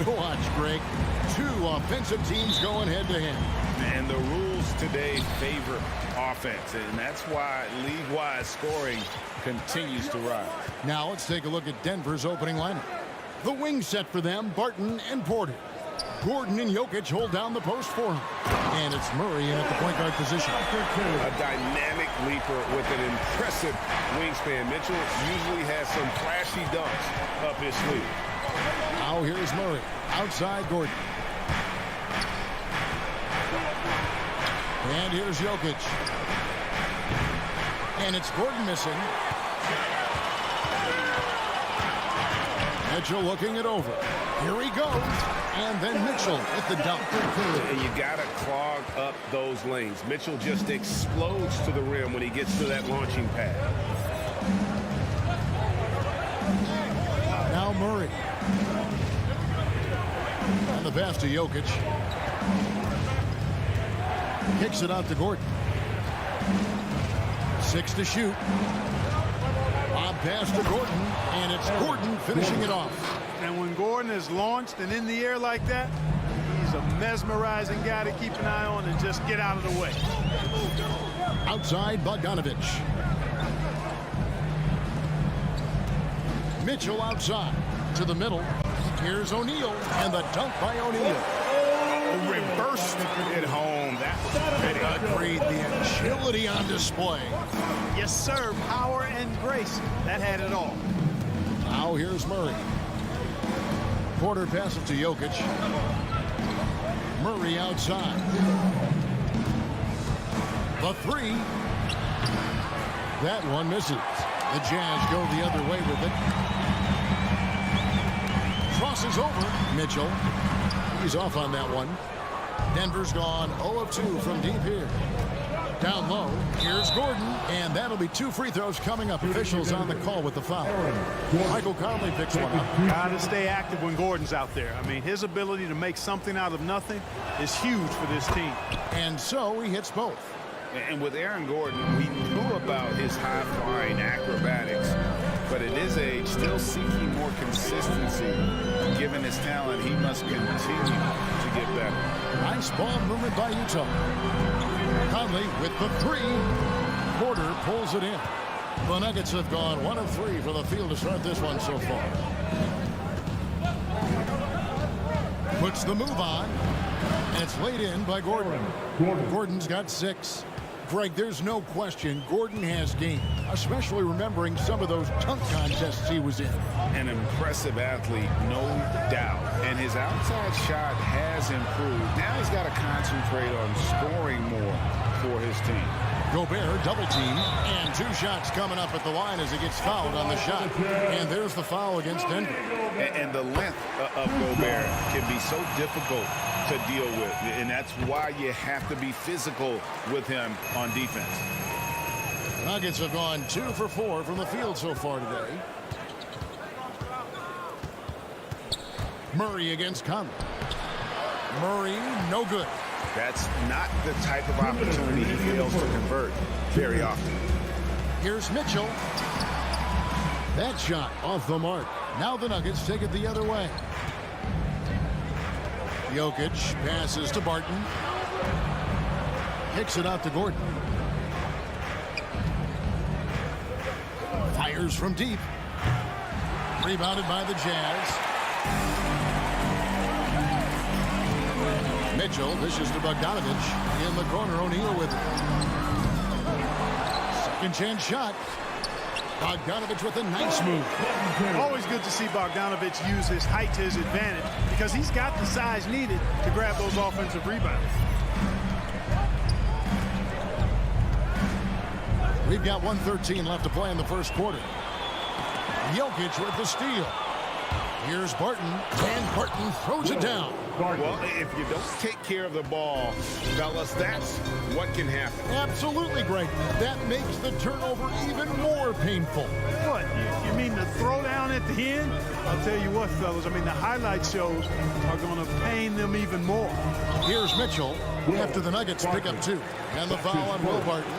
to watch, Greg. Two offensive teams going head-to-head. And the rules today favor offense, and that's why league-wide scoring continues to rise. Now let's take a look at Denver's opening lineup. The wing set for them, Barton and Porter. Gordon and Jokic hold down the post for him. And it's Murray in at the point guard position. A dynamic leaper with an impressive wingspan. Mitchell usually has some flashy dunks up his sleeve. Now here's Murray. Outside Gordon. And here's Jokic. And it's Gordon missing. Mitchell looking it over. Here he goes. And then Mitchell with the dunk. And you got to clog up those lanes. Mitchell just explodes to the rim when he gets to that launching pad. Now Murray. And the pass to Jokic. Kicks it out to Gordon. 6 to shoot. Lob pass to Gordon, and it's Gordon finishing it off. And when Gordon is launched and in the air like that, he's a mesmerizing guy to keep an eye on and just get out of the way. Outside Bogdanovich. Mitchell outside to the middle. Here's O'Neal, and the dunk by O'Neal. Reversed at home. That was pretty Agreed. The agility on display. Yes, sir. Power and grace. That had it all. Now here's Murray. Porter passes to Jokic. Murray outside. The three. That one misses. The Jazz go the other way with it. Crosses over. Mitchell. He's off on that one. Denver's gone 0 of 2 from deep here. Down low, here's Gordon, and that'll be 2 free throws coming up. Officials on the call with the foul. Michael Conley picks one up. Got to stay active when Gordon's out there. I mean, his ability to make something out of nothing is huge for this team. And so he hits both. And with Aaron Gordon, we knew about his high-flying acrobatics, but at his age, still seeking more consistency. Given his talent, he must continue to get better. Nice ball movement by Utah. Conley with the three. Porter pulls it in. The Nuggets have gone 1 of 3 for the field to start this one so far. Puts the move on, and it's laid in by Gordon. Gordon's got 6. Greg, there's no question Gordon has game, especially remembering some of those dunk contests he was in. An impressive athlete, no doubt. And his outside shot has improved. Now he's got to concentrate on scoring more for his team. Gobert double team, and 2 shots coming up at the line as he gets fouled on the shot. And there's the foul against Denver. And the length of Gobert can be so difficult to deal with, and that's why you have to be physical with him on defense. Nuggets have gone 2 for 4 from the field so far today. Murray against Conley. Murray, no good. That's not the type of opportunity he fails to convert very often. Here's Mitchell. That shot off the mark. Now the Nuggets take it the other way. Jokic passes to Barton. Kicks it out to Gordon. Fires from deep. Rebounded by the Jazz. Mitchell dishes to Bogdanovich. In the corner, O'Neal with it. Second chance shot. Bogdanovich with a nice move. Always good to see Bogdanovich use his height to his advantage because he's got the size needed to grab those offensive rebounds. We've got 1:13 left to play in the first quarter. Jokic with the steal. Here's Barton, and Barton throws it down. Well, if you don't take care of the ball, fellas, that's what can happen. Absolutely, Greg. That makes the turnover even more painful. What? You mean the throwdown at the end? I'll tell you what, fellas. I mean, the highlight shows are going to pain them even more. Here's Mitchell after the Nuggets pick up 2. And the foul on Will Barton.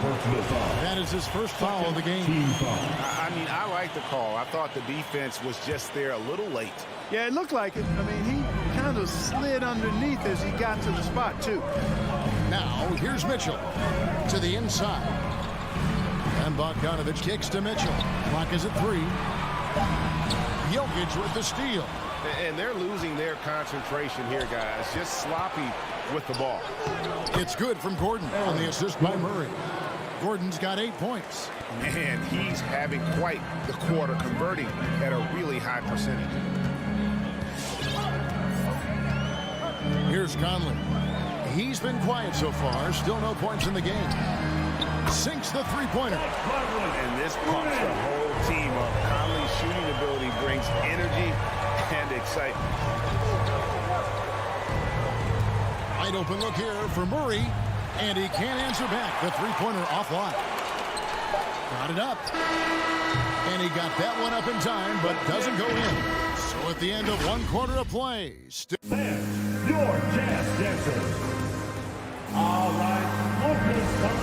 That is his first foul of the game. I mean, I like the call. I thought the defense was just there a little late. Yeah, it looked like it. I mean, he kind of slid underneath as he got to the spot, too. Now, here's Mitchell to the inside. And Bogdanovich kicks to Mitchell. Clock is at 3. Jokic with the steal. And they're losing their concentration here, guys. Just sloppy with the ball. It's good from Gordon on the assist by Murray. Gordon's got 8 points. And he's having quite the quarter, converting at a really high percentage. Here's Conley. He's been quiet so far. Still no points in the game. Sinks the three-pointer. And this pumps the whole team up. Conley's shooting ability brings energy and excitement. Wide open look here for Murray. And he can't answer back. The three-pointer offline. Got it up. And he got that one up in time, but doesn't go in. So at the end of 1 quarter of play. Your jazz dancer. All right.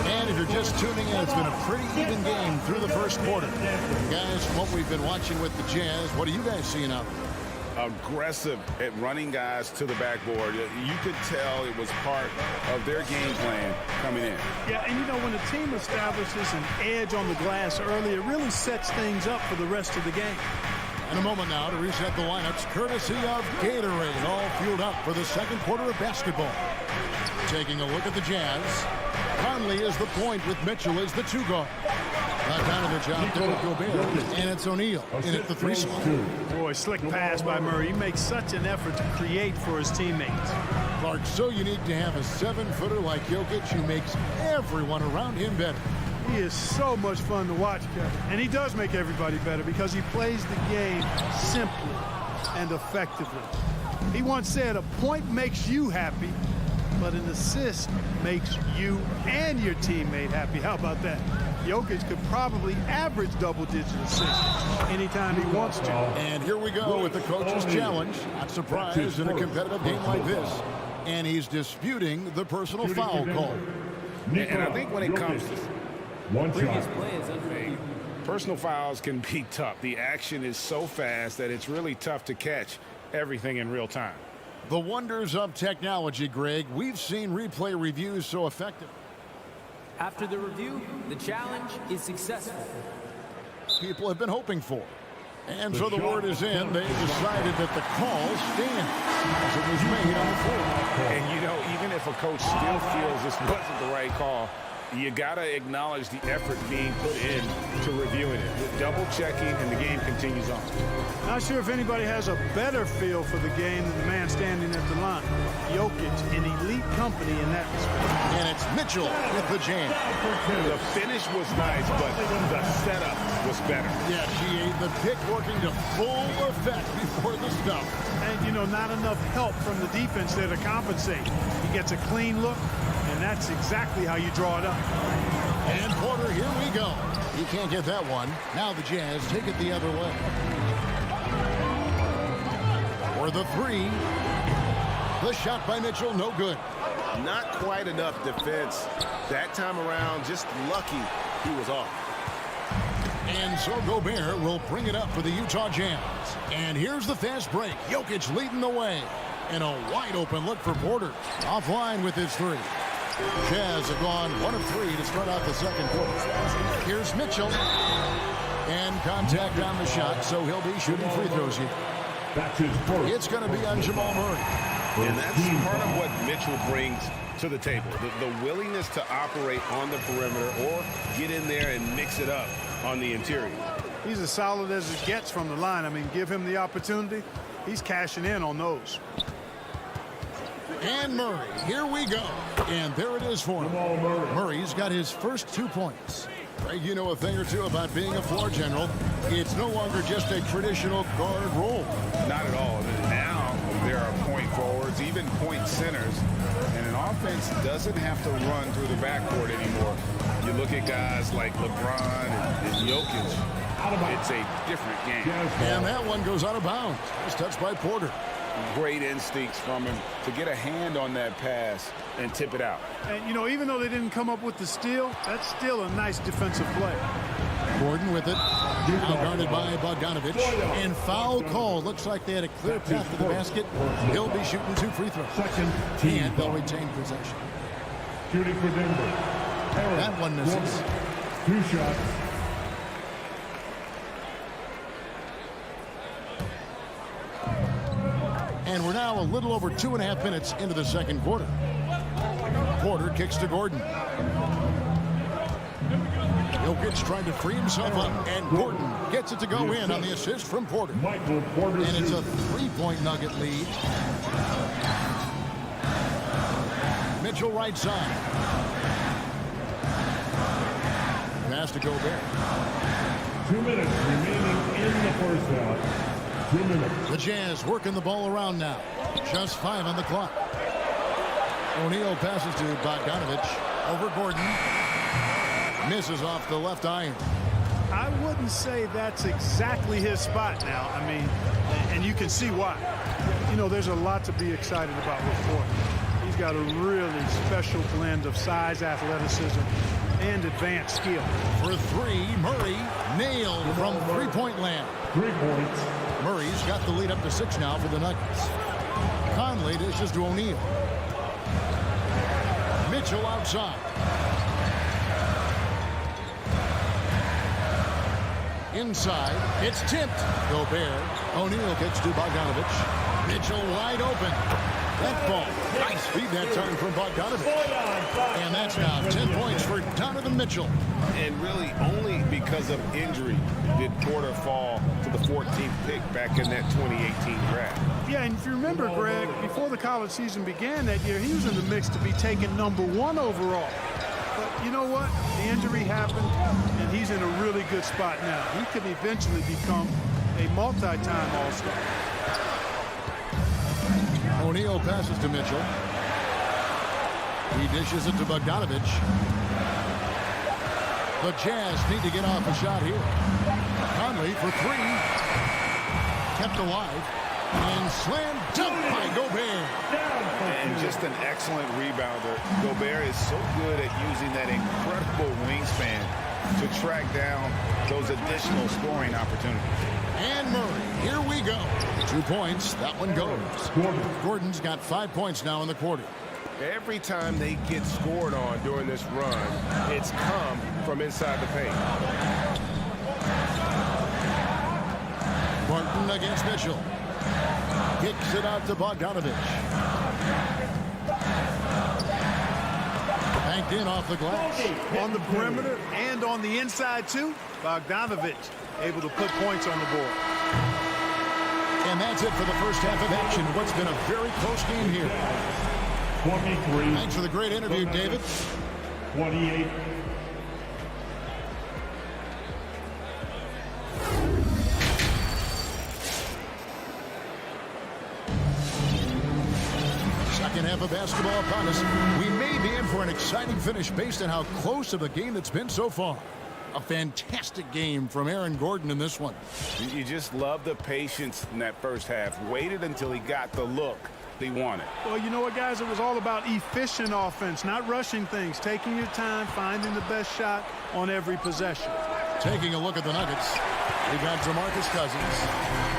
And if you're just tuning in, it's been a pretty even game through the first quarter. Guys, what we've been watching with the Jazz, what are you guys seeing out there? Aggressive at running guys to the backboard. You could tell it was part of their game plan coming in. Yeah, and you know, when a team establishes an edge on the glass early, it really sets things up for the rest of the game. In a moment now to reset the lineups, courtesy of Gatorade, all fueled up for the second quarter of basketball. Taking a look at the Jazz, Conley is the point with Mitchell as the 2 guard. Bogdanovich out there with Gobert, and it's O'Neal in at the 3 spot. Boy, slick pass by Murray. He makes such an effort to create for his teammates. Clark, so unique to have a 7-footer like Jokic who makes everyone around him better. He is so much fun to watch, Kevin. And he does make everybody better because he plays the game simply and effectively. He once said, a point makes you happy, but an assist makes you and your teammate happy. How about that? Jokic could probably average double-digit assists anytime he wants to. And here we go with the coach's challenge. Not surprised in a competitive game like this. And he's disputing the personal foul call. And I think when it comes to previous personal fouls can be tough. The action is so fast that it's really tough to catch everything in real time. The wonders of technology, Greg. We've seen replay reviews so effective. After the review, the challenge is successful. People have been hoping for. And so the word is in. They decided that the call stands as it was made on the floor. And, you know, even if a coach still feels this wasn't the right call, you got to acknowledge the effort being put in to reviewing it. The double checking, and the game continues on. Not sure if anybody has a better feel for the game than the man standing at the line. Jokic in elite company in that respect. And it's Mitchell with the jam. The finish was nice, but the setup was better. Yeah, the pick working to full effect before the stop. And, you know, not enough help from the defense there to compensate. He gets a clean look, and that's exactly how you draw it up. And Porter, here we go. He can't get that one. Now the Jazz take it the other way. For the 3. The shot by Mitchell, no good. Not quite enough defense. That time around, just lucky he was off. And so Gobert will bring it up for the Utah Jazz. And here's the fast break. Jokic leading the way. And a wide open look for Porter. Offline with his 3. Jazz have gone 1 of 3 to start out the second quarter. Here's Mitchell. And contact on the shot, so he'll be shooting free throws here. That's his first. It's going to be on Jamal Murray. And that's part of what Mitchell brings to the table. The willingness to operate on the perimeter or get in there and mix it up on the interior. He's as solid as it gets from the line. I mean, give him the opportunity. He's cashing in on those. And Murray, here we go. And there it is for him. Murray's got his first 2 points. Greg, you know a thing or two about being a floor general. It's no longer just a traditional guard role. Not at all. Now there are point forwards, even point centers, and an offense doesn't have to run through the backcourt anymore. You look at guys like LeBron and Jokic, it's a different game. And that one goes out of bounds. It's touched by Porter. Great instincts from him to get a hand on that pass and tip it out. And, you know, even though they didn't come up with the steal, that's still a nice defensive play. Gordon with it. Now guarded by Bogdanovich. And foul call. Looks like they had a clear path to the basket. He'll be shooting 2 free throws. Second team And they'll foul. retain possession. Shooting for Denver. That one misses. 2 shots. And we're now a little over 2.5 minutes into the second quarter. Porter kicks to Gordon. Jokic trying to free himself up, and Gordon gets it to go in on the assist from Porter. Michael Porter. And it's a 3-point Nugget lead. Mitchell right side. Pass to Gobert. 2 minutes remaining in the first half. 2 minutes. The Jazz working the ball around now. Just 5 on the clock. O'Neal passes to Bogdanovich. Over Gordon. Misses off the left iron. I wouldn't say that's exactly his spot now. I mean, and you can see why. You know, there's a lot to be excited about with Porter. He's got a really special blend of size, athleticism, and advanced skill. For 3, Murray nailed from 3-point land. 3 points. Murray's got the lead up to 6 now for the Nuggets. Conley dishes to O'Neal. Mitchell outside. Inside, it's tipped. Gobert. O'Neal gets to Bogdanovich. Mitchell wide open. That ball. Nice feed that time from Bogdanovich. And that's now 10 points for Donovan Mitchell. And really only because of injury did Porter fall to the 14th pick back in that 2018 draft. Yeah, and if you remember, Greg, before the college season began that year, he was in the mix to be taken #1 overall. But you know what? The injury happened, and he's in a really good spot now. He could eventually become a multi-time All-Star. O'Neal passes to Mitchell. He dishes it to Bogdanovich. The Jazz need to get off a shot here. Conley for 3. Kept alive. And slam dunk by Gobert. And just an excellent rebounder. Gobert is so good at using that incredible wingspan to track down those additional scoring opportunities. And Murray, here we go. 2 points, that one goes. Gordon's got 5 points now in the quarter. Every time they get scored on during this run, it's come from inside the paint. Martin against Mitchell. Kicks it out to Bogdanovich. Banked in off the glass. On the perimeter and on the inside, too, Bogdanovich able to put points on the board. And that's it for the first half of action. What's been a very close game here. 23. Thanks for the great interview, David. 28. Second half of basketball upon us. We may be in for an exciting finish based on how close of a game it's been so far. A fantastic game from Aaron Gordon in this one. You just love the patience in that first half. Waited until he got the look he wanted. Well, you know what, guys? It was all about efficient offense, not rushing things, taking your time, finding the best shot on every possession. Taking a look at the Nuggets. We've got DeMarcus Cousins.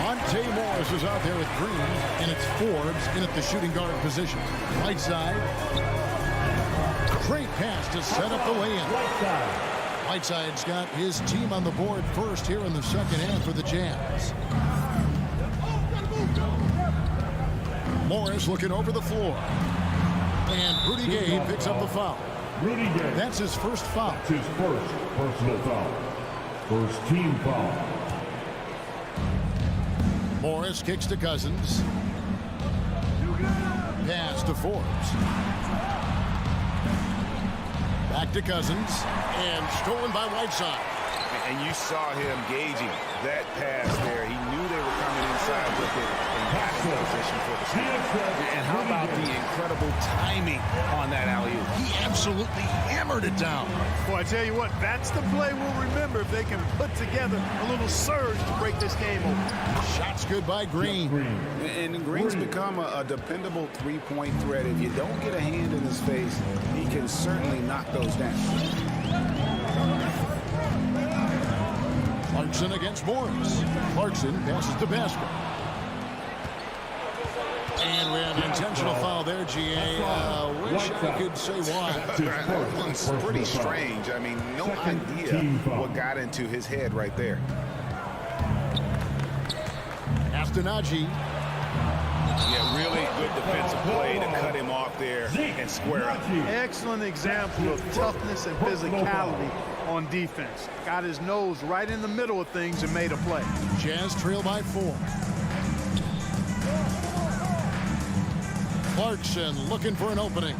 Monte Morris is out there with Green, and it's Forbes in at the shooting guard position. Right side. Great pass to set up the lay-in. Whiteside's got his team on the board first here in the second half for the Jazz. Morris looking over the floor. And Rudy Gay picks up the foul. Rudy Gay. That's his first foul. That's his first personal foul. First team foul. Morris kicks to Cousins. Pass to Forbes. Back to Cousins. And stolen by Whiteside. And you saw him gauging that pass there. He knew they were coming inside with it and got in position for the steal. And how about the incredible timing on that alley-oop? He absolutely hammered it down. Boy, I tell you what, that's the play we'll remember if they can put together a little surge to break this game open. Shots good by Green. And Green's become a dependable three-point threat. If you don't get a hand in his face, he can certainly knock those down. Clarkson against Morris. Clarkson passes to Basket. And we have an intentional foul there, GA. Wish I could say why. That one's pretty strange. I mean, no idea what got into his head right there. Astenaji. Yeah, really good defensive play to cut him off there and square up. Excellent example of toughness and physicality on defense. Got his nose right in the middle of things and made a play. Jazz trail by 4. Clarkson looking for an opening.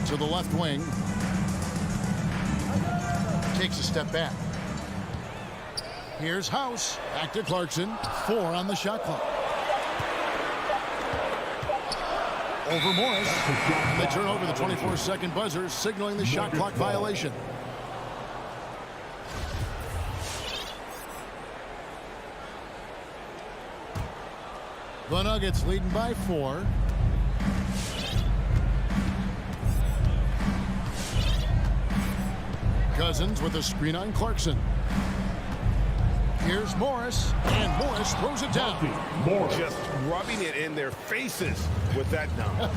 To the left wing. Takes a step back. Here's House. Back to Clarkson. 4 on the shot clock. Over Morris. And they turn over the 24-second buzzer, signaling the shot clock violation. The Nuggets leading by 4. Cousins with a screen on Clarkson. Here's Morris, and Morris throws it down. Just rubbing it in their faces with that dunk.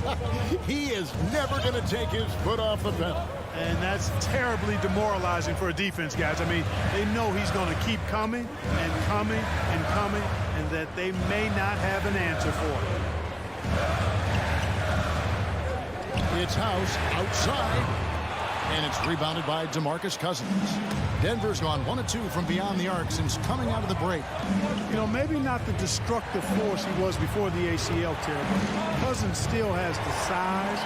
He is never going to take his foot off the pedal. And that's terribly demoralizing for a defense, guys. I mean, they know he's going to keep coming and coming and coming, and that they may not have an answer for it. It's House outside, and it's rebounded by DeMarcus Cousins. Denver's gone 1 of 2 from beyond the arc since coming out of the break. You know, maybe not the destructive force he was before the ACL tear, but Cousins still has the size,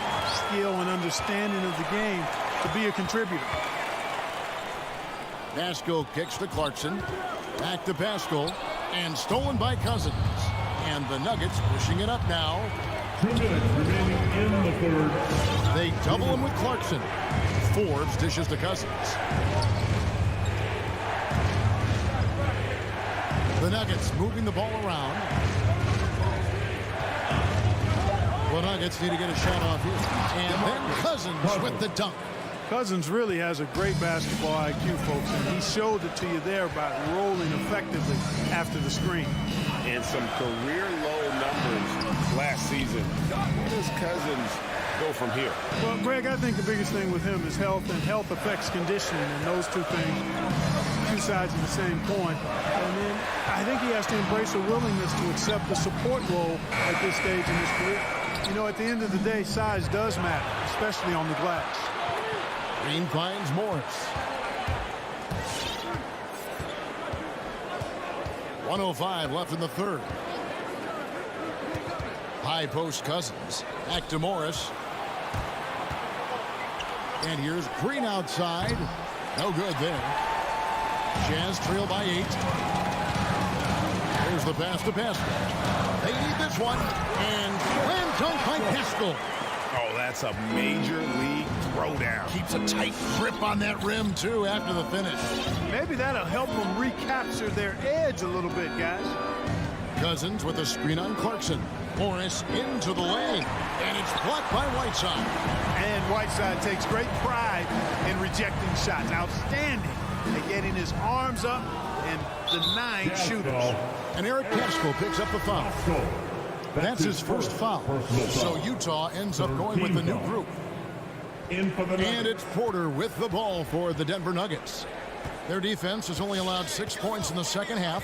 skill, and understanding of the game to be a contributor. Pascal kicks to Clarkson. Back to Pascal, and stolen by Cousins. And the Nuggets pushing it up now. 2 minutes remaining in the third. They double him with Clarkson. Forbes dishes to Cousins. The Nuggets moving the ball around. The Nuggets need to get a shot off here. And then Cousins with the dunk. Cousins really has a great basketball IQ, folks, and he showed it to you there by rolling effectively after the screen. And some career low numbers last season. Where does Cousins go from here? Well, Greg, I think the biggest thing with him is health, and health affects conditioning, and those two things, two sides of the same coin. And then I think he has to embrace a willingness to accept the support role at this stage in his career. You know, at the end of the day, size does matter, especially on the glass. Green finds Morris. 1:05 left in the third. High post Cousins. Back to Morris. And here's Green outside. No good there. Jazz trail by 8. There's the pass to Pascal. They need this one. And slam dunk by Pascal. Oh, that's a major league throwdown. Keeps a tight grip on that rim, too, after the finish. Maybe that'll help them recapture their edge a little bit, guys. Cousins with a screen on Clarkson. Morris into the lane. And it's blocked by Whiteside. And Whiteside takes great pride in rejecting shots. Outstanding at getting his arms up and denying shooters. And Eric Pascal picks up the foul. That's his first foul. So Utah ends up going with the new group. And it's Porter with the ball for the Denver Nuggets. Their defense has only allowed 6 points in the second half.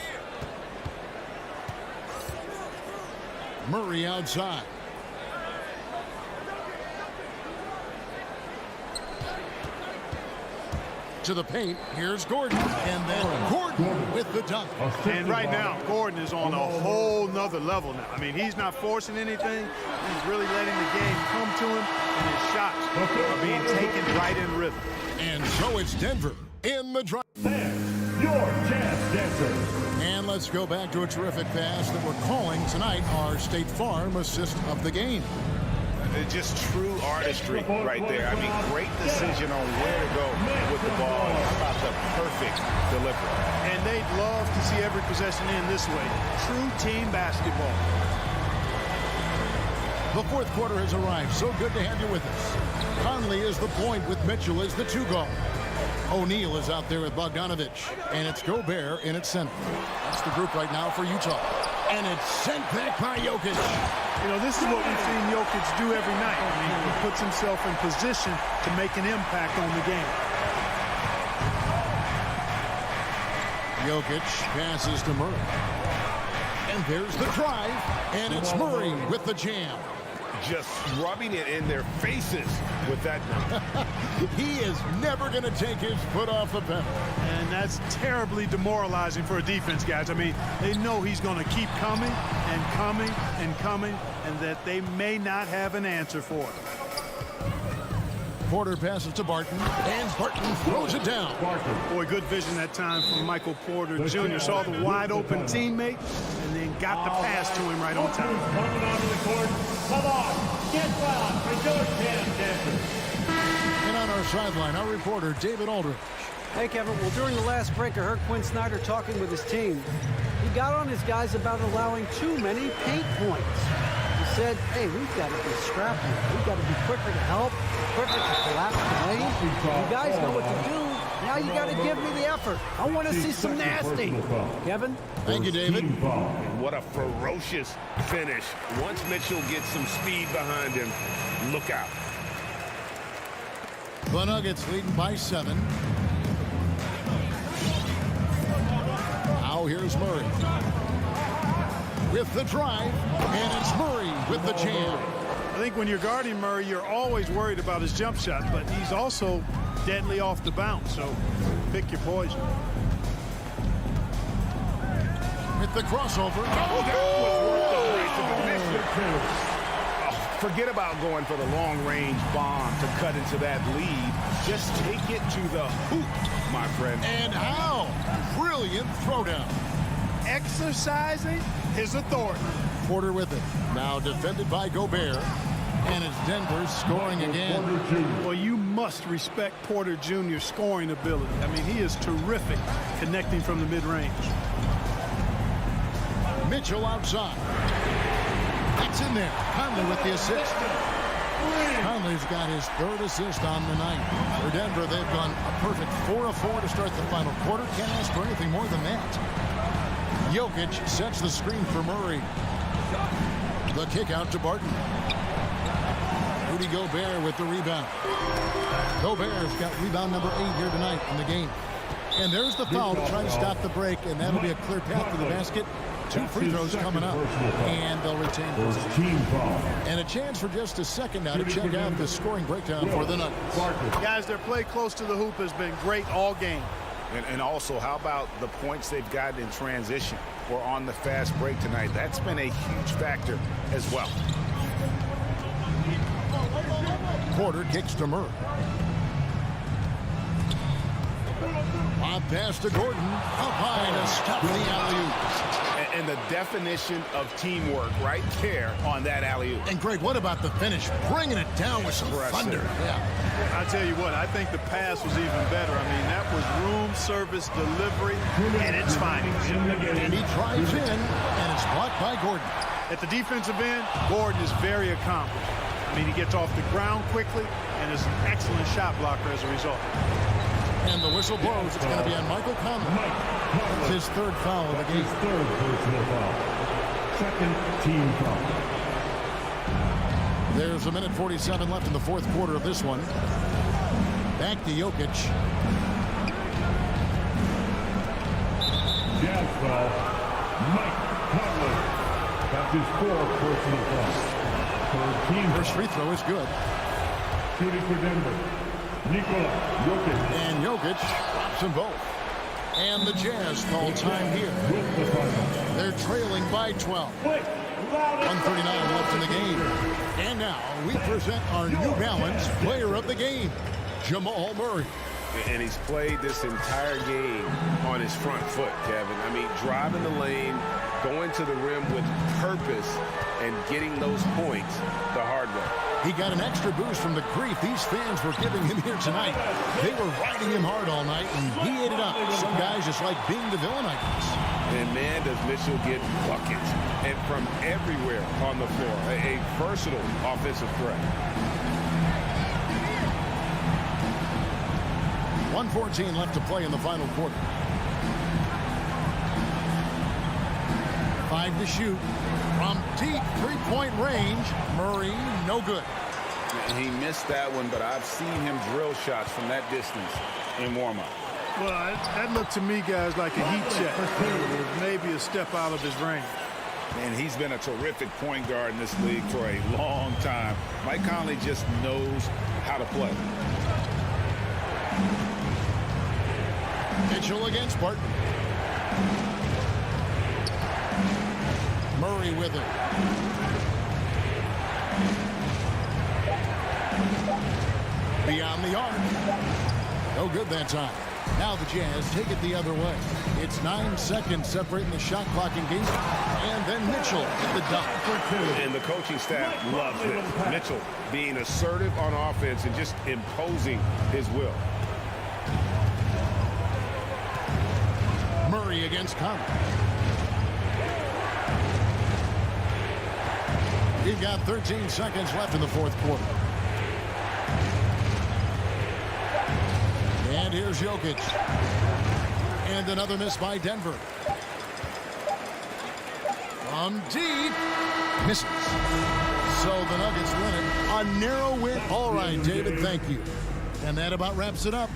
Murray outside. To the paint. Here's Gordon. And then Gordon with the dunk. And right now, Gordon is on a whole nother level now. I mean, he's not forcing anything. He's really letting the game come to him, and his shots are being taken right in rhythm. And so it's Denver in the drive. Your Jazz Dancers. And let's go back to a terrific pass that we're calling tonight our State Farm assist of the game. Just true artistry right there. I mean, great decision on where to go with the ball. How about the perfect delivery? And they'd love to see every possession in this way. True team basketball. The fourth quarter has arrived. So good to have you with us. Conley is the point with Mitchell as the 2 guard. O'Neal is out there with Bogdanovich. And it's Gobert in its center. That's the group right now for Utah. And it's sent back by Jokic. You know, this is what we've seen Jokic do every night. I mean, he puts himself in position to make an impact on the game. Jokic passes to Murray. And there's the drive. And it's Murray with the jam. Just rubbing it in their faces with that. He is never going to take his foot off the pedal. And that's terribly demoralizing for a defense, guys. I mean, they know he's going to keep coming and coming and coming, and that they may not have an answer for it. Porter passes to Barton, and Barton throws it down. Boy, good vision that time from Michael Porter Jr. Saw the wide-open teammate and then got the pass to him right on time. Coming onto the court. Come on, get wild for Georgetown, Denver. And on our sideline, our reporter, David Aldridge. Hey, Kevin. Well, during the last break, I heard Quinn Snyder talking with his team. He got on his guys about allowing too many paint points. He said, hey, we've got to be scrappy. We've got to be quicker to help, quicker to collapse the lane. You guys know what to do. Now you got to give me the effort. I want to see some nasty. Kevin? Thank you, David. What a ferocious finish. Once Mitchell gets some speed behind him, look out. The Nuggets leading by 7. Now here's Murray. With the drive, and it's Murray with the jam. I think when you're guarding Murray, you're always worried about his jump shot, but he's also deadly off the bounce, so pick your poison. With the crossover. Forget about going for the long-range bomb to cut into that lead. Just take it to the hoop, my friend. And how? Brilliant throwdown. Exercising his authority. Porter with it. Now defended by Gobert. And it's Denver scoring again. Well, you must respect Porter Jr.'s scoring ability. I mean, he is terrific connecting from the mid-range. Mitchell outside. That's in there. Conley with the assist. Conley's got his 3rd assist on the night. For Denver, they've gone a perfect 4 of 4 to start the final quarter. Can't ask for anything more than that. Jokic sets the screen for Murray. The kick out to Barton. Rudy Gobert with the rebound. Gobert's got rebound number 8 here tonight in the game. And there's the foul to try to stop the break, and that'll be a clear path to the basket. 2 free throws coming up, and they'll retain possession. And a chance for just a second now to check out the scoring breakdown for the Nuggets. Guys, their play close to the hoop has been great all game. And also, how about the points they've gotten in transition or on the fast break tonight? That's been a huge factor as well. Porter kicks to Murray. Lob pass to Gordon. Up high to stop the alley-oop. And the definition of teamwork right there on that alley-oop. And Greg, what about the finish? Bringing it down with some thunder. Yeah. I tell you what, I think the pass was even better. I mean, that was room service delivery at its finest. And he drives in, and it's blocked by Gordon. At the defensive end, Gordon is very accomplished. I mean, he gets off the ground quickly and is an excellent shot blocker as a result. And the whistle blows. It's going to be on Michael Conley. It's his 3rd foul of the game. His 3rd personal foul. 2nd team foul. There's a minute 47 left in the 4th quarter of this one. Back to Jokic. Jazz foul. Mike Conley. That's his 4th personal foul. 3rd team. First free throw is good. Shooting for Denver. Nikola Jokic. And Jokic drops them both. And the Jazz call time here. They're trailing by 12. 1:39 left in the game. And now we present our New Balance player of the game, Jamal Murray. And he's played this entire game on his front foot, Kevin. I mean, driving the lane, going to the rim with purpose, and getting those points the hard way. He got an extra boost from the grief these fans were giving him here tonight. They were riding him hard all night, and he ate it up. Some guys just like being the villain, I guess. And man, does Mitchell get buckets. And from everywhere on the floor. A versatile offensive threat. 1:14 left to play in the final quarter. 5 to shoot. From deep three-point range, Murray, no good. He missed that one, but I've seen him drill shots from that distance in warm-up. Well, that looked to me, guys, like a heat check. Maybe a step out of his range. And he's been a terrific point guard in this league for a long time. Mike Conley just knows how to play. Mitchell against Barton. Murray with it. Beyond the arc. No good that time. Now the Jazz take it the other way. It's 9 seconds separating the shot clock engagement. And then Mitchell at the dunk. And the coaching staff loves it. Mitchell being assertive on offense and just imposing his will. Murray against Conley. We've got 13 seconds left in the fourth quarter. And here's Jokic. And another miss by Denver. From deep. Misses. So the Nuggets win it. A narrow win. All right, David, thank you. And that about wraps it up.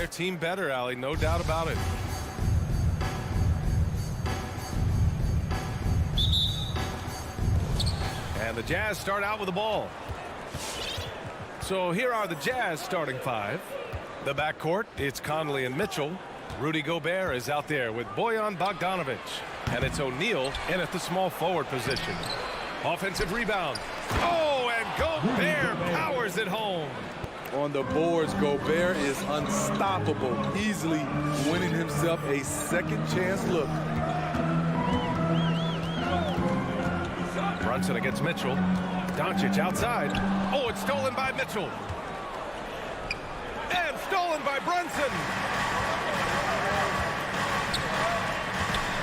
their team better, Allie, no doubt about it. And the Jazz start out with the ball. So here are the Jazz starting five. The backcourt, it's Conley and Mitchell. Rudy Gobert is out there with Bojan Bogdanovic. And it's O'Neal in at the small forward position. Offensive rebound. Oh, and Gobert powers it home. On the boards, Gobert is unstoppable, easily winning himself a second chance look. Brunson against Mitchell. Doncic outside. Oh, it's stolen by Mitchell. And stolen by Brunson.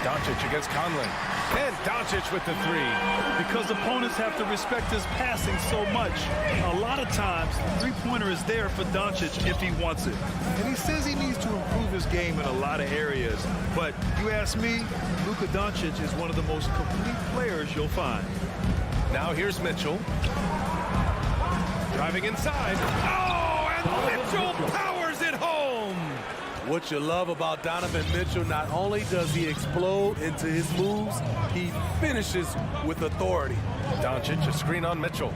Doncic against Conley. And Doncic with the three. Because opponents have to respect his passing so much, a lot of times, three-pointer is there for Doncic if he wants it. And he says he needs to improve his game in a lot of areas. But you ask me, Luka Doncic is one of the most complete players you'll find. Now here's Mitchell. Driving inside. Oh, and Mitchell powers it home. What you love about Donovan Mitchell, not only does he explode into his moves, he finishes with authority. Doncic, a screen on Mitchell.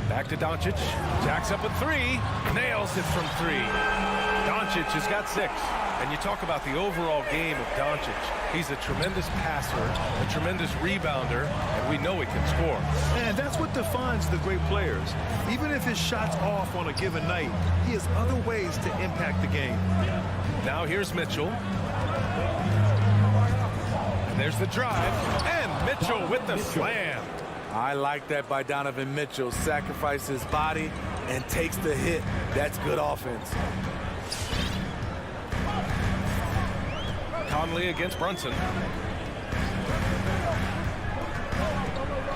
Back to Doncic. Jacks up a three. Nails it from three. Doncic has got 6. And you talk about the overall game of Doncic. He's a tremendous passer, a tremendous rebounder, and we know he can score. And that's what defines the great players. Even if his shot's off on a given night, he has other ways to impact the game. Now here's Mitchell. And there's the drive. And Mitchell with the slam. I like that by Donovan Mitchell. Sacrifices his body and takes the hit. That's good offense. Conley against Brunson.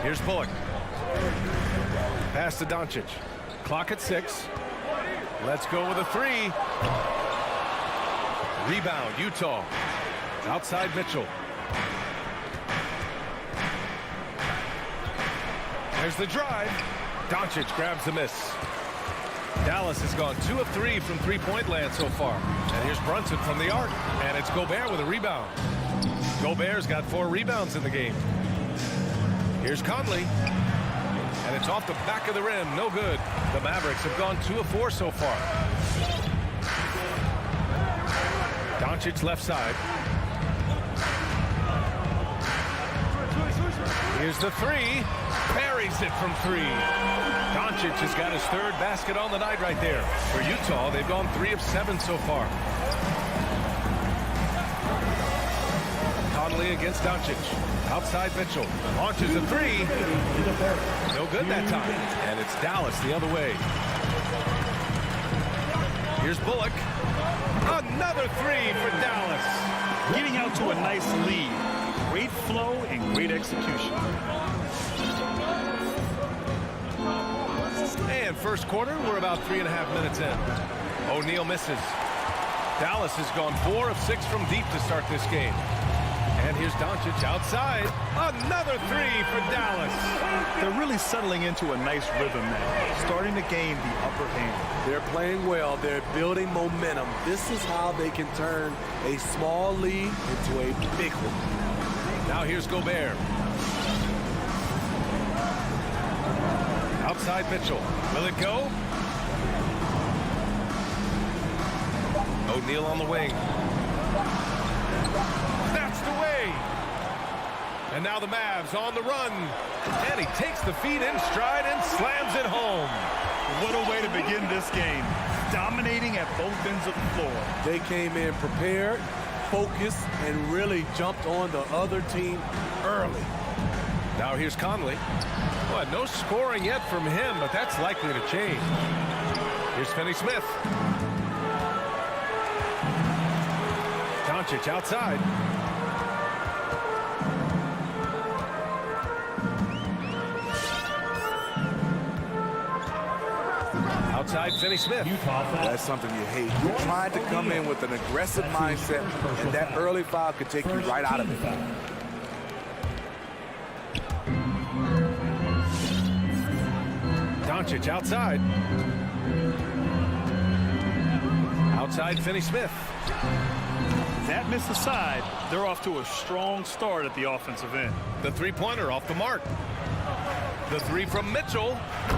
Here's Bullock. Pass to Doncic. Clock at 6. Let's go with a three. Rebound, Utah. Outside Mitchell. There's the drive. Doncic grabs the miss. Dallas has gone 2 of 3 from three-point land so far. And here's Brunson from the arc. And it's Gobert with a rebound. Gobert's got 4 rebounds in the game. Here's Conley. And it's off the back of the rim. No good. The Mavericks have gone 2 of 4 so far. Doncic left side. Here's the three. Parries it from 3. Doncic has got his 3rd basket on the night right there. For Utah, they've gone 3 of 7 so far. Conley against Doncic. Outside Mitchell. Launches a 3. No good that time. And it's Dallas the other way. Here's Bullock. Another 3 for Dallas. Getting out to a nice lead. Great flow and great execution. And first quarter, we're about 3.5 minutes in. O'Neal misses. Dallas has gone 4 of 6 from deep to start this game. And here's Doncic outside. Another 3 for Dallas. They're really settling into a nice rhythm now, starting to gain the upper hand. They're playing well. They're building momentum. This is how they can turn a small lead into a big one. Now here's Gobert. Outside Mitchell. Will it go? O'Neal on the wing. That's the way. And now the Mavs on the run. And he takes the feet in stride and slams it home. What a way to begin this game. Dominating at both ends of the floor. They came in prepared, focused, and really jumped on the other team early. Now here's Conley. Well, no scoring yet from him, but that's likely to change. Here's Finney-Smith. Doncic outside. Outside Finney-Smith. That's something you hate. You're trying to come in with an aggressive mindset, and that early foul could take you right out of it. Doncic outside. Outside, Finney-Smith. That miss aside, they're off to a strong start at the offensive end. The three-pointer off the mark. The three from Mitchell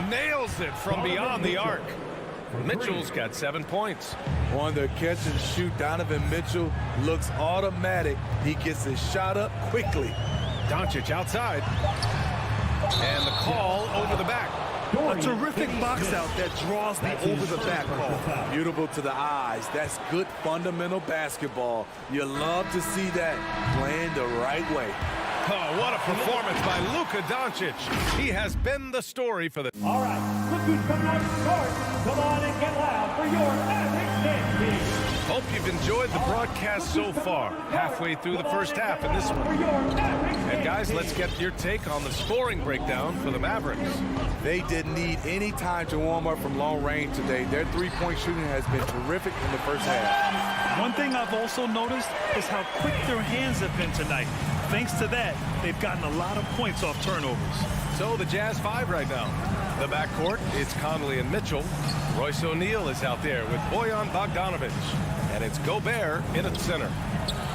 nails it from beyond the arc. Mitchell's got 7 points. On the catch and shoot, Donovan Mitchell looks automatic. He gets his shot up quickly. Doncic outside. And the call over the back. A terrific box out that draws the over-the-back call. Beautiful to the eyes. That's good fundamental basketball. You love to see that playing the right way. Oh, what a performance by Luka Doncic. He has been the story for the... All right, look who's coming out to start. Come on and get loud for your Mavericks dance team. Hope you've enjoyed the broadcast so far. Halfway through the first half in this one. And guys, let's get your take on the scoring breakdown for the Mavericks. They didn't need any time to warm up from long range today. Their three-point shooting has been terrific in the first half. One thing I've also noticed is how quick their hands have been tonight. Thanks to that, they've gotten a lot of points off turnovers. So the Jazz 5 right now. The backcourt, it's Conley and Mitchell. Royce O'Neal is out there with Bojan Bogdanovic. And it's Gobert in at center.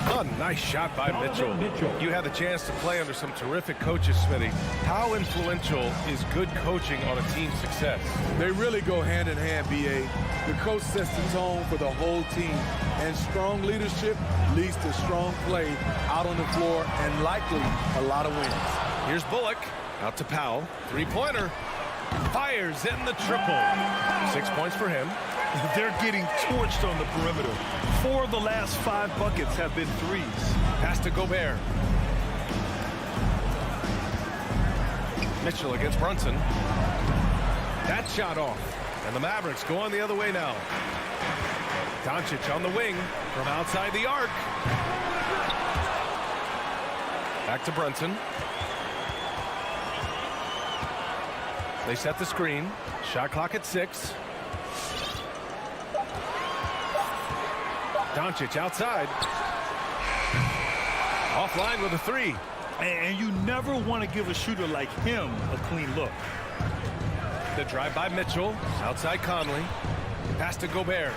A nice shot by Mitchell. You had the chance to play under some terrific coaches, Smitty. How influential is good coaching on a team's success? They really go hand in hand, B.A. The coach sets the tone for the whole team. And strong leadership leads to strong play out on the floor and likely a lot of wins. Here's Bullock out to Powell. Three-pointer. Fires in the triple. 6 points for him. They're getting torched on the perimeter. 4 of the last 5 buckets have been threes. Pass to Gobert. Mitchell against Brunson. That shot off. And the Mavericks going the other way now. Doncic on the wing from outside the arc. Back to Brunson. They set the screen. Shot clock at 6. Doncic outside. Offline with a 3. And you never want to give a shooter like him a clean look. The drive by Mitchell. Outside Conley. Pass to Gobert.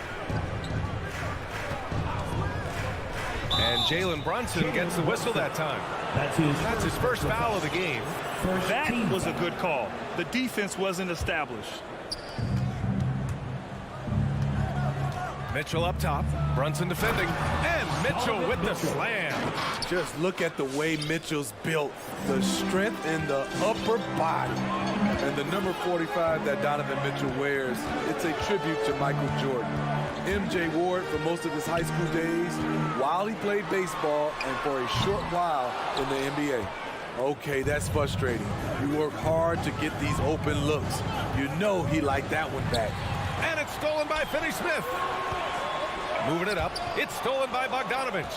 And Jalen Brunson gets the whistle that time. That's his first foul of the game. That was a good call. The defense wasn't established. Mitchell up top. Brunson defending. And Mitchell with the slam. Just look at the way Mitchell's built. The strength in the upper body. And the number 45 that Donovan Mitchell wears, it's a tribute to Michael Jordan. MJ wore it for most of his high school days while he played baseball and for a short while in the NBA. Okay, that's frustrating. You work hard to get these open looks. You know he liked that one back. And it's stolen by Finney-Smith. Moving it up. It's stolen by Bogdanovic.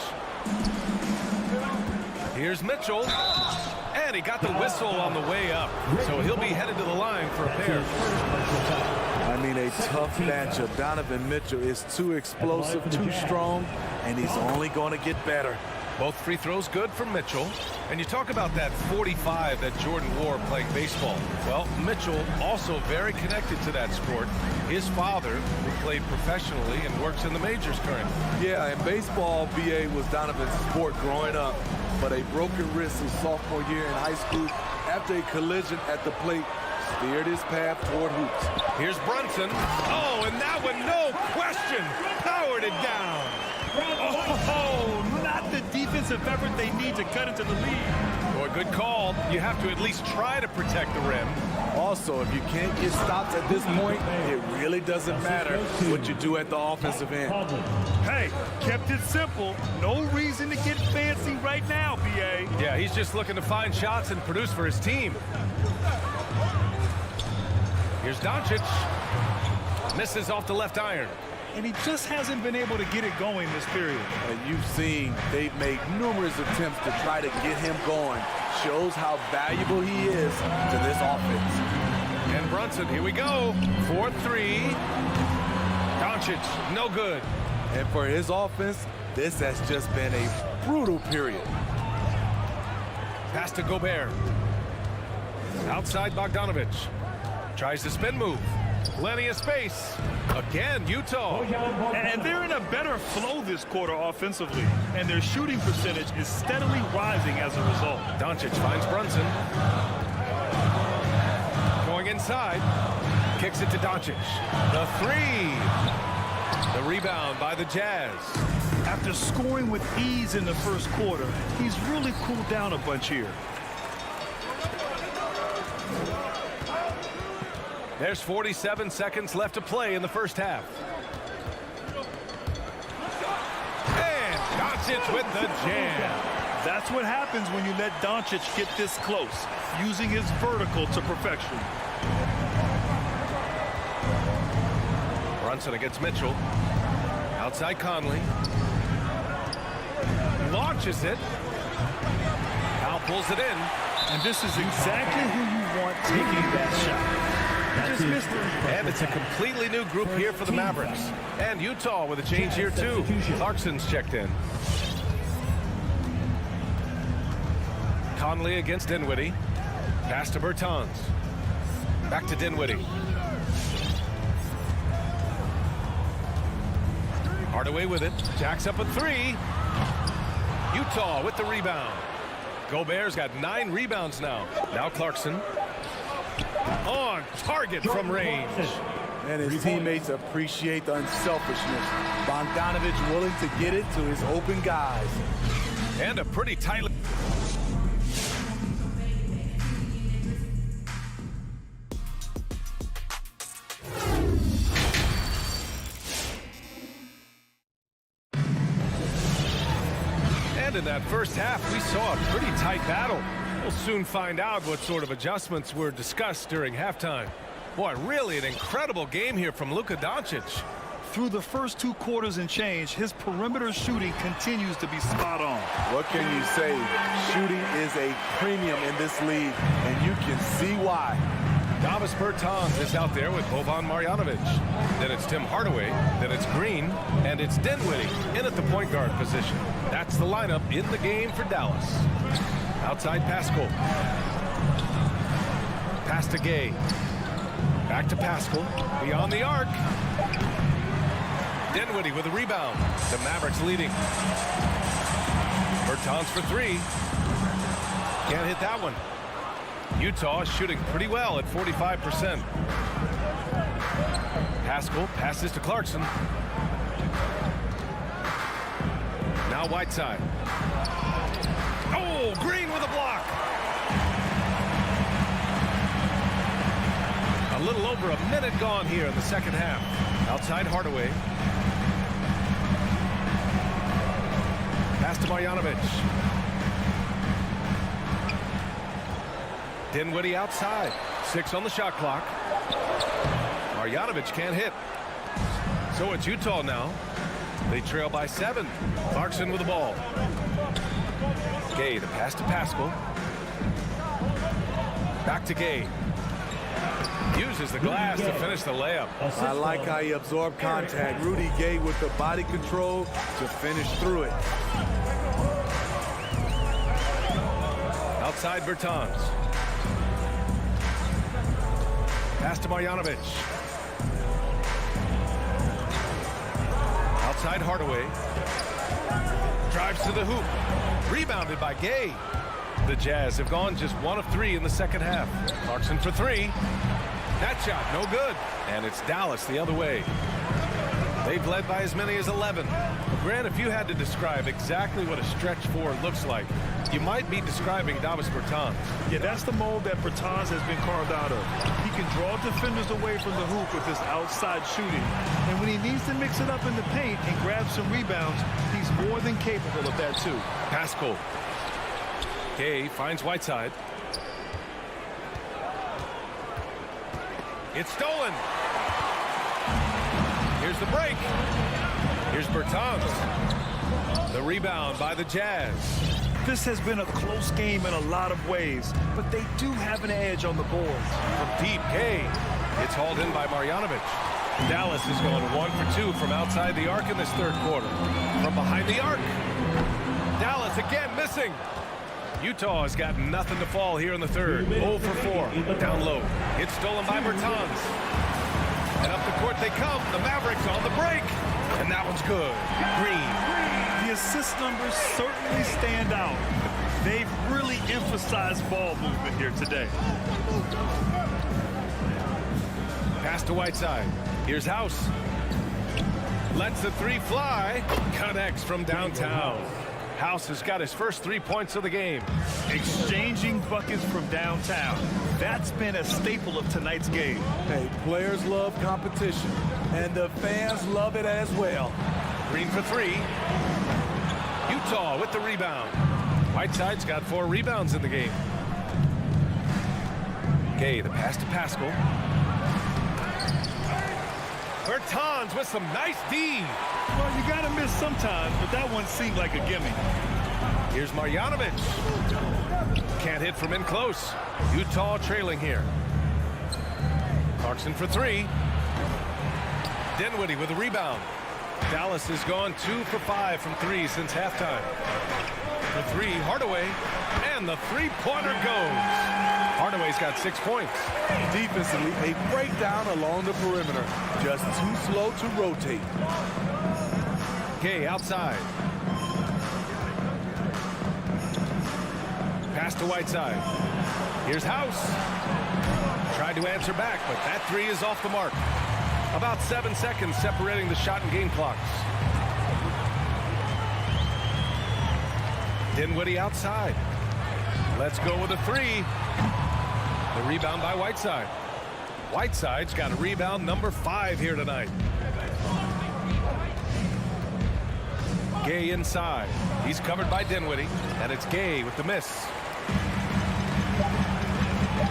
Here's Mitchell. And he got the whistle on the way up. So he'll be headed to the line for a pair. I mean, a tough matchup. Donovan Mitchell is too explosive, too strong, and he's only going to get better. Both free throws good from Mitchell. And you talk about that 45 that Jordan wore playing baseball. Well, Mitchell also very connected to that sport. His father, who played professionally and works in the majors currently. Yeah, and baseball, B.A., was Donovan's sport growing up. But a broken wrist his sophomore year in high school after a collision at the plate steered his path toward hoops. Here's Brunson. Oh, and that one, no question, powered it down. Oh, not the defensive effort they need to cut into the lead. Boy, good call. You have to at least try to protect the rim. Also, if you can't get stops at this point, it really doesn't matter what you do at the offensive end. Hey, kept it simple. No reason to get fancy right now, B.A. Yeah, he's just looking to find shots and produce for his team. Here's Doncic. Misses off the left iron. And he just hasn't been able to get it going this period. And you've seen they've made numerous attempts to try to get him going. Shows how valuable he is to this offense. And Brunson, here we go. 4-3. Doncic, no good. And for his offense, this has just been a brutal period. Pass to Gobert. Outside Bogdanovic. Tries the spin move. Plenty of space. Again, Utah. And they're in a better flow this quarter offensively, and their shooting percentage is steadily rising as a result. Doncic finds Brunson. Going inside. Kicks it to Doncic. The three. The rebound by the Jazz. After scoring with ease in the first quarter, he's really cooled down a bunch here. There's 47 seconds left to play in the first half. And Doncic with the jam. That's what happens when you let Doncic get this close, using his vertical to perfection. Brunson against Mitchell. Outside Conley. Launches it. Now pulls it in. And this is exactly who you want taking that shot. Just missed it. And it's a completely new group here for the Mavericks. And Utah with a change here too. Clarkson's checked in. Conley against Dinwiddie. Pass to Bertans. Back to Dinwiddie. Hardaway with it. Jacks up a three. Utah with the rebound. Gobert's got 9 rebounds now. Now Clarkson. On target from range. And his teammates appreciate the unselfishness. Bogdanovich willing to get it to his open guys. And a pretty tight. And in that first half, we saw a pretty tight battle. We'll soon find out what sort of adjustments were discussed during halftime. Boy, really an incredible game here from Luka Doncic. Through the first 2 quarters and change, his perimeter shooting continues to be spot on. What can you say? Shooting is a premium in this league, and you can see why. Davis Bertans is out there with Boban Marjanovic. Then it's Tim Hardaway. Then it's Green. And it's Dinwiddie in at the point guard position. That's the lineup in the game for Dallas. Outside Pascal. Pass to Gay. Back to Pascal. Beyond the arc. Dinwiddie with a rebound. The Mavericks leading. Bertans for 3. Can't hit that one. Utah shooting pretty well at 45%. Pascal passes to Clarkson. Now Whiteside. Oh, Green with a block. A little over a minute gone here in the second half. Outside Hardaway. Pass to Marjanovic. Dinwiddie outside. 6 on the shot clock. Marjanovic can't hit. So it's Utah now. They trail by 7. Clarkson with the ball. Gay, the pass to Pascal. Back to Gay. Uses the glass to finish the layup. I like how he absorbed contact. Rudy Gay with the body control to finish through it. Outside Bertans. Pass to Marjanovic. Outside Hardaway. Drives to the hoop. Rebounded by Gay. The Jazz have gone just 1 of 3 in the second half. Clarkson for 3. That shot no good. And it's Dallas the other way. They've led by as many as 11. Grant, if you had to describe exactly what a stretch 4 looks like, you might be describing Davis Bertans. Yeah, that's the mold that Bertans has been carved out of. He can draw defenders away from the hoop with his outside shooting. And when he needs to mix it up in the paint and grab some rebounds, he's more than capable of that too. Pascal. Gay finds Whiteside. It's stolen. Here's the break. Here's Bertans. The rebound by the Jazz. This has been a close game in a lot of ways, but they do have an edge on the boards. From deep, Gay. It's hauled in by Marjanovic. Dallas is going 1 for 2 from outside the arc in this third quarter. From behind the arc. Dallas again missing. Utah has got nothing to fall here in the third. 0 for 4. Down low. It's stolen by Bertans. And up the court they come. The Mavericks on the break. And that one's good. Green. The assist numbers certainly stand out. They've really emphasized ball movement here today. Pass to Whiteside. Here's House. Lets the three fly. Connects from downtown. House has got his first 3 points of the game. Exchanging buckets from downtown. That's been a staple of tonight's game. Hey, players love competition, and the fans love it as well. Green for three. Utah with the rebound. Whiteside's got 4 rebounds in the game. Gay, the pass to Pascal. Bertans with some nice D. Well, you got to miss sometimes, but that one seemed like a gimme. Here's Marjanovic. Can't hit from in close. Utah trailing here. Clarkson for three. Dinwiddie with a rebound. Dallas has gone 2 for 5 from 3 since halftime. For three, Hardaway. And the three-pointer goes. Hardaway's got 6 points. Defensively, a breakdown along the perimeter. Just too slow to rotate. Gay outside. Pass to Whiteside. Here's House. Tried to answer back, but that three is off the mark. About 7 seconds separating the shot and game clocks. Dinwiddie outside. Let's go with a three. The rebound by Whiteside. Whiteside's got a rebound number 5 here tonight. Gay inside. He's covered by Dinwiddie, and it's Gay with the miss.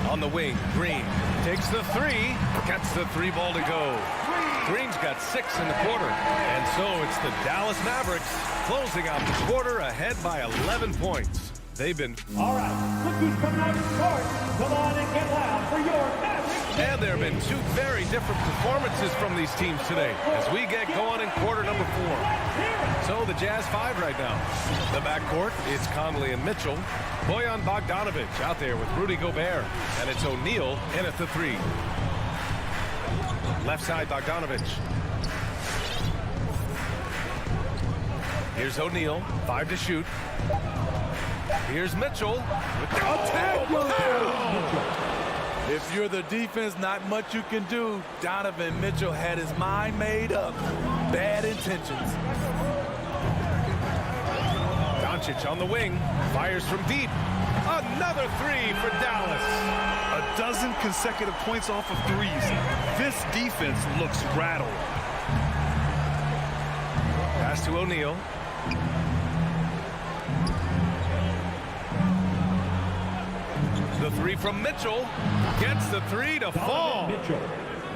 On the wing, Green takes the three, gets the 3 ball to go. Green's got 6 in the quarter, and so it's the Dallas Mavericks closing out the quarter ahead by 11 points. They've been... All right, look who's coming out to start. Come on and get loud for your Mavericks. And there have been 2 very different performances from these teams today as we get going in quarter number 4. So the Jazz 5 right now. The backcourt, it's Conley and Mitchell. Bojan Bogdanovic out there with Rudy Gobert. And it's O'Neal in at the 3. Left side, Bogdanovic. Here's O'Neal, 5 to shoot. Here's Mitchell with the attack. If you're the defense, not much you can do. Donovan Mitchell had his mind made up. Bad intentions. Doncic on the wing, fires from deep. Another 3 for Dallas. A dozen consecutive points off of threes. This defense looks rattled. Pass to O'Neal. The 3 from Mitchell. Gets the 3 to fall.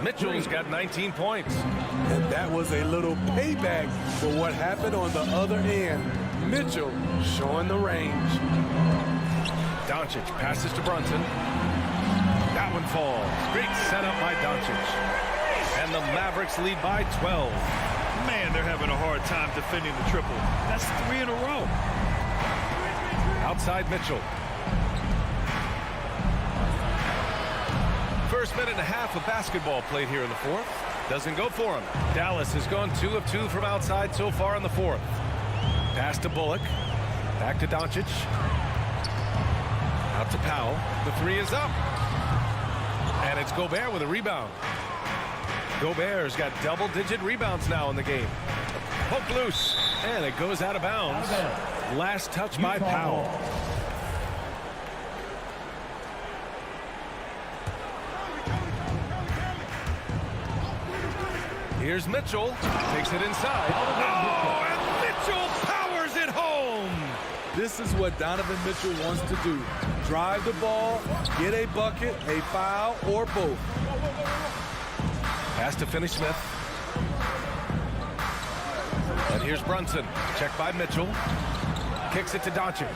Mitchell's got 19 points. And that was a little payback for what happened on the other end. Mitchell showing the range. Doncic passes to Brunson. That one falls. Great setup by Doncic. And the Mavericks lead by 12. Man, they're having a hard time defending the triple. That's 3 in a row. Outside Mitchell. First minute and a half of basketball played here in the 4th. Doesn't go for him. Dallas has gone 2 of 2 from outside so far in the 4th. Pass to Bullock. Back to Doncic. Out to Powell. The 3 is up. And it's Gobert with a rebound. Gobert's got double-digit rebounds now in the game. Poked loose. And it goes out of bounds. Last touch by Powell. Here's Mitchell. Takes it inside. Oh, and Mitchell powers it home. This is what Donovan Mitchell wants to do. Drive the ball, get a bucket, a foul, or both. Pass to Finney-Smith. And here's Brunson. Checked by Mitchell. Kicks it to Doncic.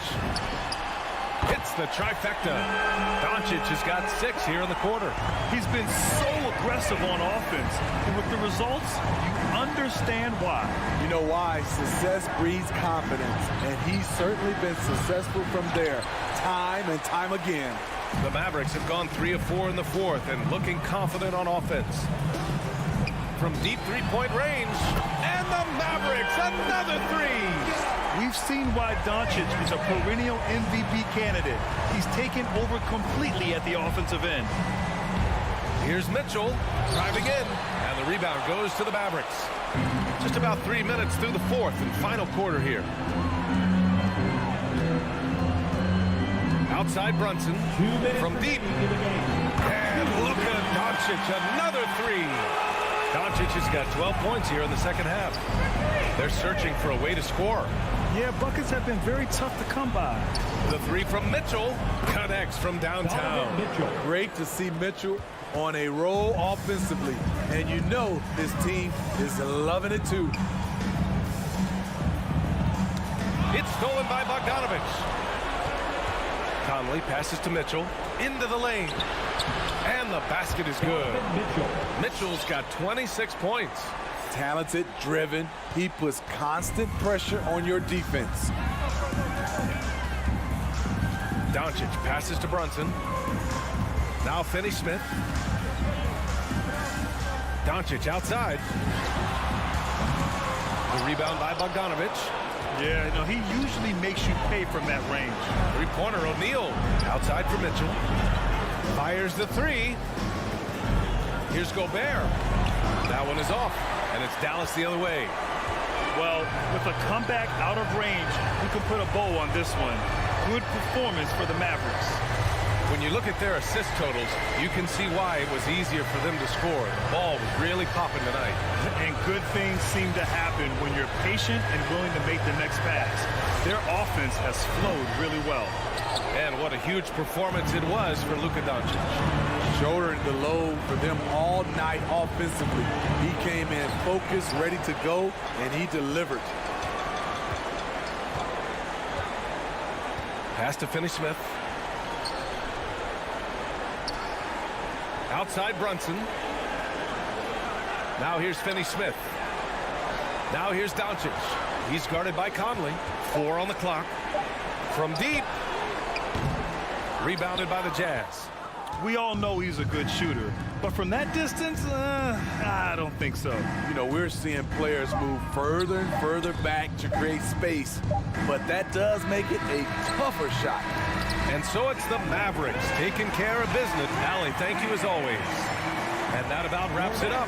Hits the trifecta. Doncic has got 6 here in the quarter. He's been so aggressive on offense. And with the results, you understand why. You know why? Success breeds confidence. And he's certainly been successful from there, time and time again. The Mavericks have gone 3 of 4 in the 4th and looking confident on offense. from deep three-point range. And the Mavericks, another three. We've seen why Doncic is a perennial MVP candidate. He's taken over completely at the offensive end. Here's Mitchell driving in, and the rebound goes to the Mavericks. Just about 3 minutes through the fourth and final quarter here. Outside Brunson from deep. And Luka Doncic, another three. Doncic has got 12 points here in the second half. They're searching for a way to score. Yeah, buckets have been very tough to come by. The three from Mitchell connects from downtown. Great to see Mitchell on a roll offensively. And you know this team is loving it too. It's stolen by Bogdanovich. Conley passes to Mitchell into the lane. And the basket is good. Mitchell's got 26 points. Talented, driven. He puts constant pressure on your defense. Doncic passes to Brunson. Now Finney-Smith. Doncic outside. The rebound by Bogdanovich. Yeah, you know, he usually makes you pay from that range. Three-pointer O'Neal outside for Mitchell. Fires the three. Here's Gobert. That one is off, and it's Dallas the other way. Well, with a comeback out of range, we can put a bow on this one. Good performance for the Mavericks. When you look at their assist totals, you can see why it was easier for them to score. The ball was really popping tonight. And good things seem to happen when you're patient and willing to make the next pass. Their offense has flowed really well. And what a huge performance it was for Luka Doncic. Shouldering the load for them all night offensively. He came in focused, ready to go, and he delivered. Pass to Finney-Smith. Outside Brunson. Now here's Finney-Smith. Now here's Doncic. He's guarded by Conley. 4 on the clock. From deep. Rebounded by the Jazz. We all know he's a good shooter, but from that distance, I don't think so. You know, we're seeing players move further and further back to create space, but that does make it a tougher shot. And so it's the Mavericks taking care of business. Allie, thank you as always. And that about wraps it up.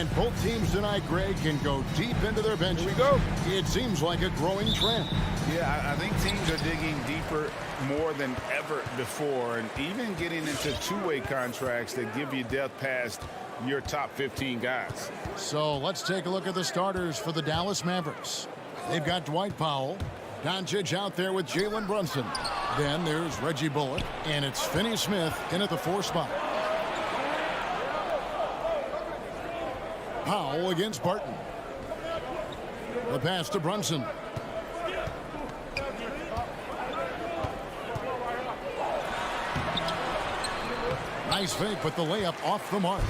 And both teams tonight, Greg, can go deep into their bench. Here we go. It seems like a growing trend. Yeah, I think teams are digging deeper more than ever before, and even getting into two-way contracts that give you depth past your top 15 guys. So let's take a look at the starters for the Dallas Mavericks. They've got Dwight Powell, Doncic out there with Jalen Brunson. Then there's Reggie Bullock, and it's Finney Smith in at the 4 spot. Powell against Barton. The pass to Brunson. Nice fake, but the layup off the mark.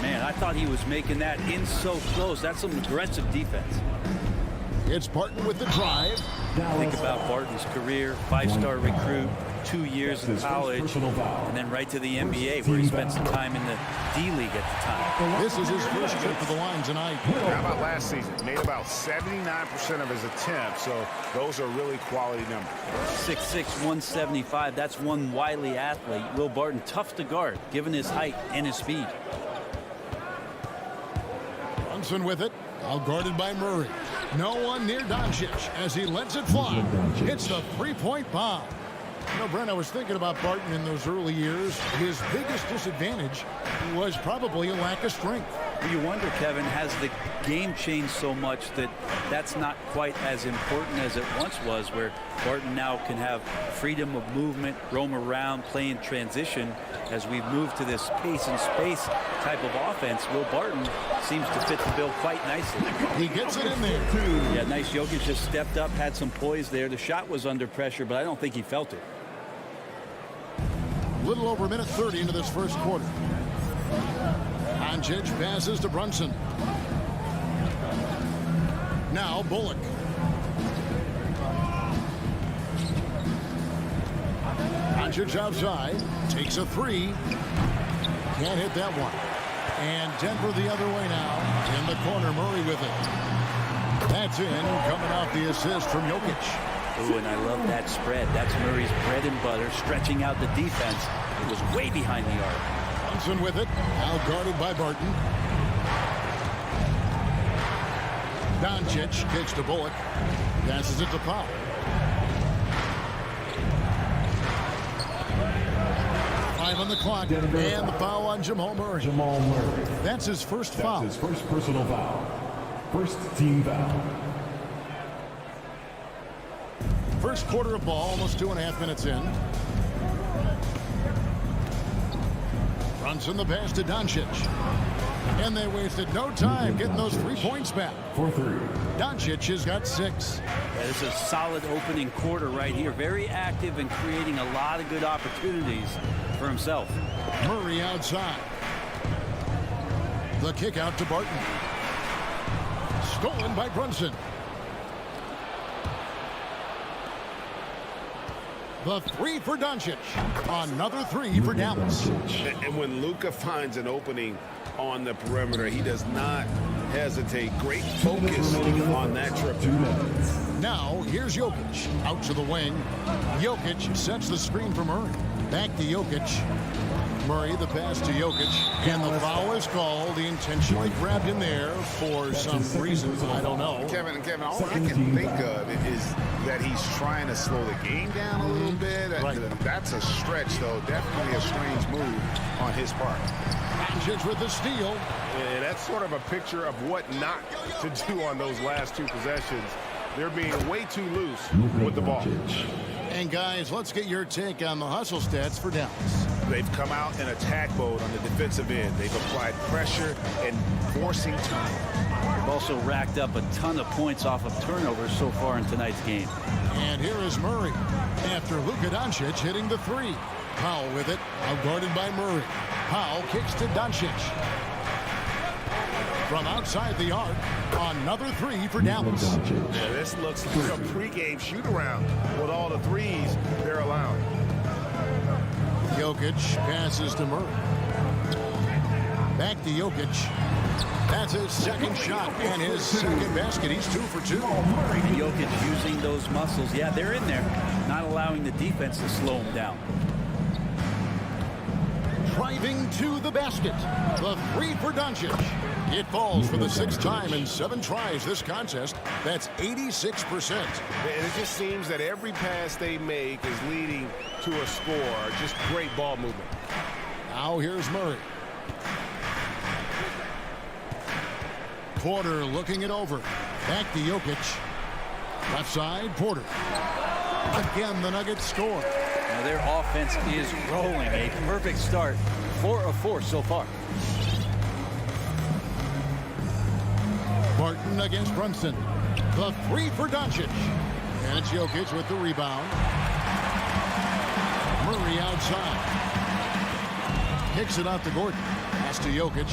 Man, I thought he was making that in so close. That's some aggressive defense. It's Barton with the drive. Think about Barton's career, 5-star recruit, 2 years in college, and then right to the NBA where he spent some time in the D-League at the time. This is his first trip to the line tonight. How about last season? Made about 79% of his attempts, so those are really quality numbers. 6'6", 175, that's one wily athlete. Will Barton, tough to guard, given his height and his speed. Brunson with it, out guarded by Murray. No one near Doncic as he lets it fly. Hits the three-point bomb. You know, Brent, I was thinking about Barton in those early years. His biggest disadvantage was probably a lack of strength. You wonder, Kevin, has the game changed so much that that's not quite as important as it once was, where Barton now can have freedom of movement, roam around, play in transition. As we've moved to this pace and space type of offense, Will Barton seems to fit the bill quite nicely. He gets it in there. Yeah, nice. Jokic just stepped up, had some poise there. The shot was under pressure, but I don't think he felt it. A little over a minute 30 into this first quarter. Doncic passes to Brunson. Now Bullock. Doncic outside. Takes a three. Can't hit that one. And Denver the other way now. In the corner, Murray with it. That's in, coming off the assist from Jokic. Ooh, and I love that spread. That's Murray's bread and butter, stretching out the defense. It was way behind the arc. Brunson with it, now guarded by Barton. Doncic kicks to Bullock, passes it to Powell. Five on the clock, and the foul on Jamal Murray. That's his first foul. That's his first personal foul. First team foul. First quarter of ball, almost 2.5 minutes in. Brunson the pass to Doncic. And they wasted no time getting those 3 points back. For 3. Doncic has got 6. Yeah, this is a solid opening quarter right here. Very active and creating a lot of good opportunities for himself. Murray outside. The kick out to Barton. Stolen by Brunson. The three for Doncic. Another three for Dallas. And when Luka finds an opening on the perimeter, he does not hesitate. Great focus on that trip. 2 minutes. Now, here's Jokic. Out to the wing. Jokic sets the screen for Murray. Back to Jokic. Murray, the pass to Jokic. And the foul is called. He intentionally grabbed him there for some reason. I don't know. Kevin, all I can think of is that he's trying to slow the game down a little bit. Right. That's a stretch, though. Definitely a strange move on his part. Doncic with the steal. And that's sort of a picture of what not to do on those last 2 possessions. They're being way too loose with the ball. And guys, let's get your take on the hustle stats for Dallas. They've come out in attack mode on the defensive end. They've applied pressure and forcing time. They've also racked up a ton of points off of turnovers so far in tonight's game. And here is Murray after Luka Doncic hitting the three. Powell with it, outguarded by Murray. Powell kicks to Doncic. From outside the arc, another three for Dallas. Yeah, this looks like a pregame shoot-around with all the threes they're allowing. Jokic passes to Murray. Back to Jokic. That's his second shot and his second basket. He's 2 for 2. And Jokic using those muscles. Yeah, they're in there. Not allowing the defense to slow him down. driving to the basket. The three for Doncic. It falls for the 6th time in 7 tries this contest. That's 86%. And it just seems that every pass they make is leading to a score. Just great ball movement. Now here's Murray. Porter looking it over. Back to Jokic. Left side, Porter. Again, the Nuggets score. Now their offense is rolling. A perfect start. 4 of 4 so far. Barton against Brunson. The three for Doncic. And it's Jokic with the rebound. Murray outside. Kicks it out to Gordon. Pass to Jokic.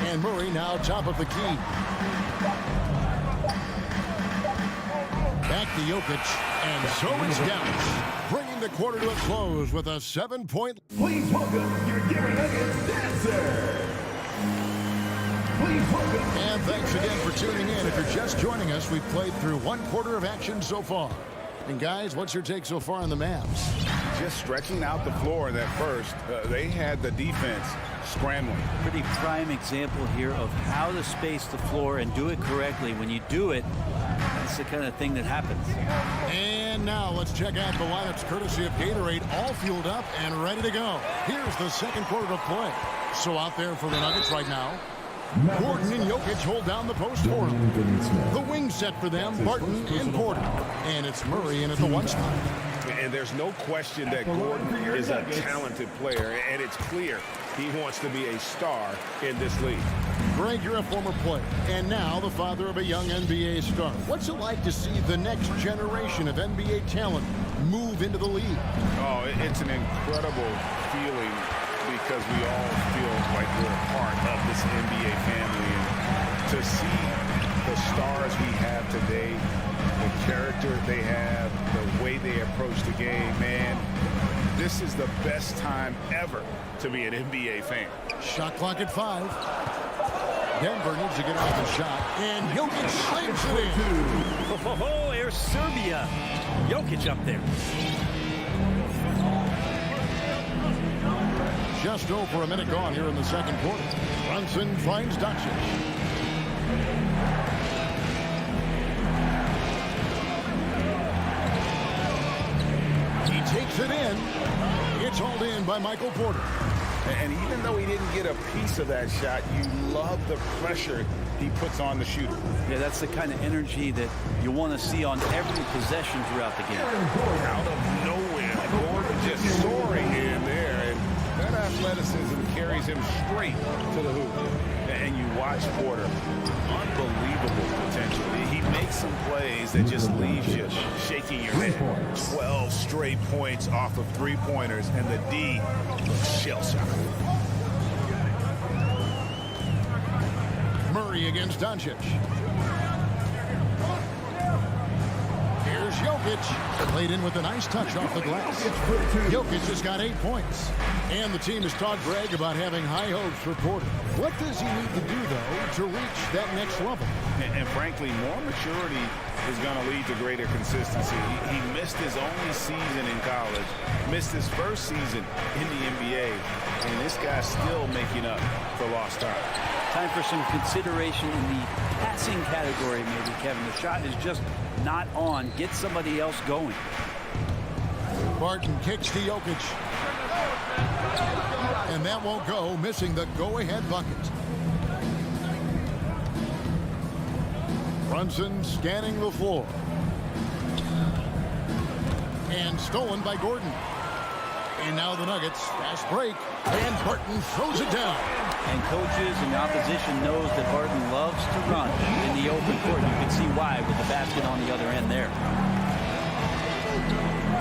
And Murray now top of the key. Back to Jokic. And so is Dallas, bringing the quarter to a close with a 7-point. Please welcome your Gary Nuggets dancer. Please welcome. And thanks again for tuning in. If you're just joining us, we've played through 1 quarter of action so far. And guys, what's your take so far on the Mavs? Just stretching out the floor in that first. They had the defense scrambling. Pretty prime example here of how to space the floor and do it correctly. When you do it, that's the kind of thing that happens. And now let's check out the lineups courtesy of Gatorade, all fueled up and ready to go. Here's the 2nd quarter of play. So out there for the Nuggets right now, Gordon and Jokic hold down the post for him. The wing set for them, Barton and Porter. And it's Murray in at the 1 spot. And there's no question that Gordon is a talented player, and it's clear he wants to be a star in this league. Greg, you're a former player, and now the father of a young NBA star. What's it like to see the next generation of NBA talent move into the league? Oh, it's an incredible feeling because we all feel like we're a part of this NBA family. And to see the stars we have today, the character they have, the way they approach the game, man, this is the best time ever to be an NBA fan. Shot clock at 5. Denver needs to get off the shot, and Jokic slams it in. Oh, Air Serbia. Jokic up there. Just over a minute gone here in the 2nd quarter. Brunson finds Doncic. He takes it in. It's hauled in by Michael Porter. And even though he didn't get a piece of that shot, you love the pressure he puts on the shooter. Yeah, that's the kind of energy that you want to see on every possession throughout the game. Out of nowhere, Gordon just soaring in there, and that athleticism carries him straight to the hoop. And you watch Porter, unbelievable potential. He makes some plays that just leaves you shaking your head. 12 straight points off of 3-pointers, and the D looks shell-shocked. Murray against Doncic. Here's Jokic. Played in with a nice touch off the glass. Jokic has got 8 points. And the team has talked Greg about having high hopes for Porter. What does he need to do, though, to reach that next level? And frankly, more maturity is going to lead to greater consistency. He missed his only season in college, missed his first season in the NBA, and this guy's still making up for lost time. Time for some consideration in the passing category, maybe, Kevin. The shot is just not on. Get somebody else going. Barton kicks to Jokic. And that won't go, missing the go-ahead bucket. Brunson scanning the floor. And stolen by Gordon. And now the Nuggets, fast break. And Barton throws it down. And coaches and the opposition knows that Barton loves to run in the open court. You can see why with the basket on the other end there.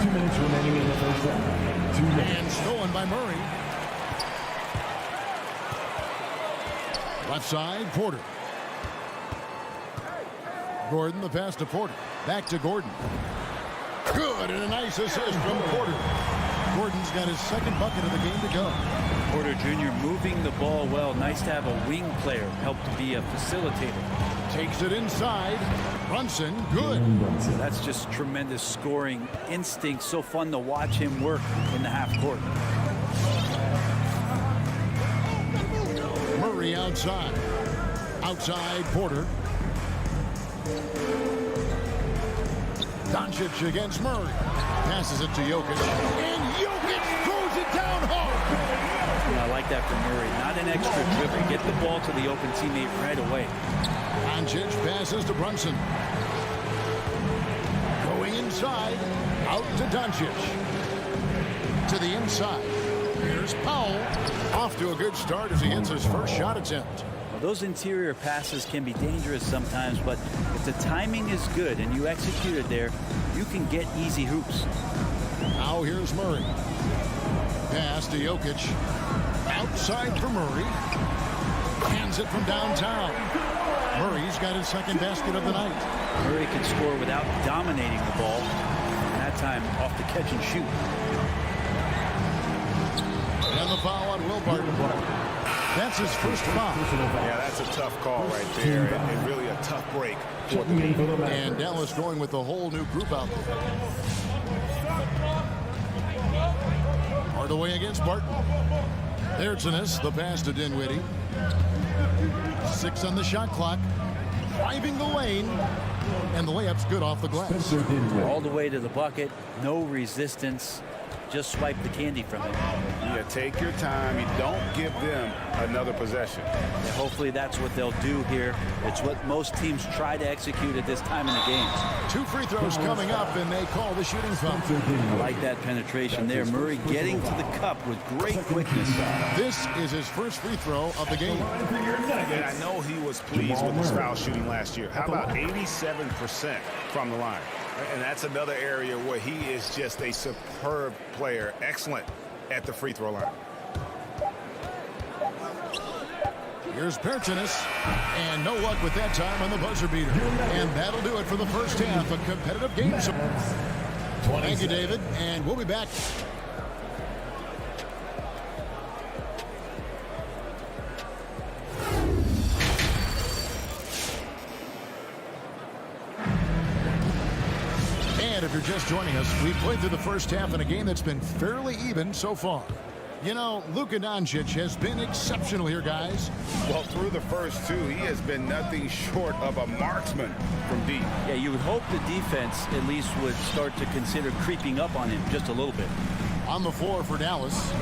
2 minutes remaining in the first half. 2 minutes. And stolen by Murray. Left side, Porter. Gordon, the pass to Porter. Back to Gordon. Good, and a nice assist from Porter. Gordon's got his 2nd bucket of the game to go. Porter Jr. moving the ball well. Nice to have a wing player help to be a facilitator. Takes it inside. Brunson, good. That's just tremendous scoring instinct. So fun to watch him work in the half court. the outside. Outside, Porter. Doncic against Murray. Passes it to Jokic. And Jokic throws it down hard. I like that from Murray. Not an extra dribble. Get the ball to the open teammate right away. Doncic passes to Brunson. Going inside. Out to Doncic. To the inside. Here's Powell. Off to a good start as he hits his first shot attempt. Well, those interior passes can be dangerous sometimes, but if the timing is good and you execute it there, you can get easy hoops. Now here's Murray. Pass to Jokic. Outside for Murray. Hands it from downtown. Murray's got his second basket of the night. Murray can score without dominating the ball. And that time off the catch and shoot. And the foul on Will Barton. That's his first foul. Yeah, that's a tough call right there, and really a tough break. And Dallas going with a whole new group out there. Hardaway against Barton. There's the pass to Dinwiddie. 6 on the shot clock. Driving the lane. And the layup's good off the glass. All the way to the bucket. No resistance. Just swipe the candy from it. Yeah, take your time. You don't give them another possession. Yeah, hopefully that's what they'll do here. It's what most teams try to execute at this time in the game. 2 free throws coming up, and they call the shooting foul. I like that penetration there. Murray getting to the cup with great quickness. This is his first free throw of the game. And I know he was pleased with his foul shooting last year. How about 87% from the line? And that's another area where he is just a superb player. Excellent at the free throw line. Here's Bertanis, and no luck with that time on the buzzer beater. And that'll do it for the first half. A competitive game. Thank you, David, and we'll be back. And if you're just joining us, we've played through the first half in a game that's been fairly even so far. You know, Luka Doncic has been exceptional here, guys. Well, through the first 2, he has been nothing short of a marksman from deep. Yeah, you would hope the defense at least would start to consider creeping up on him just a little bit. On the floor for Dallas,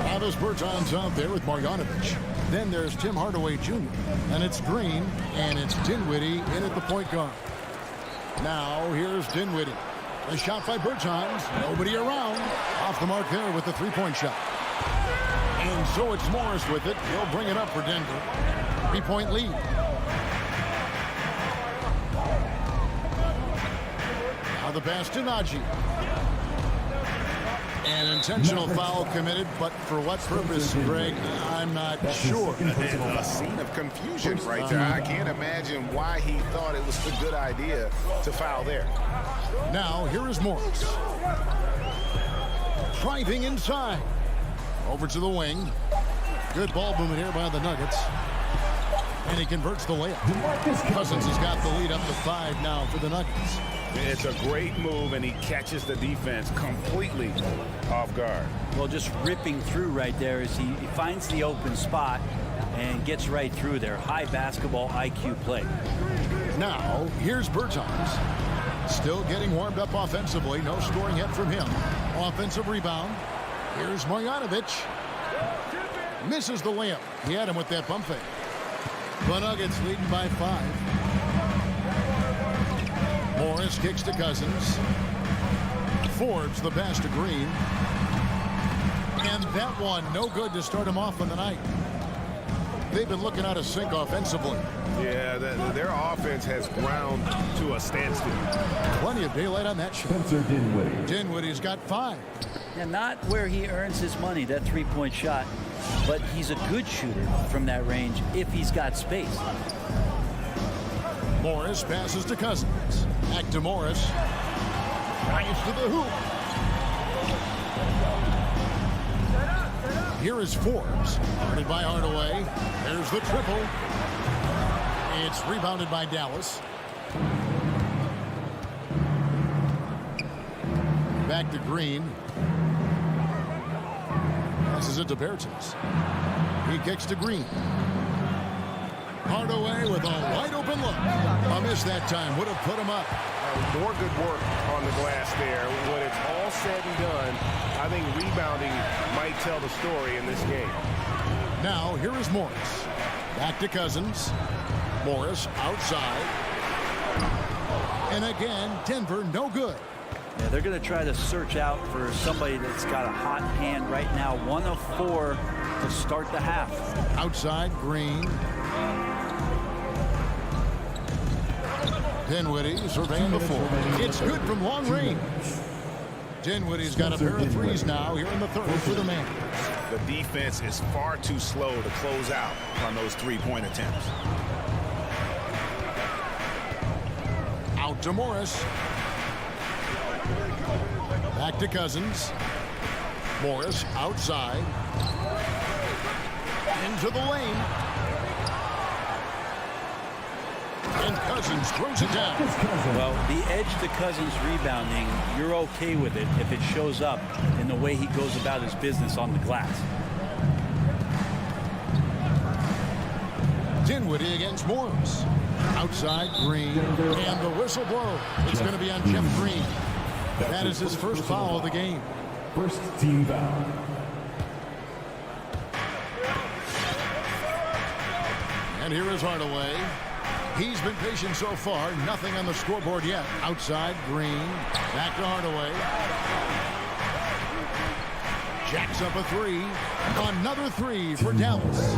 Travis Bertans out there with Marjanovic. Then there's Tim Hardaway Jr. And it's Green, and it's Dinwiddie in at the point guard. Now here's Dinwiddie. A shot by Bertans. Nobody around. Off the mark there with the three-point shot. And so it's Morris with it. He'll bring it up for Denver. 3-point lead. Now the pass to Najee. An intentional foul committed, but for what purpose, Greg, I'm not sure. A scene of confusion right there. I can't imagine why he thought it was a good idea to foul there. Now, here is Morris. Driving inside. Over to the wing. Good ball movement here by the Nuggets. And he converts the layup. Cousins has got the lead up to 5 now for the Nuggets. It's a great move, and he catches the defense completely off guard. Well, just ripping through right there as he finds the open spot and gets right through there. High basketball IQ play. Now, here's Bertans. Still getting warmed up offensively. No scoring yet from him. Offensive rebound. Here's Marjanovic. Misses the layup. He had him with that pump fake. The Nuggets leading by 5. Morris kicks to Cousins. Forbes the pass to Green. And that one no good to start him off on the night. They've been looking out of sync offensively. Yeah, their offense has ground to a standstill. Plenty of daylight on that shot. Dinwiddie's got 5. Yeah, not where he earns his money, that three-point shot, but he's a good shooter from that range if he's got space. Morris passes to Cousins. Back to Morris. Drives to the hoop. Here is Forbes. Guarded by Hardaway. There's the triple. It's rebounded by Dallas. Back to Green. Passes it to Bertans. He kicks to Green. Hardaway with a wide-open look. A miss that time would have put him up. More good work on the glass there. When it's all said and done, I think rebounding might tell the story in this game. Now, here is Morris. Back to Cousins. Morris outside. And again, Denver no good. Yeah, they're going to try to search out for somebody that's got a hot hand right now. 1 of 4 to start the half. Outside, Green. Dinwiddie surveying the floor. It's good from long range. Dinwiddie's got a pair of threes now here in the third for the Mavericks. The defense is far too slow to close out on those three-point attempts. Out to Morris. Back to Cousins. Morris outside. Into the lane. And Cousins throws it down. Well, the edge to Cousins rebounding, you're okay with it if it shows up in the way he goes about his business on the glass. Dinwiddie against Morris. Outside, Green. And the whistle blow. It's going to be on Jeff Green. That is his first foul of the game. First team foul. And here is Hardaway. He's been patient so far. Nothing on the scoreboard yet. Outside, Green. Back to Hardaway. Jacks up a three. Another three for Dallas.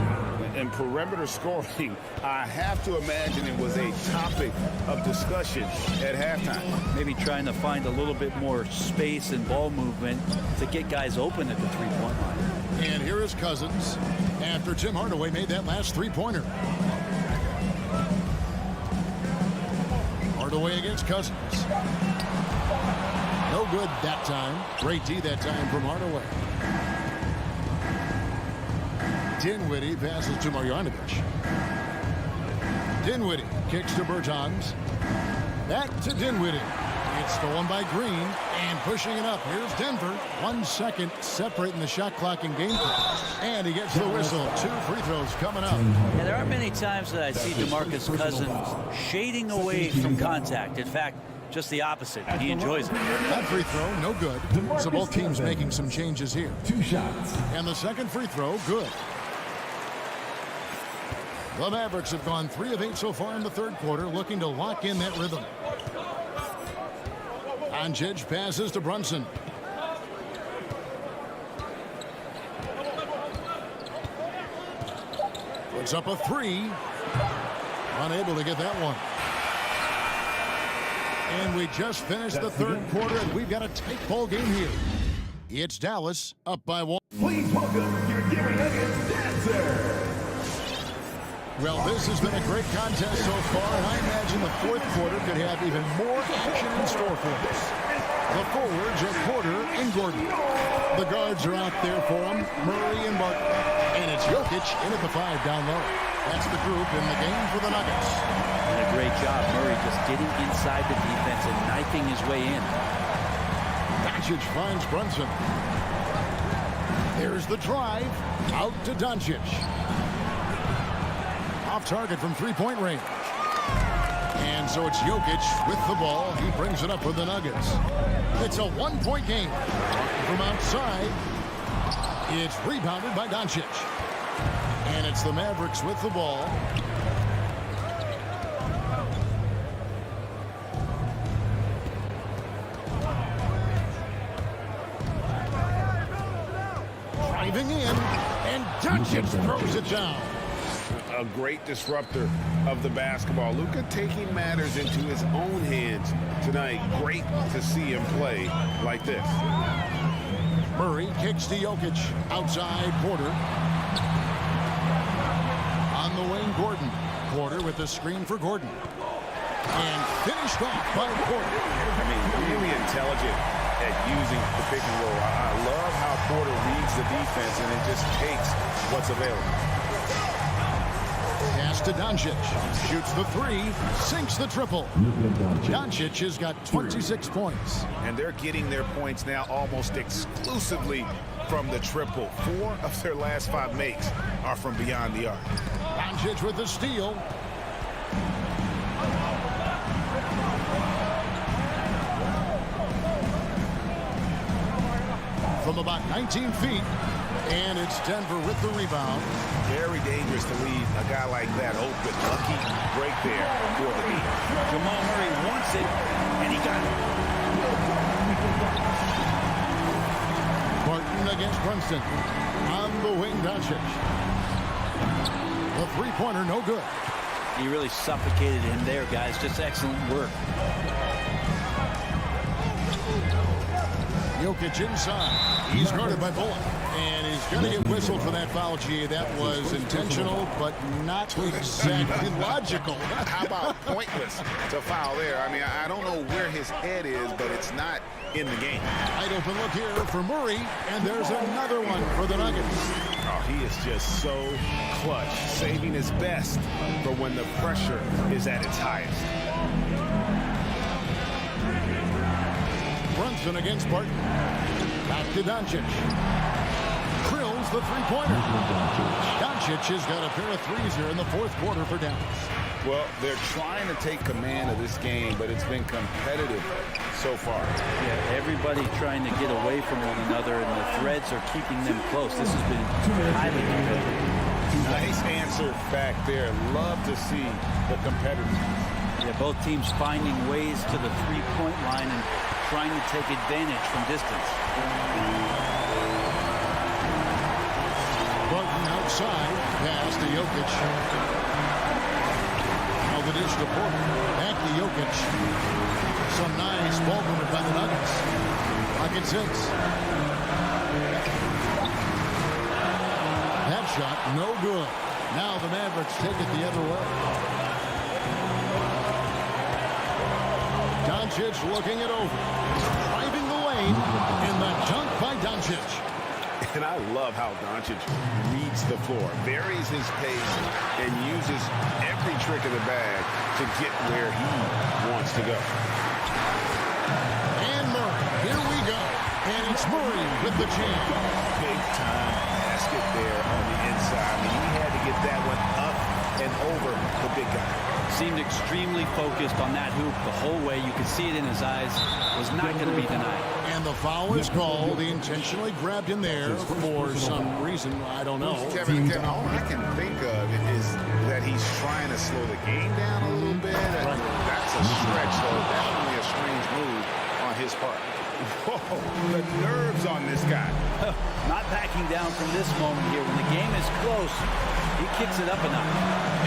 And perimeter scoring, I have to imagine it was a topic of discussion at halftime. Maybe trying to find a little bit more space and ball movement to get guys open at the three-point line. And here is Cousins after Tim Hardaway made that last three-pointer. Hardaway against Cousins. No good that time. Great D that time from Hardaway. Dinwiddie passes to Marjanovic. Dinwiddie kicks to Bertans. Back to Dinwiddie. It's stolen by Green and pushing it up. Here's Denver. 1 second separating the shot clock and game clock. And he gets the whistle. 2 free throws coming up. Yeah, there aren't many times that I see DeMarcus Cousins shading away from contact. In fact, just the opposite. He enjoys it. That free throw, no good. So both teams making some changes here. 2 shots. And the second free throw, good. The Mavericks have gone 3 of 8 so far in the third quarter, looking to lock in that rhythm. Doncic passes to Brunson. Puts up a 3. Unable to get that one. And we just finished the third quarter, and we've got a tight ball game here. It's Dallas up by 1. Please welcome your Gary Nuggets dancer. Well, this has been a great contest so far, and I imagine the fourth quarter could have even more action in store for us. The forwards are Porter and Gordon. The guards are out there for them, Murray and Martin. And it's Jokic in at the 5 down low. That's the group in the game for the Nuggets. And a great job, Murray, just getting inside the defense and knifing his way in. Doncic finds Brunson. There's the drive. Out to Doncic. Off target from three-point range. And so it's Jokic with the ball. He brings it up for the Nuggets. It's a 1-point game. From outside, it's rebounded by Doncic. And it's the Mavericks with the ball. Driving in, and Doncic throws it down. A great disruptor of the basketball. Luka taking matters into his own hands tonight. Great to see him play like this. Murray kicks to Jokic. Outside, Porter. On the wing, Gordon. Porter with the screen for Gordon. And finished off by Porter. I mean, really intelligent at using the pick and roll. I love how Porter reads the defense and it just takes what's available. Pass to Doncic. Shoots the 3. Sinks the triple. Doncic has got 26 points. And they're getting their points now almost exclusively from the triple. 4 of their last 5 makes are from beyond the arc. Doncic with the steal. From about 19 feet, and it's Denver with the rebound. Very dangerous to leave a guy like that open. Lucky break there for the lead. Jamal Murray wants it, and he got it. Barton against Brunson. On the wing, Doncic. The three-pointer, no good. He really suffocated him there, guys. Just excellent work. Jokic inside. He's guarded by Bullock. And he's going to get whistled for that foul, G. That was intentional, but not exactly logical. How about pointless to foul there? I mean, I don't know where his head is, but it's not in the game. Wide open look here for Murray, and there's another one for the Nuggets. Oh, he is just so clutch, saving his best for when the pressure is at its highest. Brunson against Barton. Back to Doncic. Drills the three-pointer. Doncic has got a pair of threes here in the fourth quarter for Dallas. Well, they're trying to take command of this game, but it's been competitive so far. Yeah, everybody trying to get away from one another, and the threads are keeping them close. This has been highly competitive. Nice answer back there. Love to see the competitiveness. Yeah, both teams finding ways to the three-point line and trying to take advantage from distance. Barton outside, pass to Jokic. Now the dish to Porter. Back to Jokic. Some nice ball movement by the Nuggets. Pocket 6. That shot, no good. Now the Mavericks take it the other way. Doncic looking it over. Driving the lane in the dunk by Doncic. And I love how Doncic reads the floor, varies his pace, and uses every trick of the bag to get where he wants to go. And Murray, here we go. And it's Murray with the jam. Big time basket there on the inside. I mean, he had to get that one up and over the big guy. Seemed extremely focused on that hoop the whole way. You could see it in his eyes. Was not going to be denied. And the foul is called. He intentionally grabbed him there for some reason. I don't know. Kevin, all I can think of is that he's trying to slow the game down a little bit. That's a stretch, though. Definitely a strange move on his part. Whoa, the nerves on this guy. Not backing down from this moment here. When the game is close, he kicks it up a notch.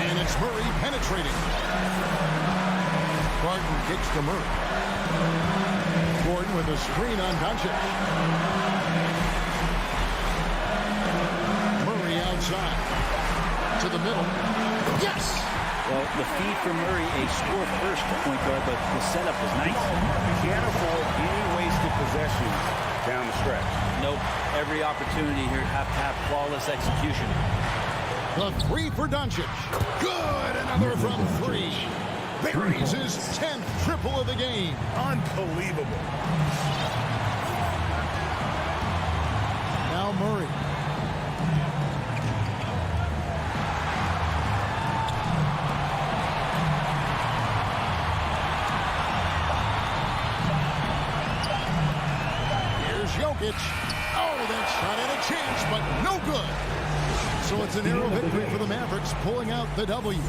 And it's Murray penetrating. Barton kicks to Murray. Gordon with a screen on Doncic. Murray outside. To the middle. Yes! Well, the feed for Murray, a score-first point guard, but the setup was nice. Can't afford any wasted possessions down the stretch. Nope. Every opportunity here have to have flawless execution. The three for Doncic. Good! Another from three. Buries his 10th triple of the game. Unbelievable. Now Murray. Here's Jokic. Oh, that shot had a chance, but no good. So it's a narrow victory for the Mavericks, pulling out the W.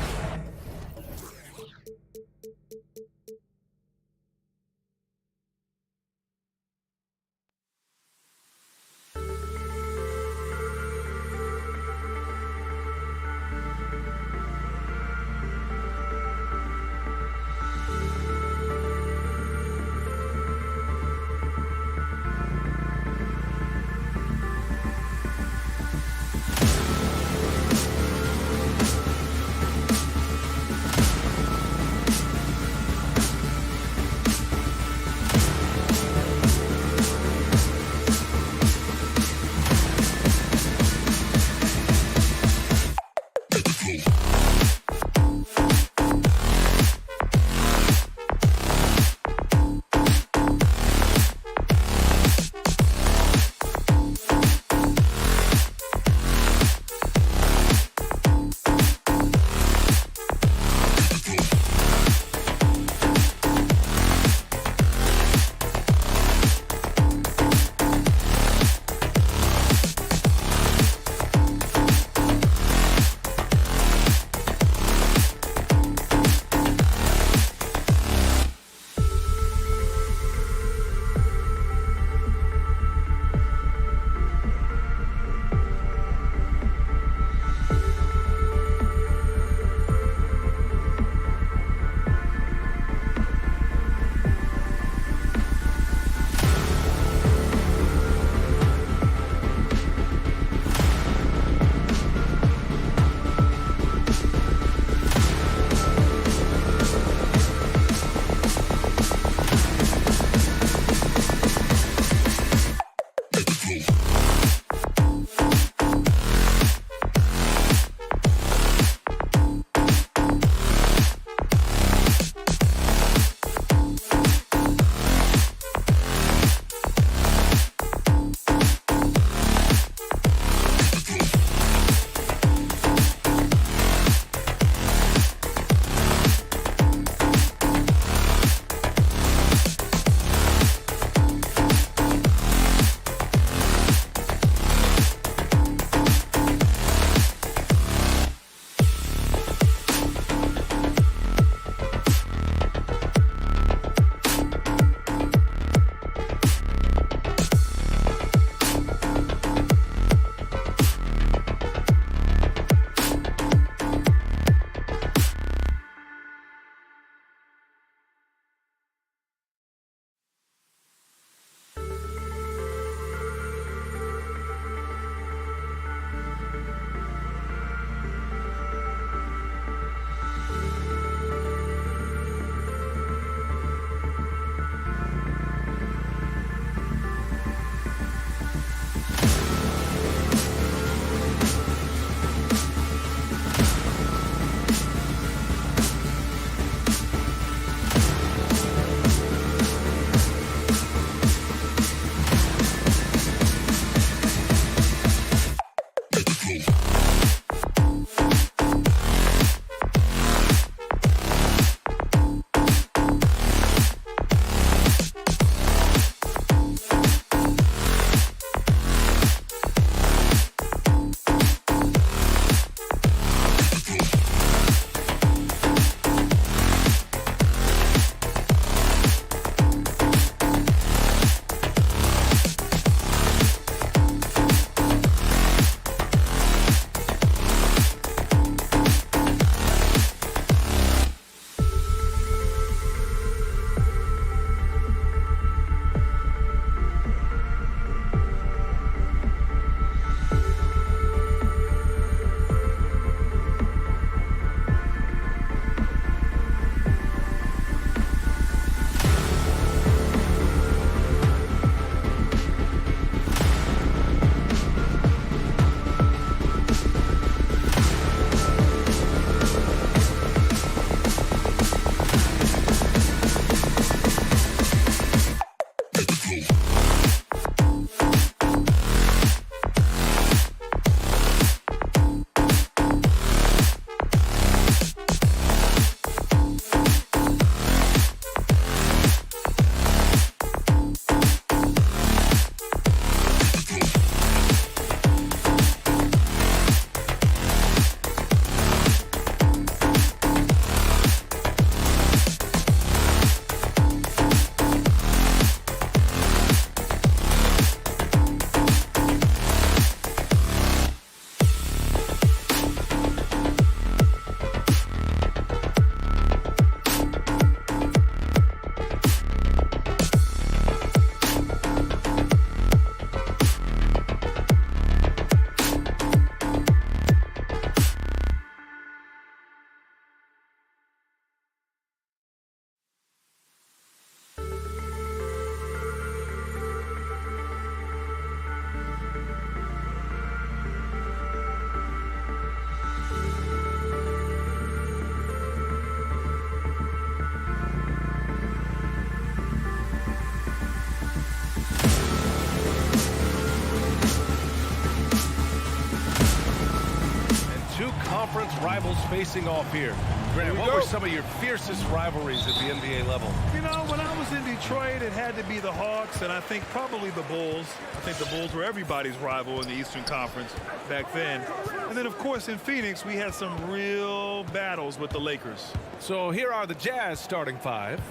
conference rivals facing off here. Grant, what were some of your fiercest rivalries at the NBA level? You know, when I was in Detroit, it had to be the Hawks, and I think probably the Bulls. I think the Bulls were everybody's rival in the Eastern Conference back then. And then, of course, in Phoenix, we had some real battles with the Lakers. So here are the Jazz starting five.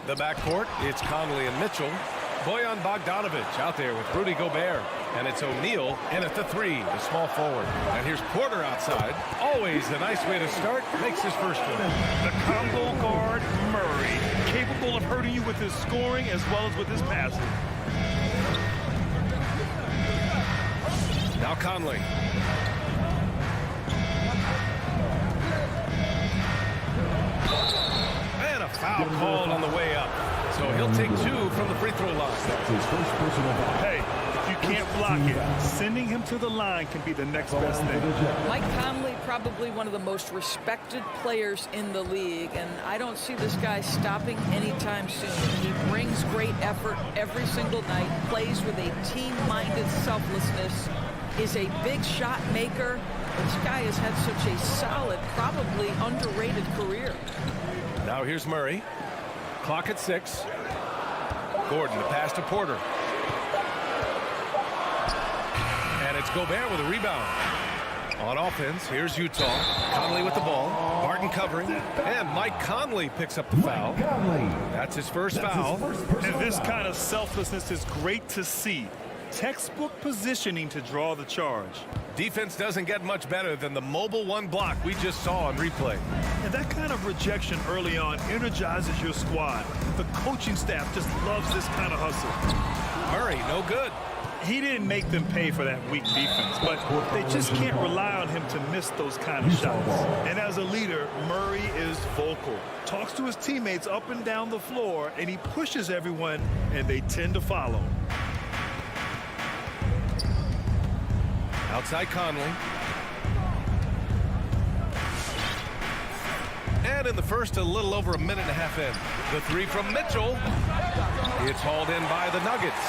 The backcourt, it's Conley and Mitchell. Bojan Bogdanovic out there with Rudy Gobert. And it's O'Neal in at the three, the small forward. And here's Porter outside. Always a nice way to start. Makes his first one. The combo guard, Murray, capable of hurting you with his scoring as well as with his passing. Now Conley. And a foul called on the way up. So he'll take two from the free throw line. That's his first personal foul. Hey, if you can't block it, sending him to the line can be the next best thing. Mike Conley, probably one of the most respected players in the league, and I don't see this guy stopping anytime soon. He brings great effort every single night, plays with a team-minded selflessness, is a big shot maker. This guy has had such a solid, probably underrated career. Now here's Murray. Clock at 6. Gordon, the pass to Porter. And it's Gobert with a rebound. On offense, here's Utah. Conley with the ball. Barton covering. And Mike Conley picks up the foul. That's his first foul. And this kind of selflessness is great to see. Textbook positioning to draw the charge. Defense doesn't get much better than the mobile one block we just saw on replay. And that kind of rejection early on energizes your squad. The coaching staff just loves this kind of hustle. Murray, no good. He didn't make them pay for that weak defense, but they just can't rely on him to miss those kind of shots. And as a leader, Murray is vocal. Talks to his teammates up and down the floor, and he pushes everyone, and they tend to follow. Outside Conley. And in the first, a little over a minute and a half in. The three from Mitchell. It's hauled in by the Nuggets.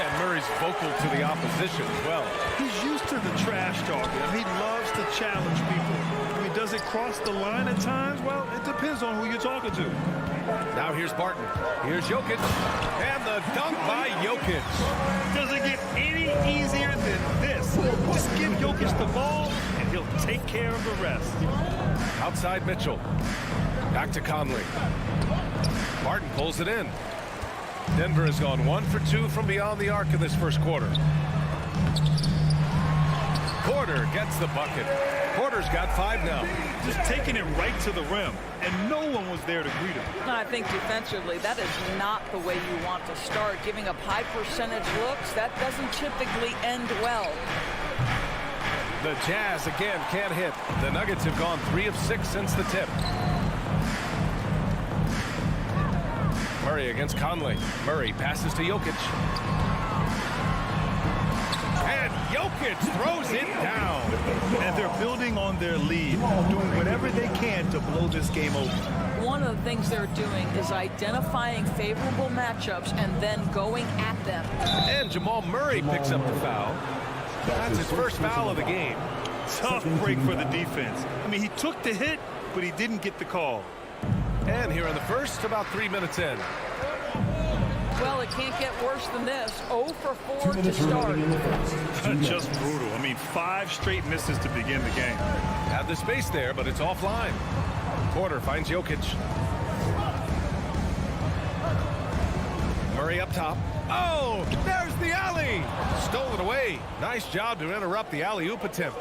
And Murray's vocal to the opposition as well. He's used to the trash talking. He loves to challenge people. When he does it cross the line at times, well, it depends on who you're talking to. Now here's Barton. Here's Jokic. And the dunk by Jokic. Doesn't get any easier than this. Just give Jokic the ball, and he'll take care of the rest. Outside Mitchell. Back to Conley. Barton pulls it in. Denver has gone 1 for 2 from beyond the arc in this first quarter. Porter gets the bucket. Porter's got 5 now. Just taking it right to the rim, and no one was there to greet him. No, I think defensively, that is not the way you want to start. Giving up high percentage looks, that doesn't typically end well. The Jazz again can't hit. The Nuggets have gone 3 of 6 since the tip. Murray against Conley. Murray passes to Jokic. And Jokic throws it down. And they're building on their lead, doing whatever they can to blow this game open. One of the things they're doing is identifying favorable matchups and then going at them. And Jamal Murray picks up the foul. That's his first foul of the game. Tough break for the defense. I mean, he took the hit, but he didn't get the call. And here in the first, about 3 minutes in. Well, it can't get worse than this. 0 for 4 to start. Just brutal. I mean, 5 straight misses to begin the game. Had the space there, but it's offline. Porter finds Jokic. Murray up top. Oh, there's the alley. Stolen away. Nice job to interrupt the alley-oop attempt.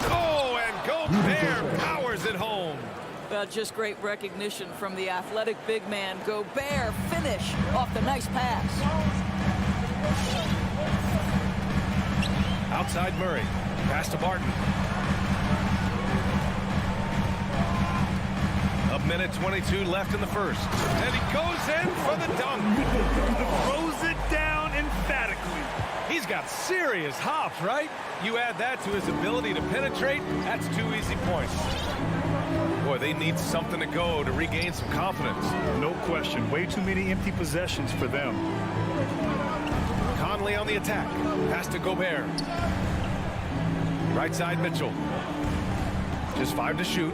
Oh, and Gobert powers it home. Well, just great recognition from the athletic big man. Gobert finish off the nice pass. Outside Murray. Pass to Barton. A minute 22 left in the first. And he goes in for the dunk. Throws it down emphatically. He's got serious hops, right? You add that to his ability to penetrate, that's 2 easy points. Boy, they need something to go to regain some confidence. No question. Way too many empty possessions for them. Conley on the attack. Pass to Gobert. Right side Mitchell. Just 5 to shoot.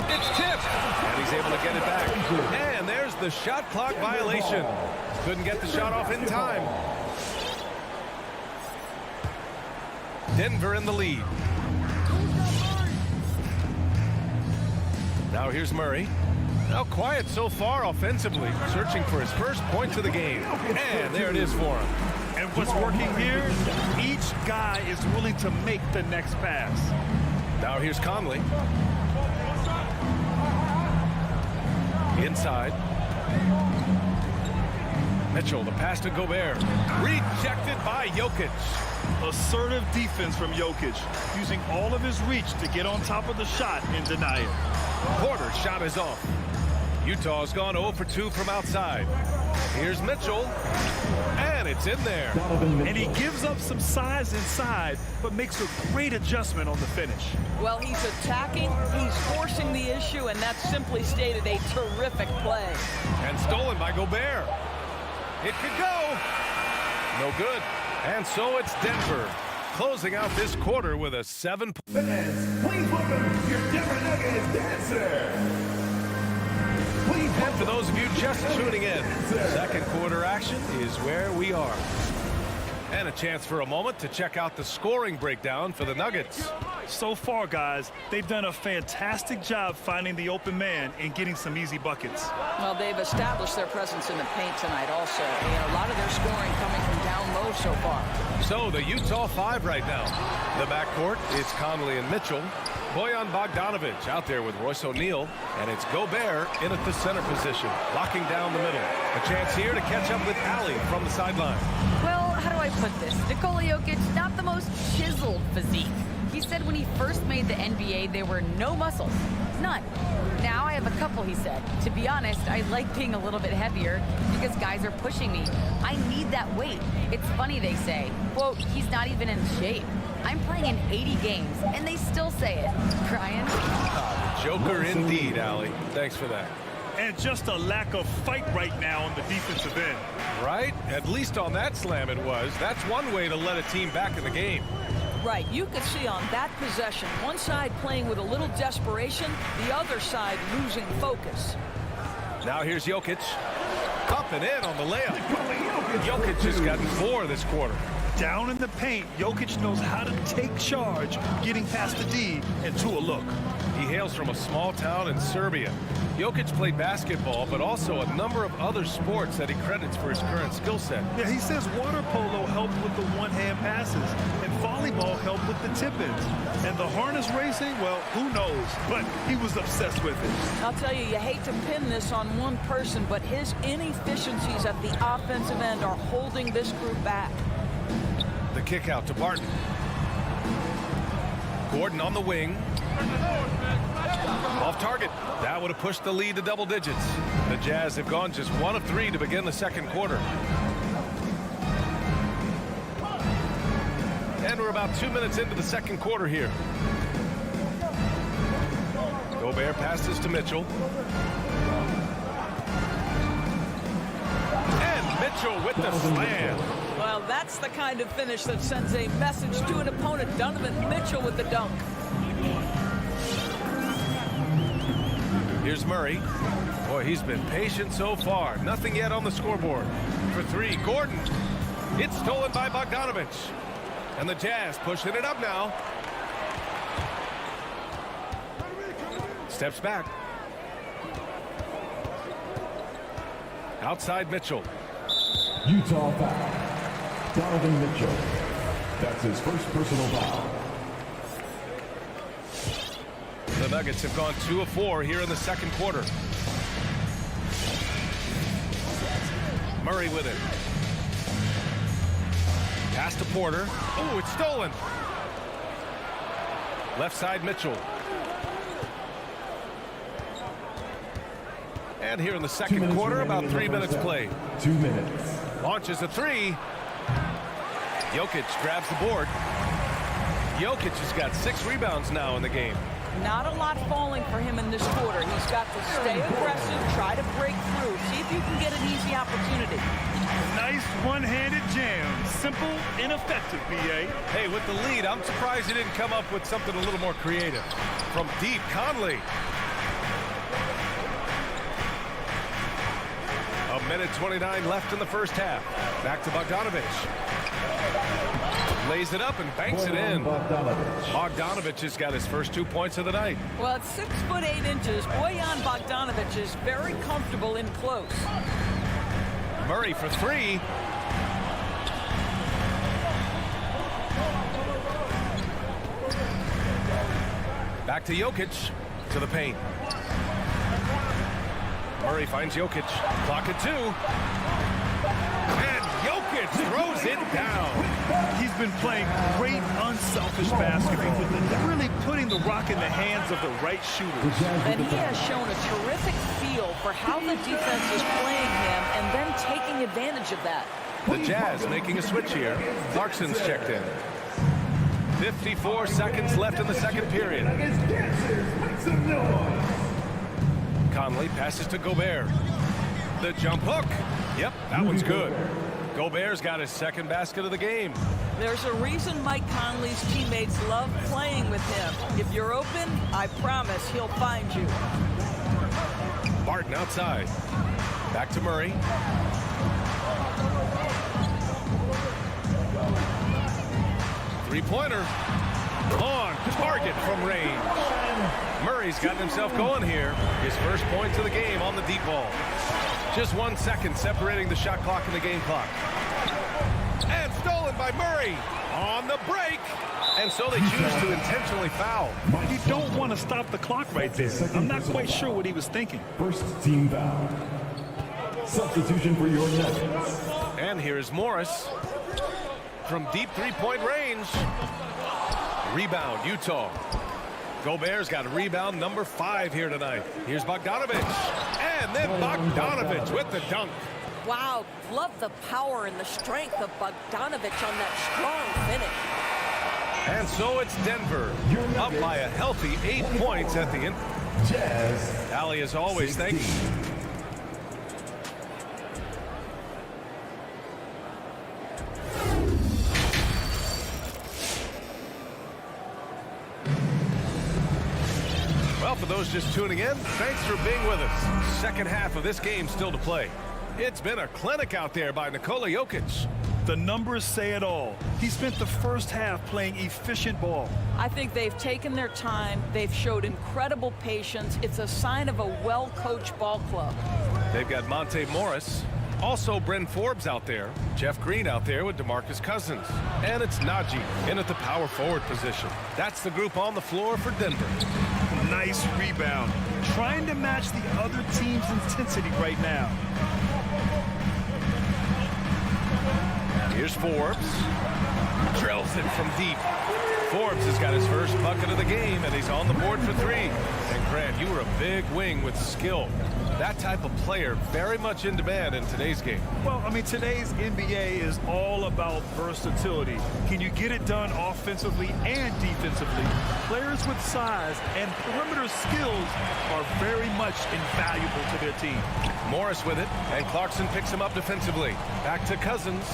It's tipped, and he's able to get it back. And there's the shot clock violation. Couldn't get the shot off in time. Denver in the lead. Now here's Murray. Now quiet so far offensively, searching for his first points of the game. And there it is for him. And what's working here, each guy is willing to make the next pass. Now here's Conley. Inside. Mitchell, the pass to Gobert. Rejected by Jokic. Assertive defense from Jokic, using all of his reach to get on top of the shot and deny it. Porter's shot is off. Utah's gone 0 for 2 from outside. Here's Mitchell. And it's in there. And he gives up some size inside, but makes a great adjustment on the finish. Well, he's attacking, he's forcing the issue, and that's simply stated a terrific play. And stolen by Gobert. It could go. No good. And so it's Denver closing out this quarter with a 7. Fans, please welcome your Denver Nuggets dancer. And for those of you just tuning in, second quarter action is where we are. And a chance for a moment to check out the scoring breakdown for the Nuggets. So far, guys, they've done a fantastic job finding the open man and getting some easy buckets. Well, they've established their presence in the paint tonight also. A lot of their scoring coming from down low so far. So the Utah 5 right now. The backcourt, it's Conley and Mitchell. Bojan Bogdanovic out there with Royce O'Neal, and it's Gobert in at the center position, locking down the middle. A chance here to catch up with Allie from the sideline. Well, how do I put this? Nikola Jokic, not the most chiseled physique. He said when he first made the NBA, there were no muscles. None. Now I have a couple, he said. To be honest, I like being a little bit heavier because guys are pushing me. I need that weight. It's funny they say, quote, he's not even in shape. I'm playing in 80 games, and they still say it. Brian? Joker indeed, Allie. Thanks for that. And just a lack of fight right now on the defensive end. Right? At least on that slam it was. That's one way to let a team back in the game. Right, you could see on that possession, one side playing with a little desperation, the other side losing focus. Now here's Jokic. Up and in on the layup. Jokic has gotten 4 this quarter. Down in the paint, Jokic knows how to take charge, getting past the D and to a look. He hails from a small town in Serbia. Jokic played basketball, but also a number of other sports that he credits for his current skill set. Yeah, he says water polo helped with the one-hand passes, and volleyball helped with the tip-ins. And the harness racing, well, who knows? But he was obsessed with it. I'll tell you hate to pin this on one person, but his inefficiencies at the offensive end are holding this group back. The kick out to Barton. Gordon on the wing. Off target. That would have pushed the lead to double digits. The Jazz have gone just 1 of 3 to begin the second quarter. And we're about 2 minutes into the second quarter here. Gobert passes to Mitchell. And Mitchell with the slam. Well, that's the kind of finish that sends a message to an opponent. Donovan Mitchell with the dunk. Here's Murray. Boy, he's been patient so far. Nothing yet on the scoreboard. For 3, Gordon. It's stolen by Bogdanovic. And the Jazz pushing it up now. Steps back. Outside Mitchell. Utah foul. Donovan Mitchell. That's his first personal foul. The Nuggets have gone 2 of 4 here in the second quarter. Murray with it. Pass to Porter. Oh, it's stolen. Left side Mitchell. And here in the second quarter, about 3 minutes played. 2 minutes. Launches a 3. Jokic grabs the board. Jokic has got 6 rebounds now in the game. Not a lot falling for him in this quarter. He's got to stay aggressive, try to break through, see if you can get an easy opportunity. Nice one-handed jams. Simple and effective, B.A. Hey, with the lead, I'm surprised he didn't come up with something a little more creative. From deep, Conley. A minute 29 left in the first half. Back to Bogdanovich. Lays it up and banks it in. Bogdanovich has got his first 2 points of the night. Well, at 6'8" Bojan Bogdanovich is very comfortable in close. Murray for three. Back to Jokic, to the paint. Murray finds Jokic. Clock at 2. And Jokic throws it down. He's been playing great, unselfish basketball, really putting the rock in the hands of the right shooters. And he has shown a terrific feel for how the defense is playing him and then taking advantage of that. The Jazz making a switch here. Clarkson's checked in. 54 seconds left in the second period. Conley passes to Gobert. The jump hook. Yep, that one's good. Gobert's got his second basket of the game. There's a reason Mike Conley's teammates love playing with him. If you're open, I promise he'll find you. Barton outside. Back to Murray. Three-pointer. On target from range. Murray's gotten himself going here. His first points of the game on the deep ball. Just 1 second separating the shot clock and the game clock. And stolen by Murray on the break. And so they choose to intentionally foul. You don't want to stop the clock right there. I'm not quite sure what he was thinking. First team foul. Substitution for your Nuggets. And here's Morris from deep three-point range. Rebound, Utah. Gobert's got a rebound number 5 here tonight. Here's Bogdanovich. And then Bogdanovich with the dunk. Wow, love the power and the strength of Bogdanovich on that strong finish. And so it's Denver up by a healthy 8 points at the end. Jazz. Allie, as always, thank you. Well, for those just tuning in, thanks for being with us. Second half of this game still to play. It's been a clinic out there by Nikola Jokic. The numbers say it all. He spent the first half playing efficient ball. I think they've taken their time. They've showed incredible patience. It's a sign of a well-coached ball club. They've got Monte Morris. Also, Bryn Forbes out there. Jeff Green out there with DeMarcus Cousins. And it's Najee in at the power forward position. That's the group on the floor for Denver. Nice rebound. Trying to match the other team's intensity right now. Here's Forbes. Drills it from deep. Forbes has got his first bucket of the game, and he's on the board for 3. And Grant, you were a big wing with skill. That type of player very much in demand in today's game. Well, I mean, today's NBA is all about versatility. Can you get it done offensively and defensively? Players with size and perimeter skills are very much invaluable to their team. Morris with it, and Clarkson picks him up defensively. Back to Cousins.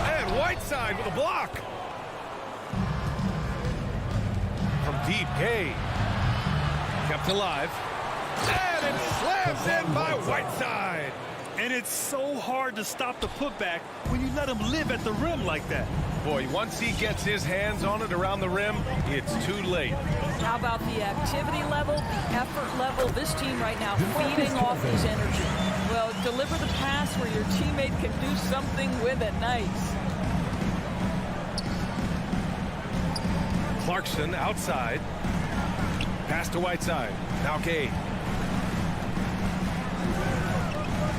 And Whiteside with a block. From deep, Gay. Kept alive. And it slams in by Whiteside. And it's so hard to stop the putback when you let him live at the rim like that. Boy, once he gets his hands on it around the rim, it's too late. How about the activity level, the effort level? This team right now feeding off his energy. Well, deliver the pass where your teammate can do something with it. Nice. Clarkson outside. Pass to Whiteside. Now Gay.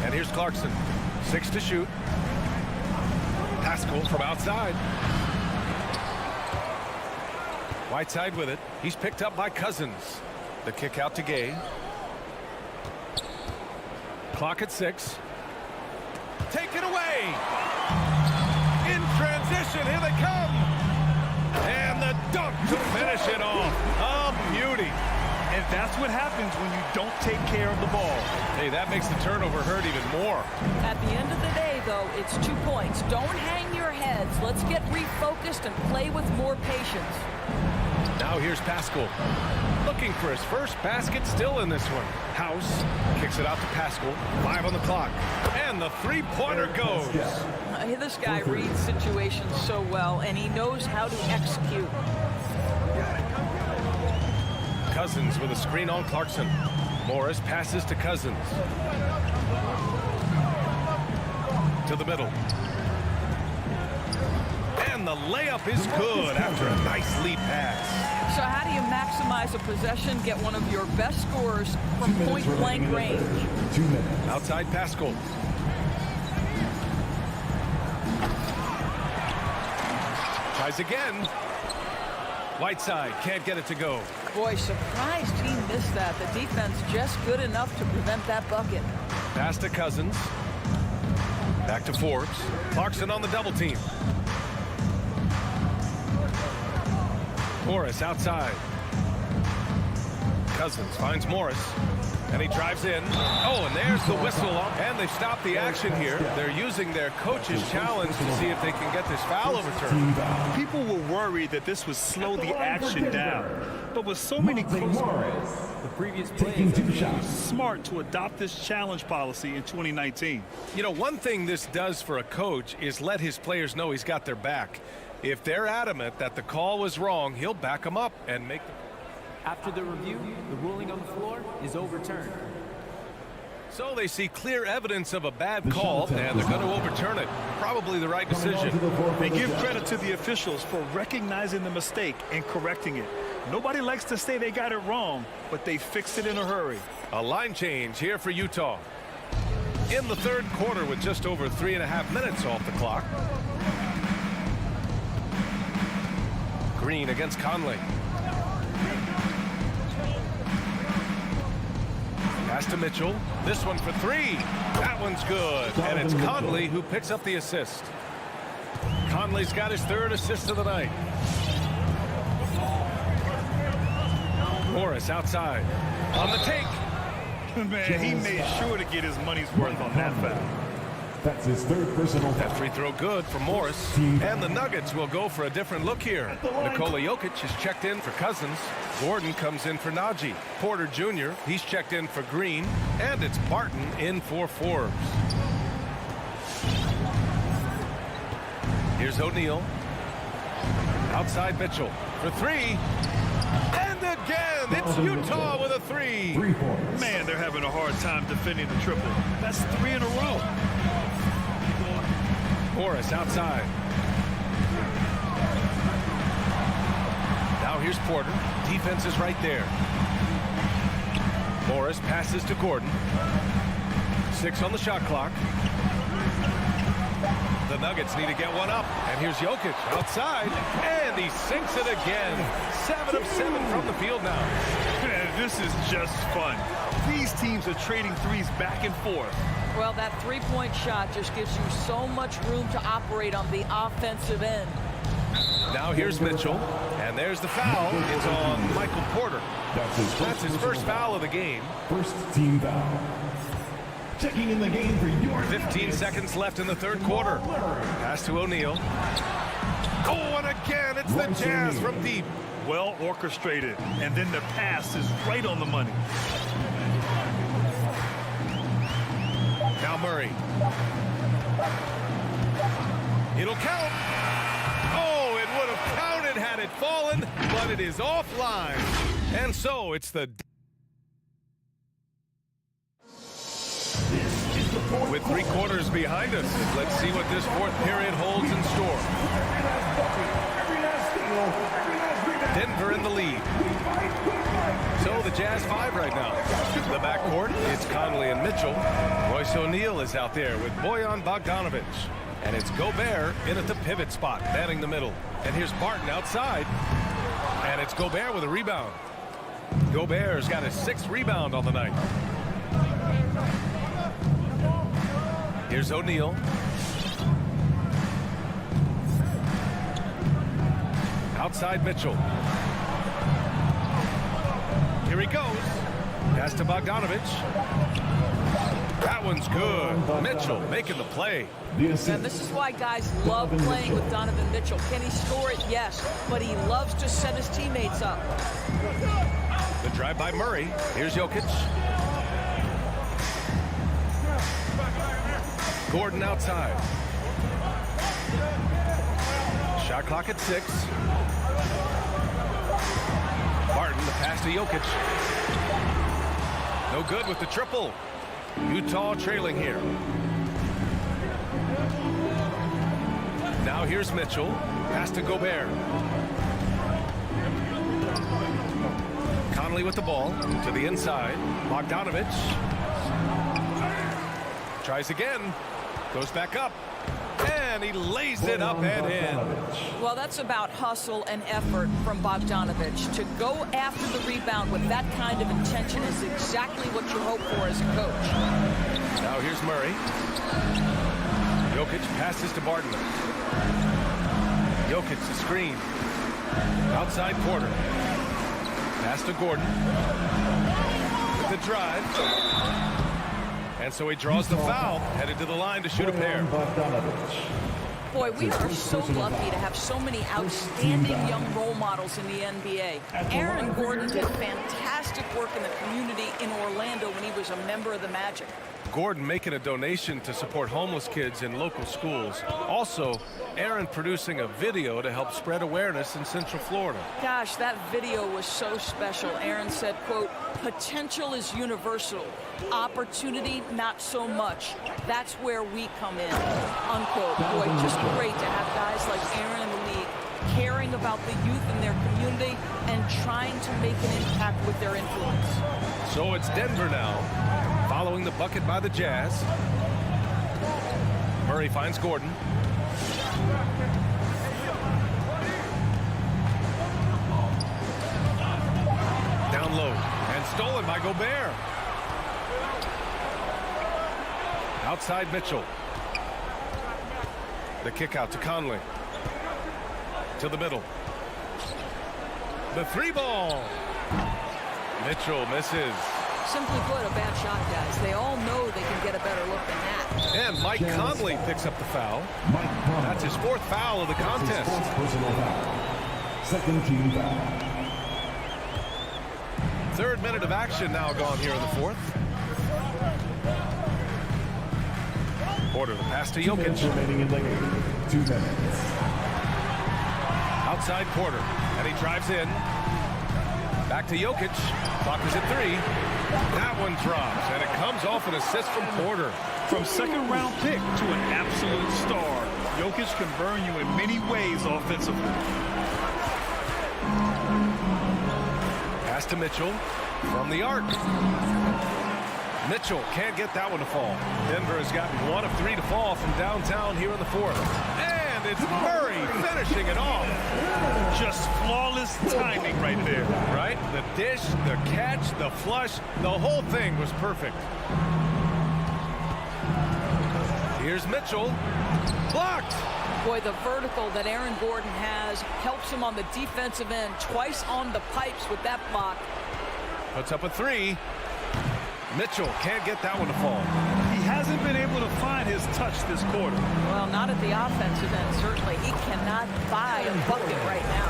And here's Clarkson. 6 to shoot. Pascal from outside. Whiteside with it. He's picked up by Cousins. The kick out to Gay. Clock at 6. Taken away. In transition. Here they come. And the dunk to finish it off. A beauty. And that's what happens when you don't take care of the ball. Hey, that makes the turnover hurt even more. At the end of the day, though, it's 2 points. Don't hang your heads. Let's get refocused and play with more patience. Now here's Pascal. Looking for his first basket, still in this one. House kicks it out to Pascal. 5 on the clock. And the three-pointer goes. This guy reads situations so well, and he knows how to execute. Cousins with a screen on Clarkson. Morris passes to Cousins. To the middle. And the layup is good after a nice lead pass. So how do you maximize a possession, get one of your best scorers from point-blank range? Outside Pascal. Tries again. Whiteside can't get it to go. Boy, surprised he missed that. The defense just good enough to prevent that bucket. Pass to Cousins. Back to Forbes. Clarkson on the double team. Morris outside. Cousins finds Morris. And he drives in. Oh, and there's the whistle. And they stop the action here. They're using their coach's challenge to see if they can get this foul overturned. People were worried that this would slow the action down. But with so many close, The previous play smart to adopt this challenge policy in 2019. You know, one thing this does for a coach is let his players know he's got their back. If they're adamant that the call was wrong, he'll back them up and make the... After the review, the ruling on the floor is overturned. So they see clear evidence of a bad call, and they're going to overturn it. Probably the right decision. They give credit to the officials for recognizing the mistake and correcting it. Nobody likes to say they got it wrong, but they fixed it in a hurry. A line change here for Utah. In the third quarter with just over 3.5 minutes off the clock. Green against Conley. Pass to Mitchell. This one for 3. That one's good. And it's Conley who picks up the assist. Conley's got his 3rd assist of the night. Morris outside. On the take. Man, he made sure to get his money's worth on that foul. That's his 3rd personal foul. That free throw good for Morris. And the Nuggets will go for a different look here. Nikola Jokic is checked in for Cousins. Gordon comes in for Najee. Porter Jr., he's checked in for Green. And it's Barton in for Forbes. Here's O'Neal. Outside Mitchell for 3. And again, it's Utah with a 3. 3 points. Man, they're having a hard time defending the triple. That's 3 in a row. Morris outside. Now here's Porter. Defense is right there. Morris passes to Gordon. 6 on the shot clock. The Nuggets need to get one up. And here's Jokic outside. And he sinks it again. 7 of 7 from the field now. Man, this is just fun. These teams are trading threes back and forth. Well, that three-point shot just gives you so much room to operate on the offensive end. Now here's Mitchell. And there's the foul. It's on Michael Porter. That's his first foul of the game. First team foul. Checking in the game for your 15 seconds left in the third quarter. Pass to O'Neal. Oh, and again, it's the Jazz from deep. Well orchestrated. And then the pass is right on the money. Now Murray. It'll count. Oh, it would have counted had it fallen, but it is offline. And so it's the... With 3 quarters behind us, let's see what this 4th period holds in store. Denver in the lead. So the Jazz 5 right now. The backcourt, it's Conley and Mitchell. Royce O'Neal is out there with Bojan Bogdanovic. And it's Gobert in at the pivot spot, manning the middle. And here's Barton outside. And it's Gobert with a rebound. Gobert's got his 6th rebound on the night. Here's O'Neal. Outside Mitchell. Here he goes. Pass to Bogdanovich. That one's good. Mitchell making the play. And this is why guys love playing with Donovan Mitchell. Can he score it? Yes. But he loves to set his teammates up. The drive by Murray. Here's Jokic. Gordon outside. Shot clock at 6. Barton, the pass to Jokic. No good with the triple. Utah trailing here. Now here's Mitchell. Pass to Gobert. Conley with the ball to the inside. Bogdanovich tries again. Goes back up. And he lays it up and in. Well, that's about hustle and effort from Bogdanovich. To go after the rebound with that kind of intention is exactly what you hope for as a coach. Now here's Murray. Jokic passes to Barton. Jokic the screen. Outside Porter. Pass to Gordon. With the drive. And so he draws the foul, headed to the line to shoot a pair. Boy, we are so lucky to have so many outstanding young role models in the NBA. Aaron Gordon did fantastic work in the community in Orlando when he was a member of the Magic. Gordon making a donation to support homeless kids in local schools. Also, Aaron producing a video to help spread awareness in Central Florida. Gosh, that video was so special. Aaron said, quote, "Potential is universal. Opportunity, not so much. That's where we come in," unquote. Boy, just great to have guys like Aaron in the league caring about the youth in their community and trying to make an impact with their influence. So it's Denver now, following the bucket by the Jazz. Murray finds Gordon. Down low and stolen by Gobert. Outside Mitchell. The kick out to Conley. To the middle. The 3-ball. Mitchell misses. Simply put, a bad shot, guys. They all know they can get a better look than that. And Mike Conley picks up the foul. That's his 4th foul of the contest. Second team foul. 3rd minute of action now gone here in the 4th. Porter, the pass to Jokic. Remaining in the game. 2 minutes. Outside Porter, and he drives in. Back to Jokic. Clock is at 3. That one drops, and it comes off an assist from Porter. From second-round pick to an absolute star, Jokic can burn you in many ways offensively. Pass to Mitchell from the arc. Mitchell can't get that one to fall. Denver has gotten 1 of 3 to fall from downtown here in the 4th. And it's Murray finishing it off. Just flawless timing right there. Right? The dish, the catch, the flush, the whole thing was perfect. Here's Mitchell. Blocked. Boy, the vertical that Aaron Gordon has helps him on the defensive end. Twice on the pipes with that block. Puts up a 3. Mitchell can't get that one to fall. He hasn't been able to find his touch this quarter. Well, not at the offensive end, certainly. He cannot buy a bucket right now.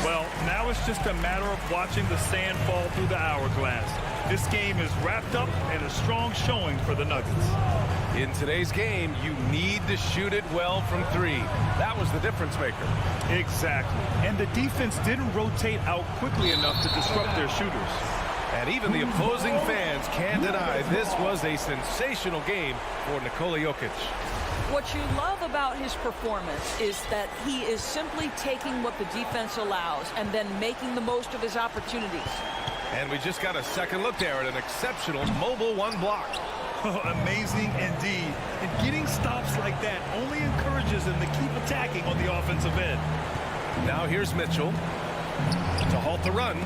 Well, now it's just a matter of watching the sand fall through the hourglass. This game is wrapped up in a strong showing for the Nuggets. In today's game, you need to shoot it well from 3. That was the difference maker. Exactly. And the defense didn't rotate out quickly enough to disrupt their shooters. And even the opposing fans can't deny this was a sensational game for Nikola Jokic. What you love about his performance is that he is simply taking what the defense allows and then making the most of his opportunities. And we just got a second look there at an exceptional mobile 1 block. Amazing indeed. And getting stops like that only encourages him to keep attacking on the offensive end. Now here's Mitchell to halt the run.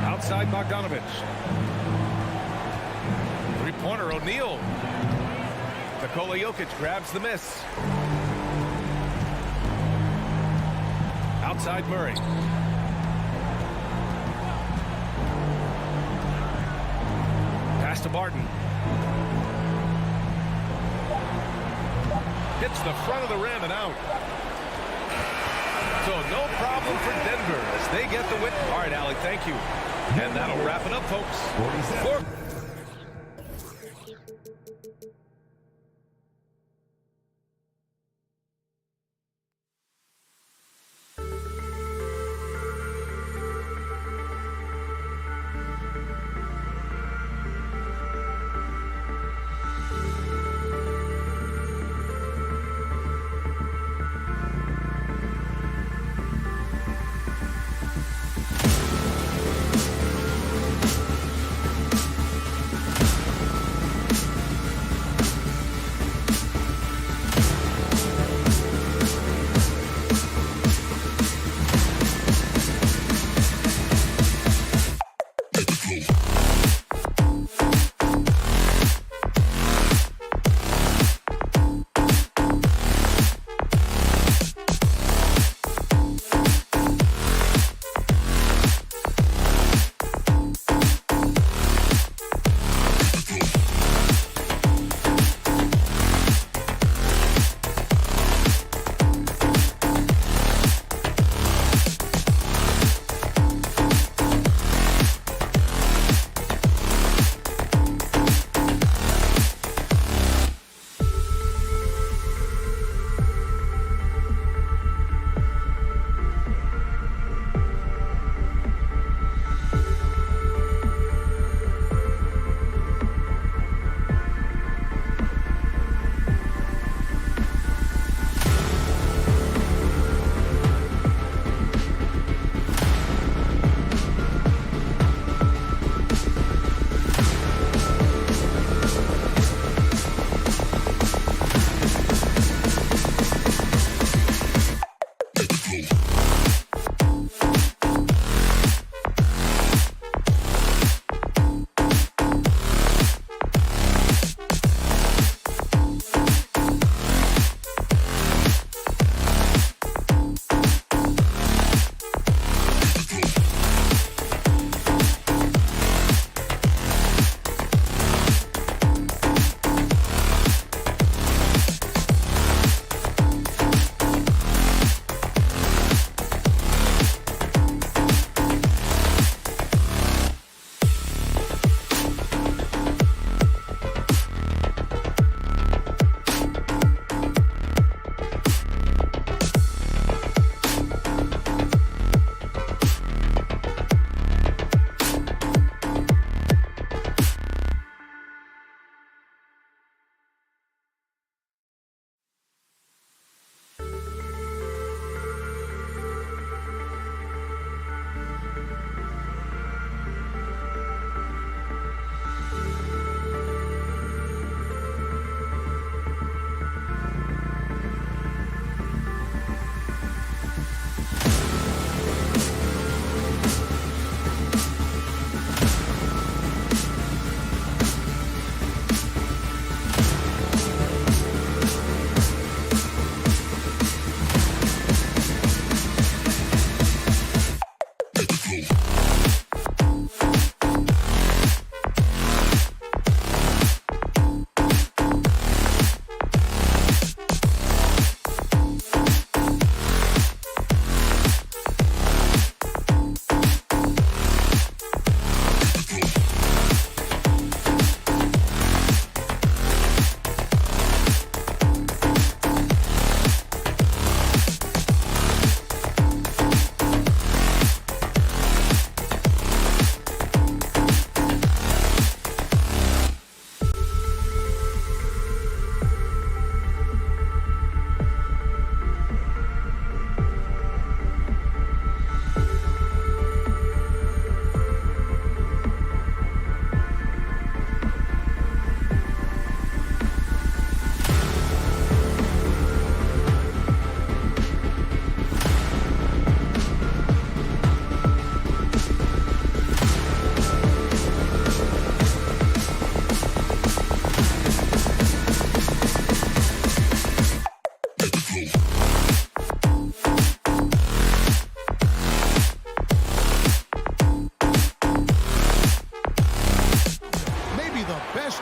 Outside Bogdanovich. 3-pointer O'Neal. Nikola Jokic grabs the miss. Outside Murray. pass to Barton. Hits the front of the rim and out. So no problem for Denver as they get the win. All right, Alec, thank you. And that'll wrap it up, folks.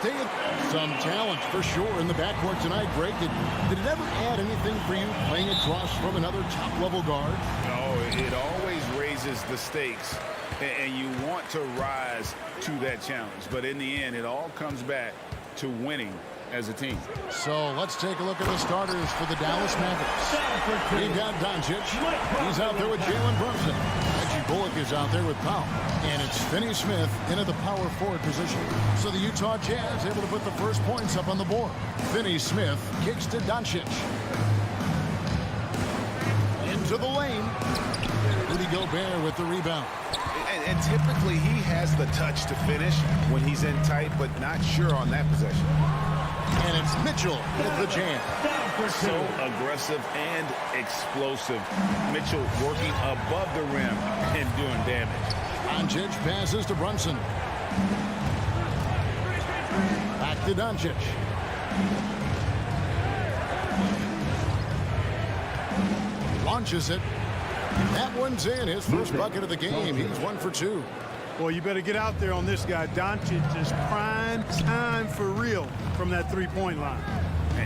stay at some talent for sure in the backcourt tonight, Greg. Did it ever add anything for you playing across from another top-level guard? No, it always raises the stakes, and you want to rise to that challenge. But in the end, it all comes back to winning as a team. So let's take a look at the starters for the Dallas Mavericks. We've got Doncic. He's out there with Jalen Brunson. Reggie Bullock is out there with Powell. And it's Finney Smith into the power forward position. So the Utah Jazz able to put the first points up on the board. Finney Smith kicks to Doncic. Into the lane. Rudy Gobert with the rebound. And typically he has the touch to finish when he's in tight, but not sure on that possession. And it's Mitchell with the jam. So aggressive and explosive. Mitchell working above the rim and doing damage. Doncic passes to Brunson. Back to Doncic. Launches it. That one's in. His first bucket of the game. He's 1 for 2. Well, you better get out there on this guy. Doncic is prime time for real from that three-point line.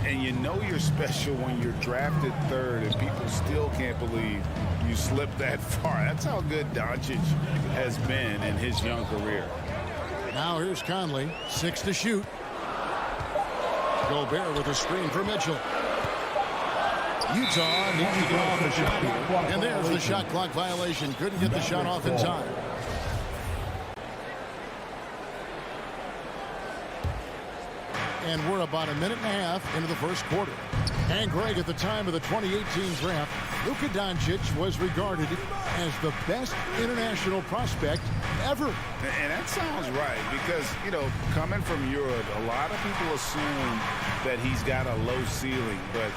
And you know you're special when you're drafted third and people still can't believe you slipped that far. That's how good Doncic has been in his young career. Now here's Conley. 6 to shoot. Gobert with a screen for Mitchell. Utah needs to get off the shot here. And there's the shot clock violation. Couldn't get the shot off in time. And we're about a minute and a half into the first quarter. And Greg, at the time of the 2018 draft, Luka Doncic was regarded as the best international prospect ever. And that sounds right because, you know, coming from Europe, a lot of people assume that he's got a low ceiling, but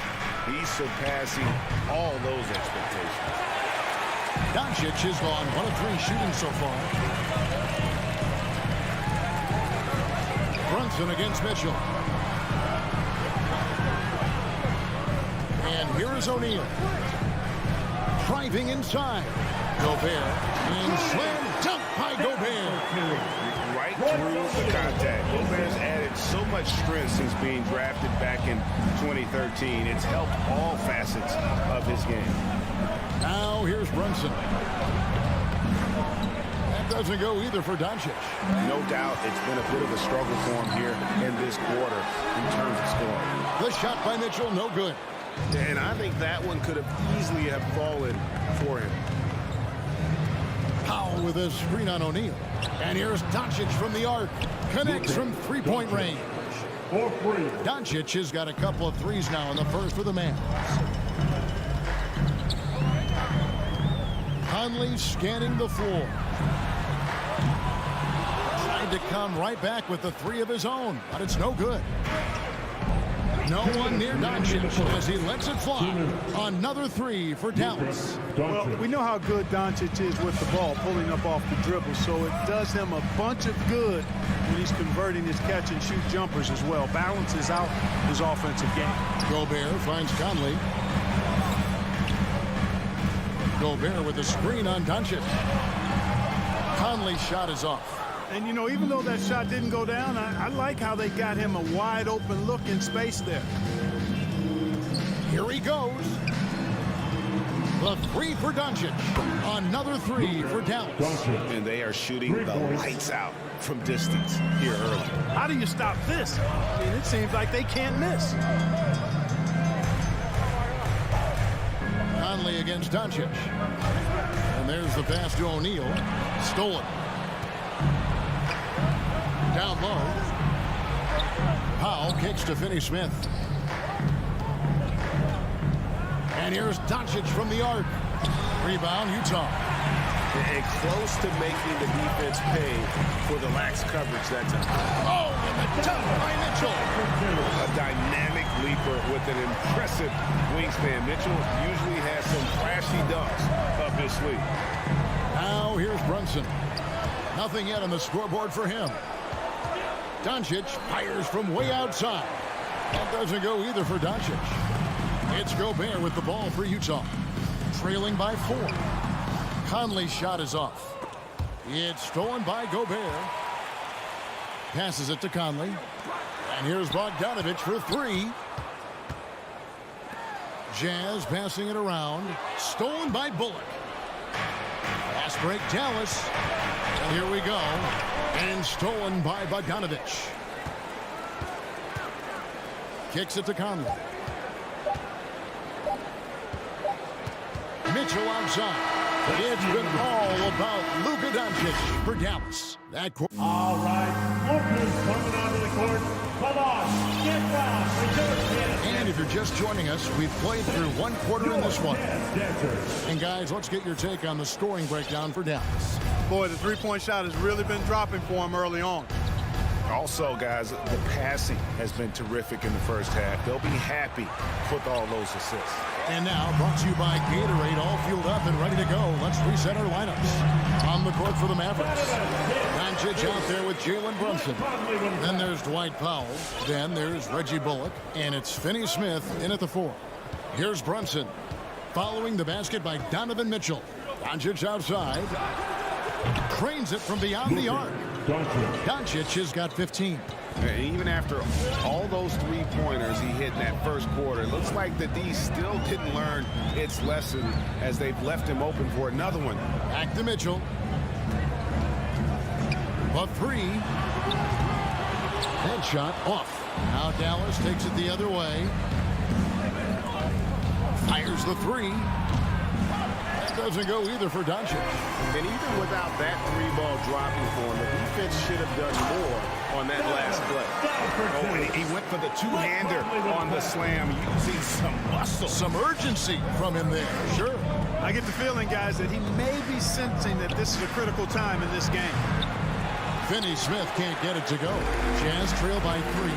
he's surpassing all those expectations. Doncic has gone 1 of 3 shooting so far. Brunson against Mitchell. And here is O'Neal. Driving inside. Gobert. And slam dunk by Gobert. Right through the contact. Gobert's added so much strength since being drafted back in 2013. It's helped all facets of his game. Now here's Brunson. That doesn't go either for Doncic. No doubt it's been a bit of a struggle for him here in this quarter in terms of scoring. The shot by Mitchell, no good. And I think that one could have easily have fallen for him. Powell with a screen on O'Neal. And here's Doncic from the arc. Connects from three-point range. Doncic has got a couple of threes now in the first for the Mavs. Conley scanning the floor. Tried to come right back with the three of his own, but it's no good. No one near Doncic as he lets it fly. Another three for Dallas. Well, we know how good Doncic is with the ball, pulling up off the dribble, so it does him a bunch of good when he's converting his catch-and-shoot jumpers as well. Balances out his offensive game. Gobert finds Conley. Gobert with a screen on Doncic. Conley's shot is off. And, you know, even though that shot didn't go down, I like how they got him a wide-open look in space there. Here he goes. The three for Doncic. Another three for Dallas. And they are shooting the lights out from distance here early. How do you stop this? I mean, it seems like they can't miss. Conley against Doncic. And there's the pass to O'Neal. Stolen. Down low. Powell kicks to Finney Smith. And here's Doncic from the arc. Rebound, Utah. And close to making the defense pay for the lax coverage that time. Oh, and the dunk by Mitchell. A dynamic leaper with an impressive wingspan. Mitchell usually has some flashy dunks up his sleeve. Now here's Brunson. Nothing yet on the scoreboard for him. Doncic fires from way outside. That doesn't go either for Doncic. It's Gobert with the ball for Utah. Trailing by 4. Conley's shot is off. It's stolen by Gobert. Passes it to Conley. And here's Bogdanovich for three. Jazz passing it around. Stolen by Bullock. Fast break, Dallas. And here we go. And stolen by Bogdanovich. Kicks it to Conley. Mitchell outside. It's been all about Luka Doncic for Dallas. All right, Luka's coming onto the court. Come on, get down. And if you're just joining us, we've played through one quarter in this one. And guys, let's get your take on the scoring breakdown for Dallas. Boy, the three-point shot has really been dropping for him early on. Also, guys, the passing has been terrific in the first half. They'll be happy with all those assists. And now, brought to you by Gatorade, all fueled up and ready to go. Let's reset our lineups. On the court for the Mavericks. Doncic out there with Jalen Brunson. Then there's Dwight Powell. Then there's Reggie Bullock. And it's Finney Smith in at the 4. Here's Brunson. Following the basket by Donovan Mitchell. Doncic outside. Cranes it from beyond the arc. Doncic has got 15. And even after all those three-pointers he hit in that first quarter, it looks like the D still didn't learn its lesson as they've left him open for another one. Back to Mitchell. A three. Headshot off. Now Dallas takes it the other way. Fires the three. That doesn't go either for Doncic. And even without that three-ball dropping for him, the defense should have done more on that last play. Oh, and he went for the two-hander on the slam, using some muscle. Some urgency from him there. Sure. I get the feeling, guys, that he may be sensing that this is a critical time in this game. Finney Smith can't get it to go. Jazz trail by 3.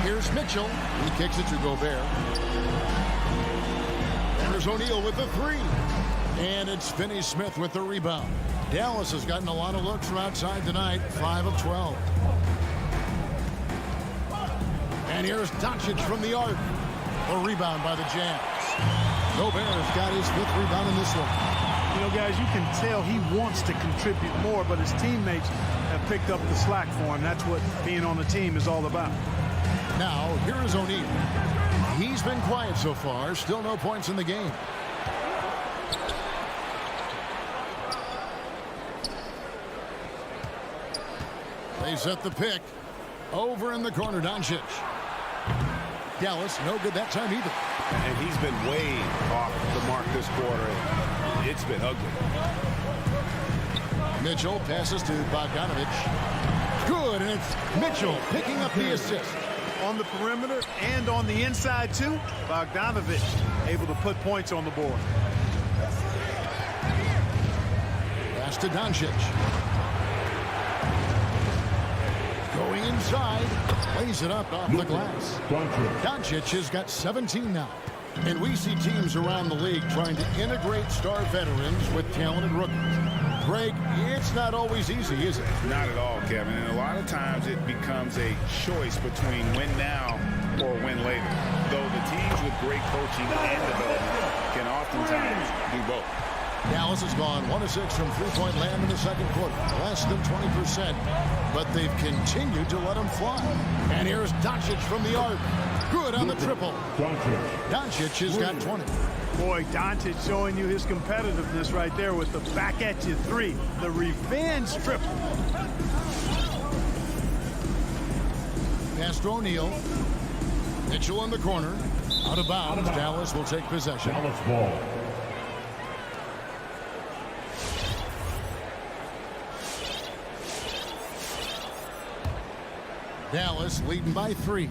Here's Mitchell. He kicks it to Gobert. There's O'Neal with the 3. And it's Finney Smith with the rebound. Dallas has gotten a lot of looks from outside tonight. 5 of 12. And here's Doncic from the arc. A rebound by the Jazz. Gobert has got his 5th rebound in this one. You know, guys, you can tell he wants to contribute more, but his teammates have picked up the slack for him. That's what being on the team is all about. Now, here is O'Neal. He's been quiet so far. Still no points in the game. They set the pick. Over in the corner, Doncic. Dallas, no good that time either. And he's been way off the mark this quarter. It's been ugly. Mitchell passes to Bogdanovich. Good, and it's Mitchell picking up the assist. On the perimeter and on the inside, too, Bogdanovich able to put points on the board. Pass to Doncic. Going inside. Plays it up off the glass. Doncic has got 17 now. And we see teams around the league trying to integrate star veterans with talented rookies. Greg, it's not always easy, is it? Not at all, Kevin. And a lot of times it becomes a choice between win now or win later. Though the teams with great coaching and development can oftentimes do both. Dallas has gone 1 of 6 from three-point land in the second quarter. Less than 20%. But they've continued to let them fly. And here's Doncic from the arc. Good on the triple. Doncic has got 20. Boy, Doncic showing you his competitiveness right there with the back-at-you 3. The revenge triple. Pass to O'Neal. Mitchell in the corner. Out of bounds. Dallas will take possession. Dallas ball. Dallas leading by 3.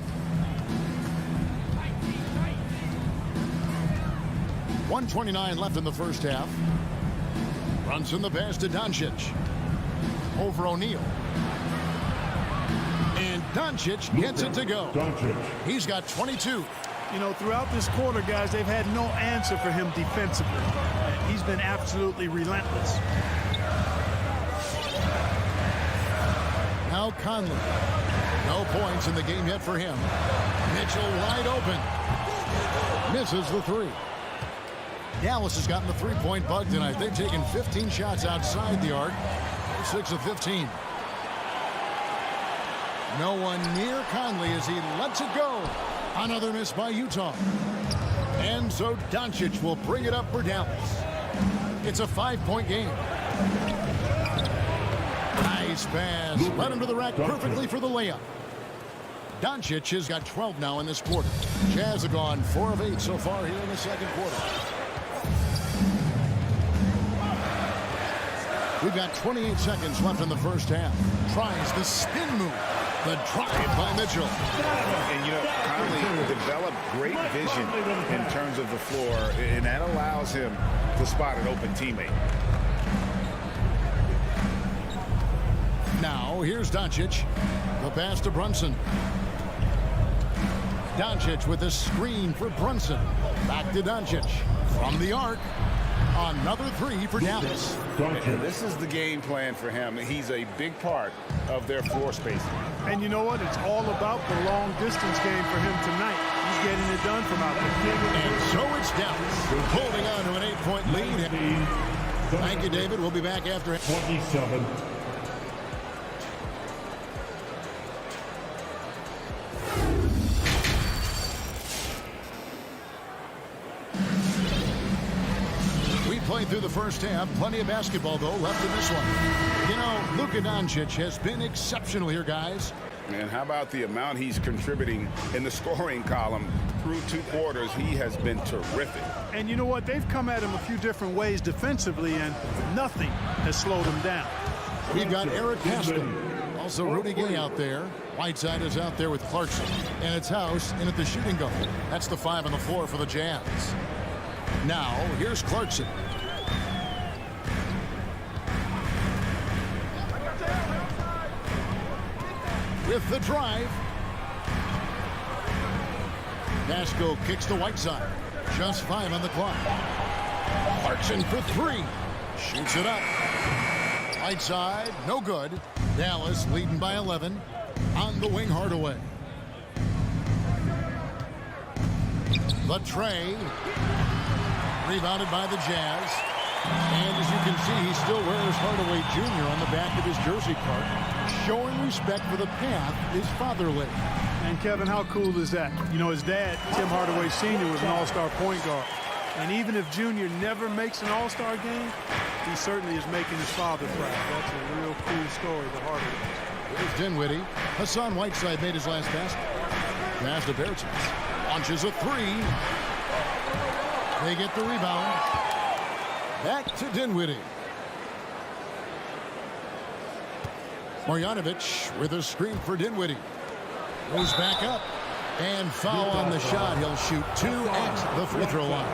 1:29 left in the first half. Runs in the pass to Doncic. Over O'Neal. And Doncic gets it to go. He's got 22. You know, throughout this quarter, guys, they've had no answer for him defensively. He's been absolutely relentless. Now Conley. No points in the game yet for him. Mitchell wide open. Misses the 3. Dallas has gotten the three-point bug tonight. They've taken 15 shots outside the arc. 6 of 15. No one near Conley as he lets it go. Another miss by Utah. And so Doncic will bring it up for Dallas. It's a 5-point game. Nice pass. Led him to the rack perfectly for the layup. Doncic has got 12 now in this quarter. Jazz have gone 4 of 8 so far here in the second quarter. We've got 28 seconds left in the first half. Tries the spin move. The drive by Mitchell. And, you know, Conley developed great vision in terms of the floor, and that allows him to spot an open teammate. Now, here's Doncic. The pass to Brunson. Doncic with a screen for Brunson. Back to Doncic. From the arc. Another 3 for Dallas. And this is the game plan for him. He's a big part of their floor spacing. And you know what? It's all about the long distance game for him tonight. He's getting it done from out there. And so it's Dallas holding on to an 8-point lead. Thank you, David. We'll be back after 27. Played through the first half. Plenty of basketball, though, left in this one. You know, Luka Doncic has been exceptional here, guys. And how about the amount he's contributing in the scoring column through 2 quarters? He has been terrific. And you know what? They've come at him a few different ways defensively, and nothing has slowed him down. We've got Eric Pascal. Also Rudy Gay out there. Whiteside is out there with Clarkson. And it's House in at the shooting guard. That's the 5 on the floor for the Jazz. Now, here's Clarkson. With the drive. Pascal kicks to Whiteside. Just 5 on the clock. Clarkson for 3. Shoots it up. Whiteside, no good. Dallas leading by 11. On the wing, Hardaway. The tray. Rebounded by the Jazz. And as you can see, he still wears Hardaway Jr. on the back of his jersey card. Showing respect for the path his father laid. And Kevin, how cool is that? You know, his dad, Tim Hardaway Sr., was an all-star point guard. And even if Junior never makes an all-star game, he certainly is making his father proud. That's a real cool story, the Hardaway. Here's Dinwiddie. Hassan Whiteside made his last basket. Pass to Bertans. Launches a 3. They get the rebound. Back to Dinwiddie. Marjanovic with a screen for Dinwiddie. Goes back up. And foul on the shot. He'll shoot 2 at the free throw line.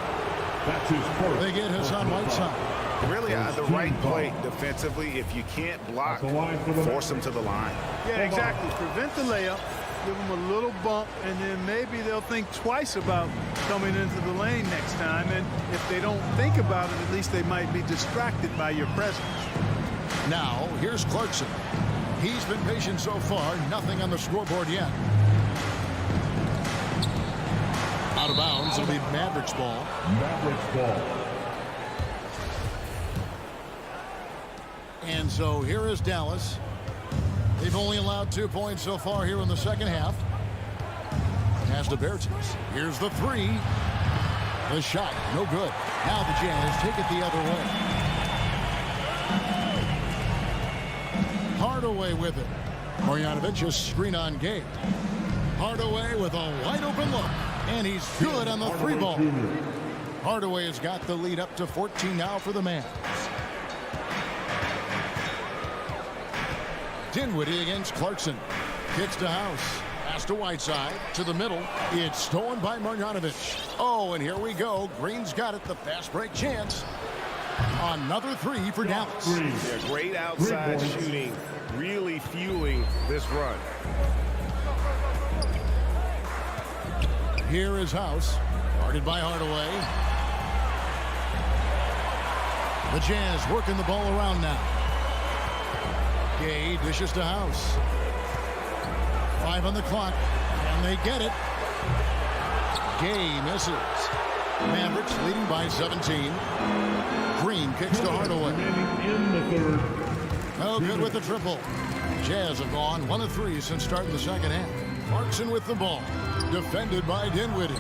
That's his first. They get Hassan Whiteside. Really at the right play defensively. If you can't block, force him to the line. Yeah, exactly. Prevent the layup. Give them a little bump, and then maybe they'll think twice about coming into the lane next time. And if they don't think about it, at least they might be distracted by your presence. Now, here's Clarkson. He's been patient so far. Nothing on the scoreboard yet. Out of bounds. It'll be Mavericks ball. Mavericks ball. And so here is Dallas. They've only allowed 2 points so far here in the second half. Pass to Bertans. Here's the 3. The shot, no good. Now the Jazz take it the other way. Hardaway with it. Marjanovic a screen on Gay. Hardaway with a wide open look. And he's good on the 3 ball. Hardaway has got the lead up to 14 now for the Mavs. Dinwiddie against Clarkson. Kicks to House. Pass to Whiteside. To the middle. It's stolen by Marjanovic. Oh, and here we go. Green's got it. The fast break chance. Another 3 for Dallas. Yeah, great outside shooting. Really fueling this run. Here is House. Guarded by Hardaway. The Jazz working the ball around now. Gay dishes to House. 5 on the clock. And they get it. Gay misses. Mavericks leading by 17. Green kicks to Hardaway. In the third. No good with the triple. Jazz have gone 1 of 3 since starting the second half. Clarkson with the ball. Defended by Dinwiddie.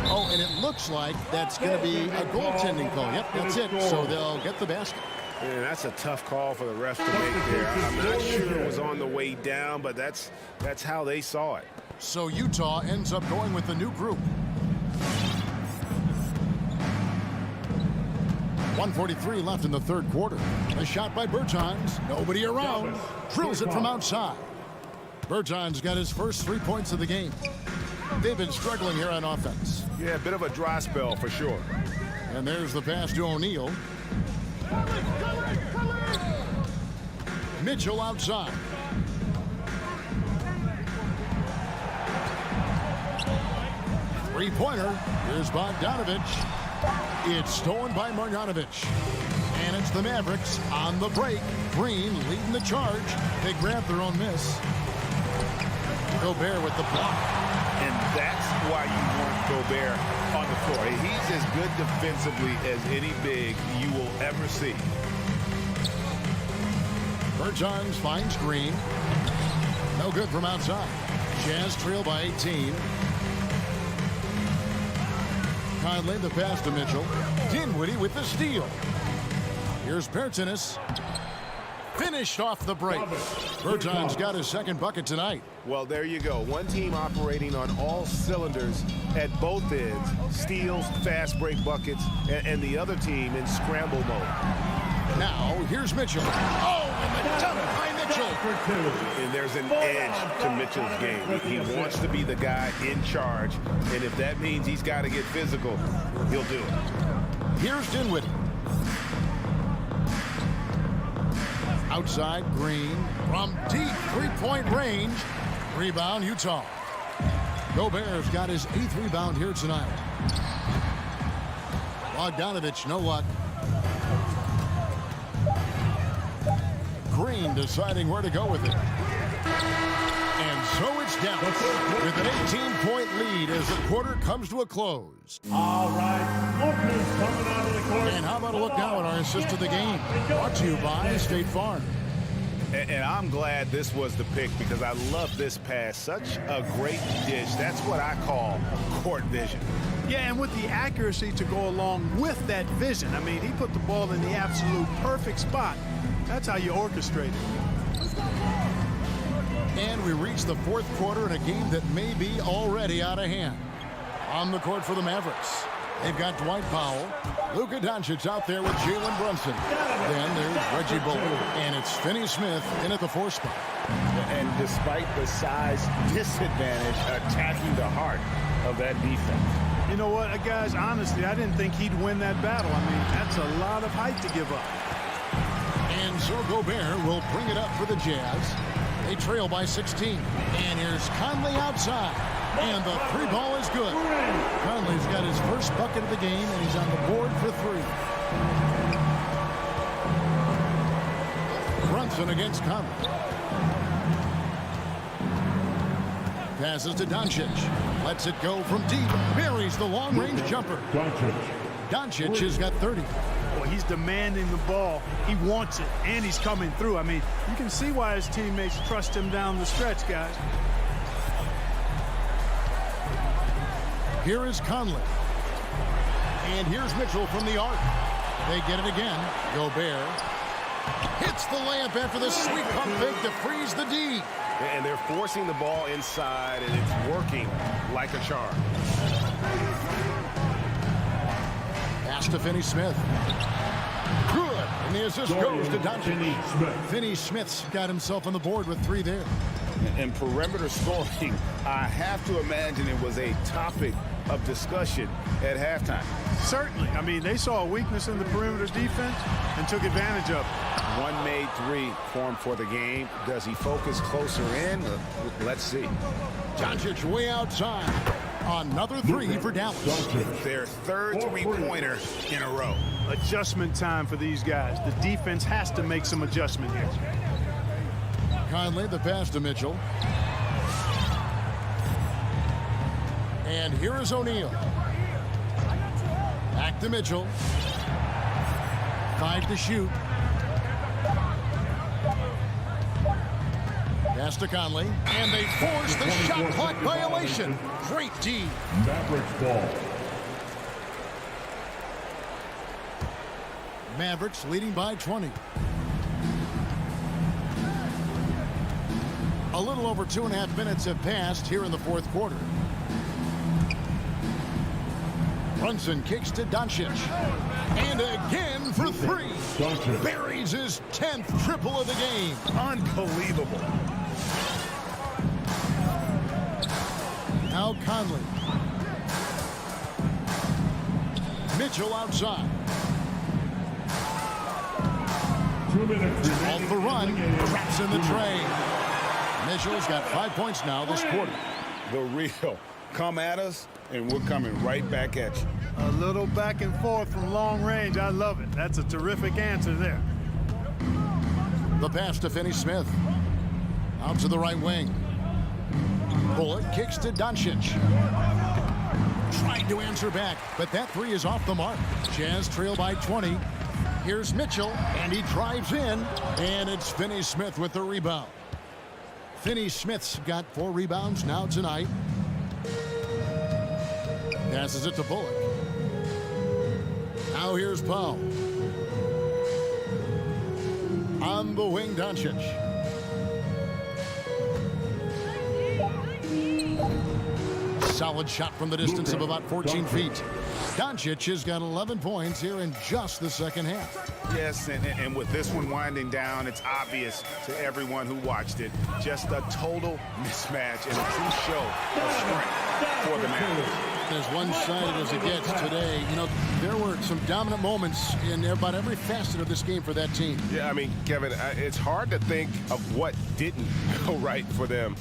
Oh, and it looks like that's going to be a goaltending call. Yep, that's it. So they'll get the basket. Man, that's a tough call for the ref to make there. I'm not sure it was on the way down, but that's how they saw it. So Utah ends up going with the new group. 1:43 left in the third quarter. A shot by Bertans. Nobody around. Drills it from outside. Bertans got his first 3 points of the game. They've been struggling here on offense. Yeah, a bit of a dry spell for sure. And there's the pass to O'Neal. Mitchell outside. Three-pointer. Here's Bogdanovich. It's stolen by Marjanovic. And it's the Mavericks on the break. Green leading the charge. They grab their own miss. Gobert with the block. And that's why you want Gobert on the floor. He's as good defensively as any big you will ever see. Bertans finds Green. No good from outside. Jazz trail by 18. Conley the pass to Mitchell. Dinwiddie with the steal. Here's Bertans. Finished off the break. Bertans got his second bucket tonight. Well, there you go. One team operating on all cylinders at both ends. Steals, fast break buckets, and the other team in scramble mode. Now, here's Mitchell. Oh, and the dunk by Mitchell. And there's an edge to Mitchell's game. He wants to be the guy in charge, and if that means he's got to get physical, he'll do it. Here's Dinwiddie. Outside, Green from deep three-point range. Rebound, Utah. Gobert's got his 8th rebound here tonight. Bogdanovich, no luck. Green deciding where to go with it. And so it's Dallas with an 18-point lead as the quarter comes to a close. All right, look who's coming out of the court. And how about a look now at our assist of the game? Brought to you by State Farm. And I'm glad this was the pick because I love this pass. Such a great dish. That's what I call court vision. Yeah, and with the accuracy to go along with that vision. I mean, he put the ball in the absolute perfect spot. That's how you orchestrate it. And we reach the fourth quarter in a game that may be already out of hand. On the court for the Mavericks, they've got Dwight Powell. Luka Doncic out there with Jalen Brunson. Then there's Reggie Bullock. And it's Finney Smith in at the 4 spot. And despite the size disadvantage, attacking the heart of that defense. You know what, guys, honestly, I didn't think he'd win that battle. I mean, that's a lot of height to give up. And so Gobert will bring it up for the Jazz. They trail by 16. And here's Conley outside. And the 3 ball is good. Conley's got his first bucket of the game, and he's on the board for 3. Brunson against Conley. Passes to Doncic. Lets it go from deep. Buries the long-range jumper. Doncic has got 30. Well, he's demanding the ball. He wants it, and he's coming through. I mean, you can see why his teammates trust him down the stretch, guys. Here is Conley. And here's Mitchell from the arc. They get it again. Gobert hits the layup after the sweet pump fake to freeze the D. And they're forcing the ball inside, and it's working like a charm. Pass to Finney Smith. Good. And the assist goes to Doncic. Finney Smith's got himself on the board with 3 there. And perimeter scoring, I have to imagine it was a topic of discussion at halftime. Certainly. I mean, they saw a weakness in the perimeter defense and took advantage of it. One made 3 for him for the game. Does he focus closer in? Let's see. Doncic way outside. Another 3 for Dallas. Their 3rd 3-pointer in a row. Adjustment time for these guys. The defense has to make some adjustment here. Conley the pass to Mitchell. And here is O'Neal. Back to Mitchell. 5 to shoot. Pass to Conley, and they force the shot clock violation. Great D. Mavericks ball. Mavericks leading by 20. A little over 2.5 minutes have passed here in the fourth quarter. Brunson kicks to Doncic. And again for three. Buries his 10th triple of the game. Unbelievable. Now Conley. Mitchell outside. 2 minutes. Off the run. Craps in the tray. Mitchell's got 5 points now this quarter. The real. Come at us, and we're coming right back at you. A little back and forth from long range. I love it. That's a terrific answer there. The pass to Finney-Smith. Out to the right wing. Bullock kicks to Doncic. Trying to answer back, but that three is off the mark. Jazz trail by 20. Here's Mitchell, and he drives in, and it's Finney-Smith with the rebound. Finney-Smith's got 4 rebounds now tonight. Passes it to Bullock. Now here's Powell. On the wing, Doncic. Solid shot from the distance of about 14 feet. Doncic has got 11 points here in just the second half. Yes, and with this one winding down, it's obvious to everyone who watched it. Just a total mismatch and a true show of strength for the Mavericks. As one-sided as it gets today, you know, there were some dominant moments in about every facet of this game for that team. Yeah, I mean, Kevin, it's hard to think of what didn't go right for them.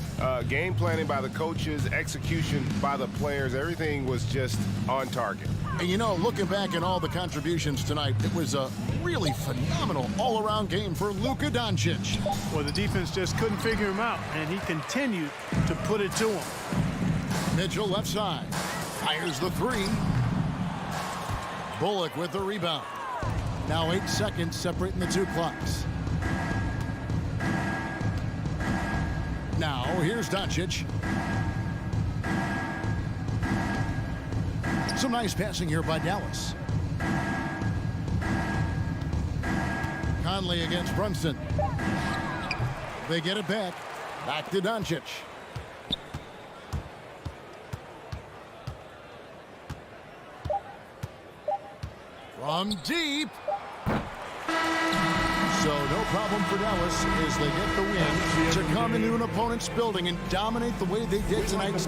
Game planning by the coaches, execution by the players, everything was just on target. And you know, looking back at all the contributions tonight, it was a really phenomenal all-around game for Luka Doncic. Well, the defense just couldn't figure him out, and he continued to put it to him. Mitchell left side. Fires the three. Bullock with the rebound. Now 8 seconds separating the two clocks. Now here's Doncic. Some nice passing here by Dallas. Conley against Brunson. They get it back. Back to Doncic. From deep. So no problem for Dallas as they get the win to come into an opponent's building and dominate the way they did tonight.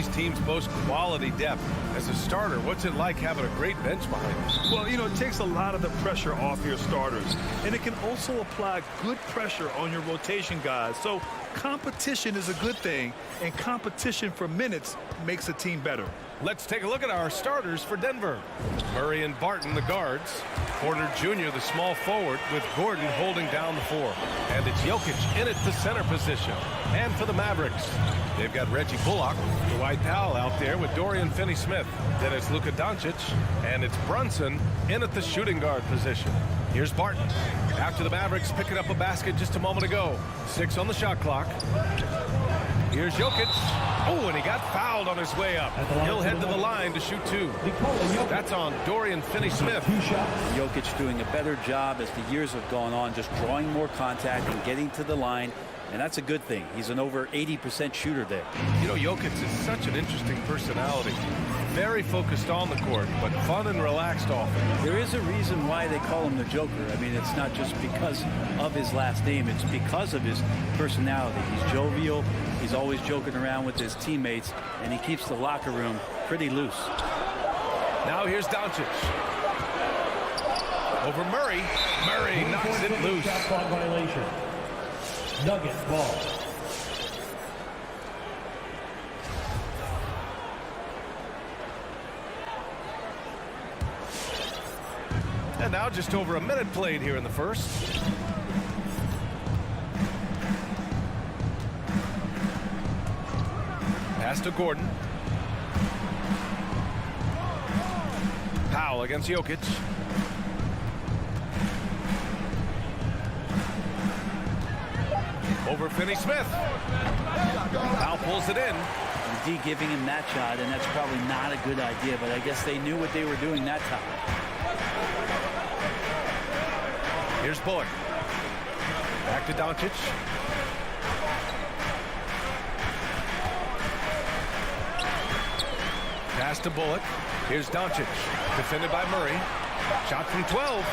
these teams boast quality depth. As a starter, what's it like having a great bench behind you? Well, you know, it takes a lot of the pressure off your starters, and it can also apply good pressure on your rotation guys. So competition is a good thing, and competition for minutes makes a team better. Let's take a look at our starters for Denver. Murray and Barton, the guards. Porter Jr., the small forward, with Gordon holding down the four. And it's Jokic in at the center position. And for the Mavericks, they've got Reggie Bullock, Dwight Powell out there with Dorian Finney-Smith. Then it's Luka Doncic, and it's Brunson in at the shooting guard position. Here's Barton. After the Mavericks picking up a basket just a moment ago. 6 on the shot clock. Here's Jokic. Oh, and he got fouled on his way up. He'll head to the line to shoot 2. That's on Dorian Finney-Smith. Jokic doing a better job as the years have gone on, just drawing more contact and getting to the line. And that's a good thing. He's an over 80% shooter there. You know, Jokic is such an interesting personality. Very focused on the court, but fun and relaxed often. There is a reason why they call him the Joker. I mean, it's not just because of his last name. It's because of his personality. He's jovial. He's always joking around with his teammates, and he keeps the locker room pretty loose. Now here's Doncic. Over Murray. Murray knocks it loose. Shot clock violation. Nuggets ball. And now just over a minute played here in the first. Pass to Gordon. Powell against Jokic. Over Finney-Smith. Powell pulls it in. D giving him that shot, and that's probably not a good idea, but I guess they knew what they were doing that time. Here's Bullock. Back to Doncic. Pass to Bullock. Here's Doncic. Defended by Murray. Shot from 12.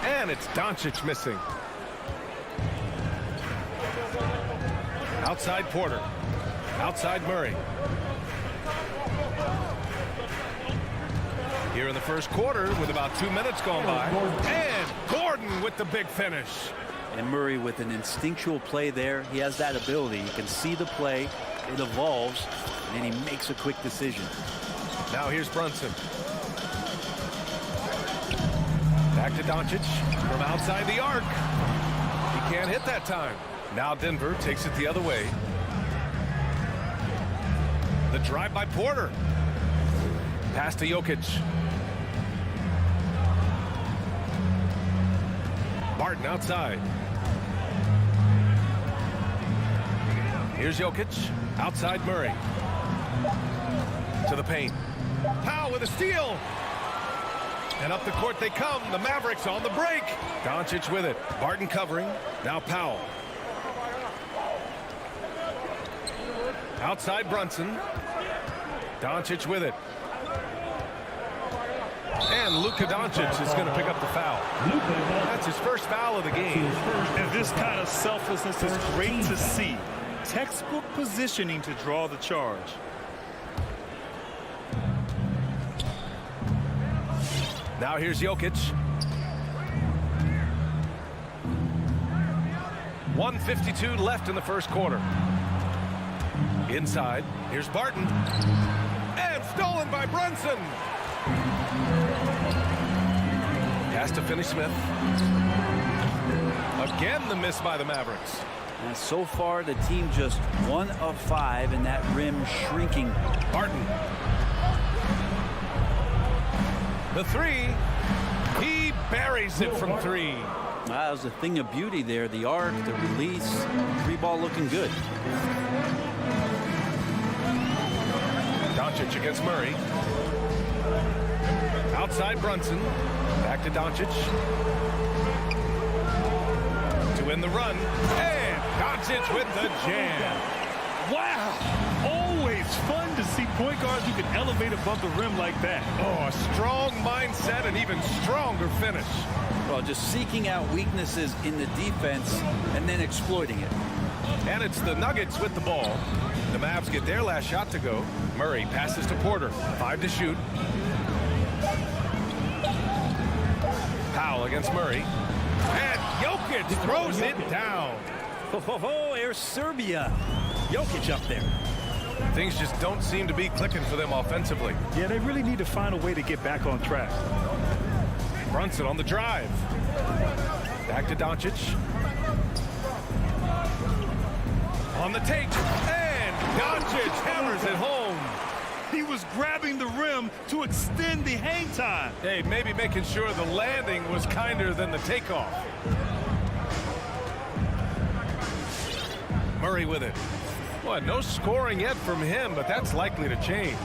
And it's Doncic missing. Outside Porter. Outside Murray. Here in the first quarter with about 2 minutes gone by. And Gordon with the big finish. And Murray with an instinctual play there. He has that ability. He can see the play. It evolves. And then he makes a quick decision. Now here's Brunson. Back to Doncic from outside the arc. He can't hit that time. Now Denver takes it the other way. The drive by Porter. Pass to Jokic. Barton outside. Here's Jokic. Outside Murray. To the paint. Powell with a steal. And up the court they come. The Mavericks on the break. Doncic with it. Barton covering. Now Powell. Outside Brunson. Doncic with it. And Luka Doncic is going to pick up the foul. That's his first foul of the game. And this kind of selflessness is great to see. Textbook positioning to draw the charge. Now here's Jokic. 1:52 left in the first quarter. Inside, here's Barton. And stolen by Brunson. Pass to Finney-Smith. Again, the miss by the Mavericks. And so far, the team just 1 of 5, and that rim shrinking. Barton. The three. He buries it from 3. That was a thing of beauty there. The arc, the release, 3-ball looking good. Doncic against Murray. Outside Brunson. Back to Doncic. To win the run. And Doncic with the jam. Wow. Always fun to see point guards who can elevate above the rim like that. Oh, a strong mindset and even stronger finish. Well, just seeking out weaknesses in the defense and then exploiting it. And it's the Nuggets with the ball. The Mavs get their last shot to go. Murray passes to Porter. 5 to shoot. Powell against Murray. And Jokic throws it down. There's Serbia. Jokic up there. Things just don't seem to be clicking for them offensively. Yeah, they really need to find a way to get back on track. Brunson on the drive. Back to Doncic. On the take. And Doncic hammers it home. He was grabbing the rim to extend the hang time. Hey, maybe making sure the landing was kinder than the takeoff. Murray with it. Well, no scoring yet from him, but that's likely to change.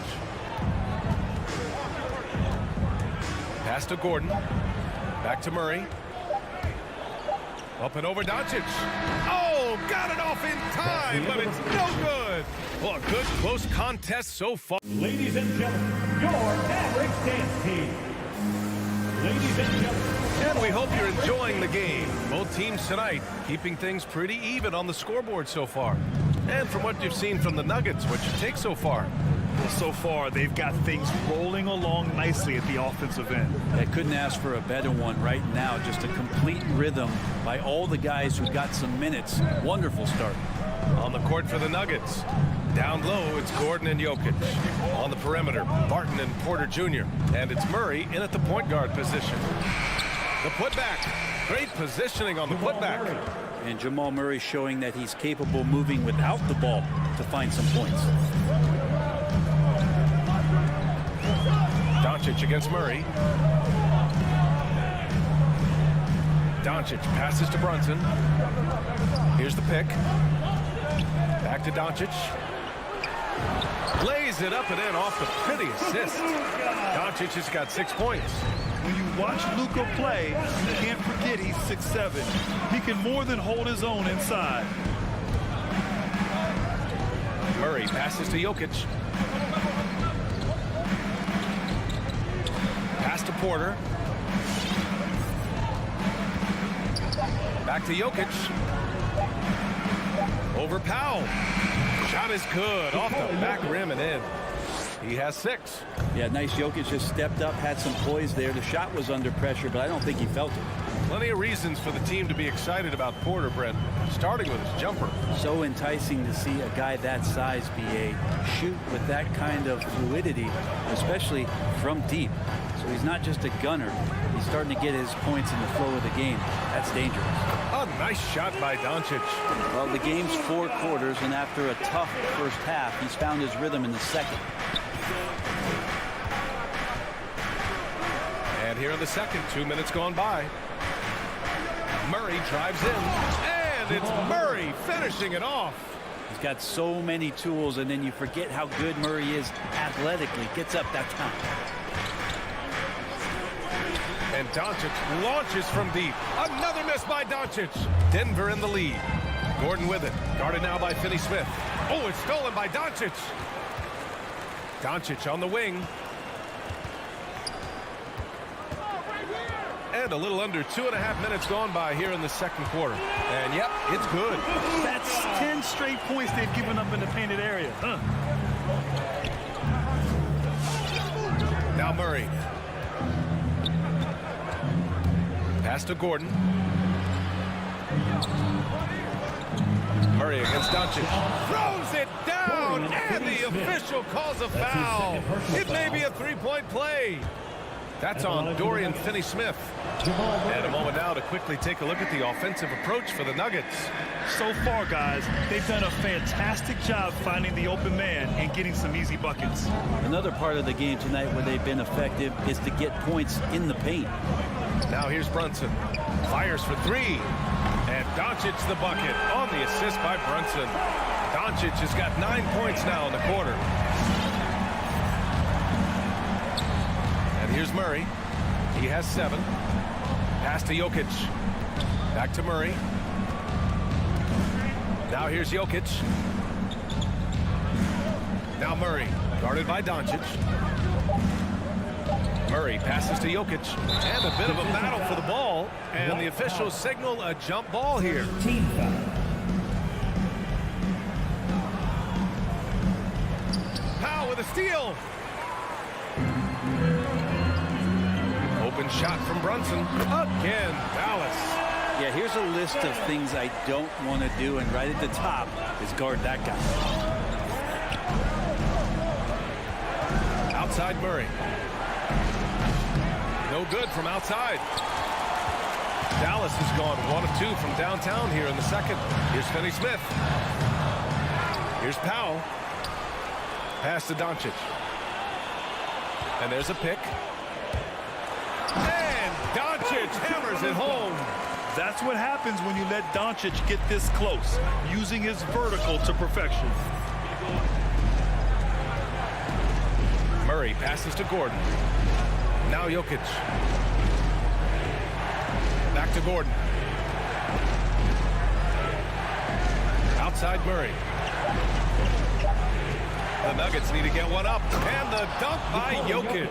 Pass to Gordon. Back to Murray. Up and over Doncic. Oh, got it off in time, but it's no good. Well, a good close contest so far. Ladies and gentlemen, your Mavericks dance team. Ladies and gentlemen. And we hope you're enjoying the game. Both teams tonight keeping things pretty even on the scoreboard so far. And from what you've seen from the Nuggets, what you take so far? Well, so far, they've got things rolling along nicely at the offensive end. I couldn't ask for a better one right now. Just a complete rhythm by all the guys who got some minutes. Wonderful start. On the court for the Nuggets. Down low, it's Gordon and Jokic. On the perimeter, Barton and Porter Jr. And it's Murray in at the point guard position. The putback. Great positioning on the putback. And Jamal Murray showing that he's capable of moving without the ball to find some points. Doncic against Murray. Doncic passes to Brunson. Here's the pick. Back to Doncic. Lays it up and in off the pretty assist. Doncic has got 6 points. When you watch Luka play, you can't forget he's 6'7". He can more than hold his own inside. Murray passes to Jokic. Pass to Porter. Back to Jokic. Over Powell. Shot is good. Off the back rim and in. He has 6. Yeah, nice. Jokic just stepped up, had some poise there. The shot was under pressure, but I don't think he felt it. Plenty of reasons for the team to be excited about Porter, Brent, starting with his jumper. So enticing to see a guy that size be a shoot with that kind of fluidity, especially from deep. So he's not just a gunner. He's starting to get his points in the flow of the game. That's dangerous. A nice shot by Doncic. Well, the game's 4 quarters, and after a tough first half, he's found his rhythm in the second. And here in the second, 2 minutes gone by. Murray drives in, and it's Murray finishing it off. He's got so many tools, and then you forget how good Murray is athletically. Gets up that time. And Doncic launches from deep. Another miss by Doncic. Denver in the lead. Gordon with it. Guarded now by Finney-Smith. Oh, it's stolen by Doncic. Doncic on the wing. And a little under 2.5 minutes gone by here in the second quarter. And yep, it's good. That's 10 straight points they've given up in the painted area. Now Murray. Pass to Gordon. Murray against Doncic. Throws it down, and the official calls a foul. It may be a three-point play. That's on Dorian Finney-Smith. And a moment now to quickly take a look at the offensive approach for the Nuggets. So far, guys, they've done a fantastic job finding the open man and getting some easy buckets. Another part of the game tonight where they've been effective is to get points in the paint. Now here's Brunson. Fires for 3. And Doncic the bucket on the assist by Brunson. Doncic has got 9 points now in the quarter. And here's Murray. He has 7. Pass to Jokic. Back to Murray. Now here's Jokic. Now Murray, guarded by Doncic. Murray passes to Jokic, and a bit of a battle for the ball, and the officials signal a jump ball here. Team foul. steal. Open shot from Brunson. Again, Dallas. Yeah, here's a list of things I don't want to do, and right at the top is guard that guy. Outside Murray. No good from outside. Dallas has gone 1 of 2 from downtown here in the second. Here's Finney-Smith. Here's Powell. Pass to Doncic. And there's a pick. And Doncic hammers it home. That's what happens when you let Doncic get this close, using his vertical to perfection. Murray passes to Gordon. Now Jokic. Back to Gordon. Outside Murray. The Nuggets need to get one up. And the dunk by Jokic.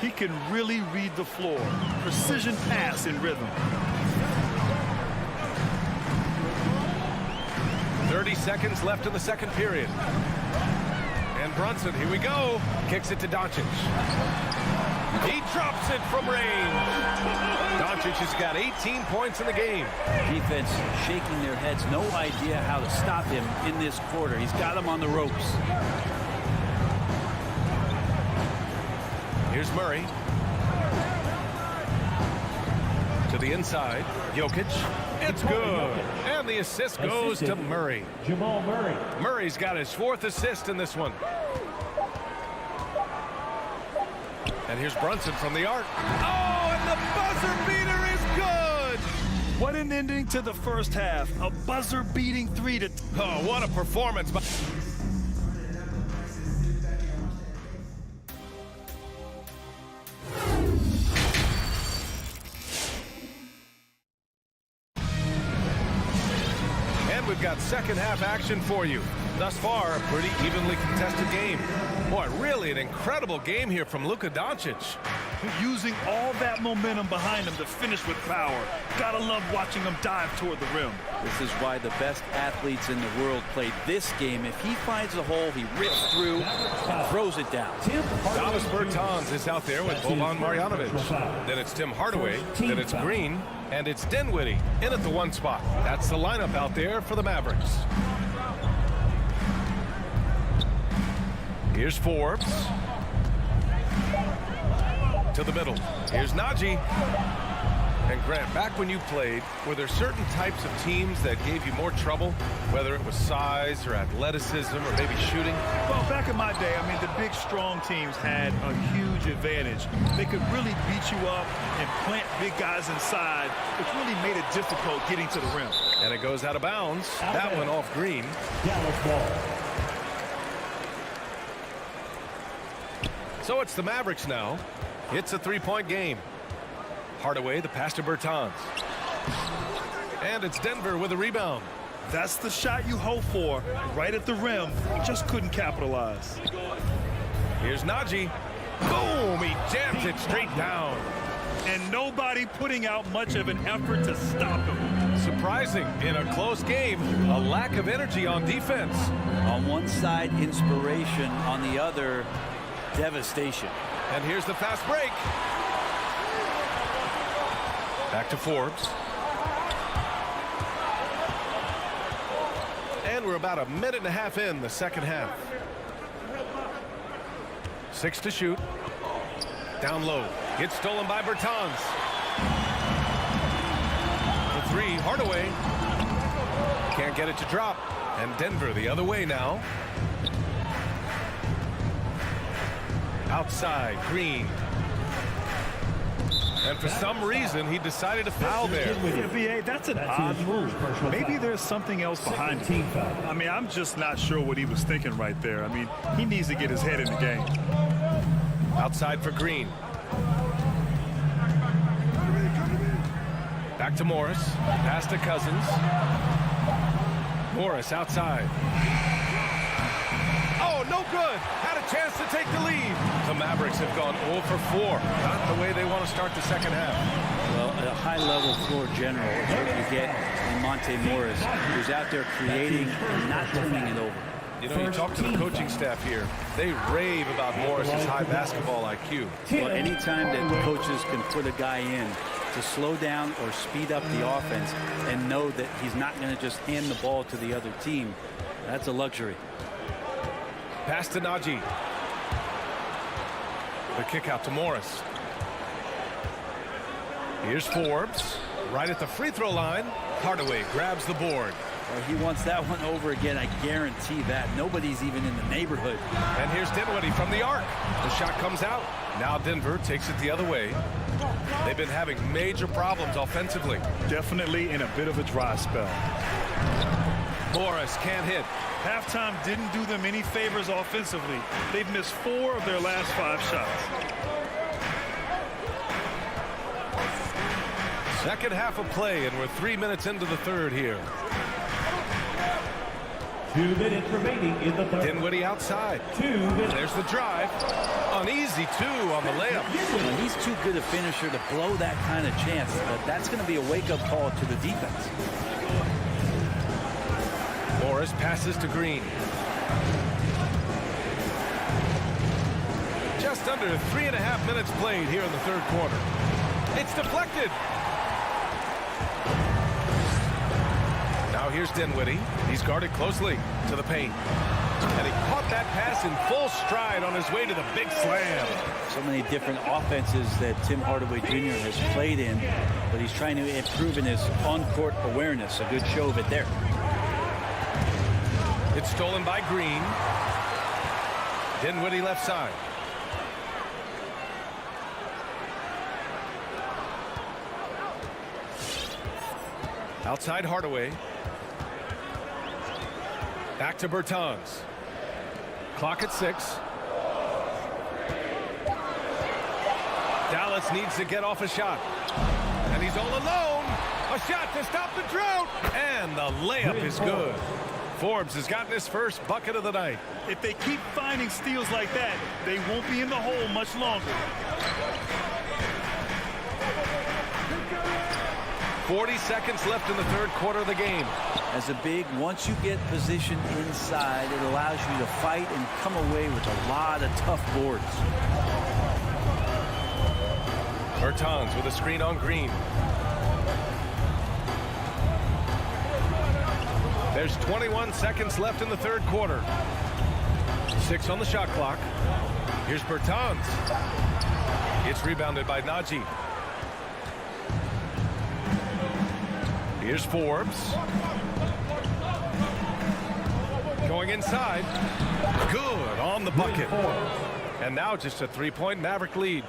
He can really read the floor. Precision pass in rhythm. 30 seconds left in the second period. And Brunson, here we go. Kicks it to Doncic. He drops it from range. Doncic has got 18 points in the game. Defense shaking their heads. No idea how to stop him in this quarter. He's got him on the ropes. Here's Murray. To the inside. Jokic. It's good. And the assist goes to Murray. Jamal Murray. Murray's got his 4th assist in this one. And here's Brunson from the arc. Oh, and the buzzer beater is good. What an ending to the first half. A buzzer-beating 3 to... Oh, what a performance. And we've got second half action for you. Thus far, a pretty evenly contested game. Boy, really an incredible game here from Luka Doncic. Using all that momentum behind him to finish with power. Gotta love watching him dive toward the rim. This is why the best athletes in the world play this game. If he finds a hole, he rips through and throws it down. Davis Bertans is out there with Boban Marjanovic. Then it's Tim Hardaway. Then it's Green. And it's Dinwiddie in at the 1 spot. That's the lineup out there for the Mavericks. Here's Forbes. To the middle. Here's Najee. And Grant, back when you played, were there certain types of teams that gave you more trouble, whether it was size or athleticism or maybe shooting? Well, back in my day, I mean, the big, strong teams had a huge advantage. They could really beat you up and plant big guys inside, which really made it difficult getting to the rim. And it goes out of bounds. That one off Green. Dallas ball. So it's the Mavericks now. It's a 3-point game. Hardaway, the pass to Bertans. And it's Denver with a rebound. That's the shot you hope for, right at the rim. Just couldn't capitalize. Here's Najee. Boom! He jams it straight down. And nobody putting out much of an effort to stop him. Surprising in a close game, a lack of energy on defense. On one side, inspiration. On the other, devastation. And here's the fast break. Back to Forbes. And we're about a minute and a half in the second half. 6 to shoot. Down low. Gets stolen by Bertans. The 3, Hardaway. Can't get it to drop. And Denver the other way now. Outside, Green. And for some reason, he decided to foul there. Yeah, B.A., that's an odd move. Maybe there's something else behind it. I mean, I'm just not sure what he was thinking right there. I mean, he needs to get his head in the game. Outside for Green. Back to Morris. Pass to Cousins. Morris outside. Oh, no good. Had a chance to take the lead. The Mavericks have gone 0 for 4. Not the way they want to start the second half. Well, a high-level floor general is what you get in Monte Morris, who's out there creating and not turning it over. You know, you talk to the coaching staff here. They rave about Morris's high basketball IQ. Well, anytime that coaches can put a guy in to slow down or speed up the offense and know that he's not going to just hand the ball to the other team, that's a luxury. Pass to Najee. The kick out to Morris. Here's Forbes. Right at the free throw line. Hardaway grabs the board. Well, he wants that one over again. I guarantee that. Nobody's even in the neighborhood. And here's Dinwiddie from the arc. The shot comes out. Now Denver takes it the other way. They've been having major problems offensively. Definitely in a bit of a dry spell. Morris can't hit. Halftime didn't do them any favors offensively. They've missed 4 of their last 5 shots. Second half of play, and we're 3 minutes into the third here. 2 minutes remaining in the third. Dinwiddie outside. 2 minutes. There's the drive. An easy 2 on the layup. Well, he's too good a finisher to blow that kind of chance, but that's going to be a wake-up call to the defense. Morris passes to Green. Just under 3.5 minutes played here in the third quarter. It's deflected. Now here's Dinwiddie. He's guarded closely to the paint. And he caught that pass in full stride on his way to the big slam. So many different offenses that Tim Hardaway Jr. has played in, but he's trying to improve in his on-court awareness. A good show of it there. It's stolen by Green. Dinwiddie left side. Outside Hardaway. Back to Bertans. Clock at 6. Dallas needs to get off a shot. And he's all alone. A shot to stop the drought. And the layup is good. Forbes has gotten his first bucket of the night. If they keep finding steals like that, they won't be in the hole much longer. 40 seconds left in the third quarter of the game. As a big, once you get position inside, it allows you to fight and come away with a lot of tough boards. Bertans with a screen on Green. There's 21 seconds left in the third quarter. 6 on the shot clock. Here's Bertans. It's rebounded by Najee. Here's Forbes. Going inside. Good on the bucket. And now just a 3-point Maverick lead.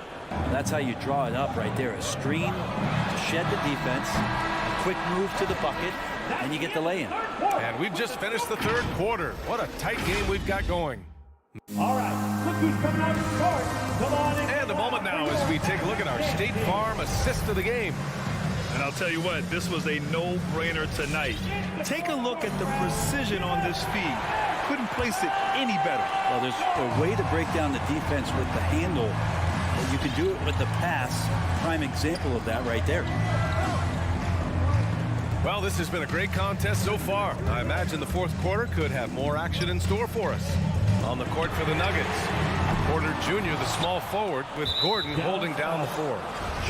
That's how you draw it up right there. A screen to shed the defense. A quick move to the bucket. And you get the lay-in. And we've just finished the third quarter. What a tight game we've got going. All right, look who's coming out to start. Come on in. And a moment now as we take a look at our State Farm assist of the game. And I'll tell you what, this was a no-brainer tonight. Take a look at the precision on this feed. Couldn't place it any better. Well, there's a way to break down the defense with the handle, but you can do it with the pass. Prime example of that right there. Well, this has been a great contest so far. I imagine the fourth quarter could have more action in store for us. On the court for the Nuggets, Porter Jr., the small forward, with Gordon holding down the 4.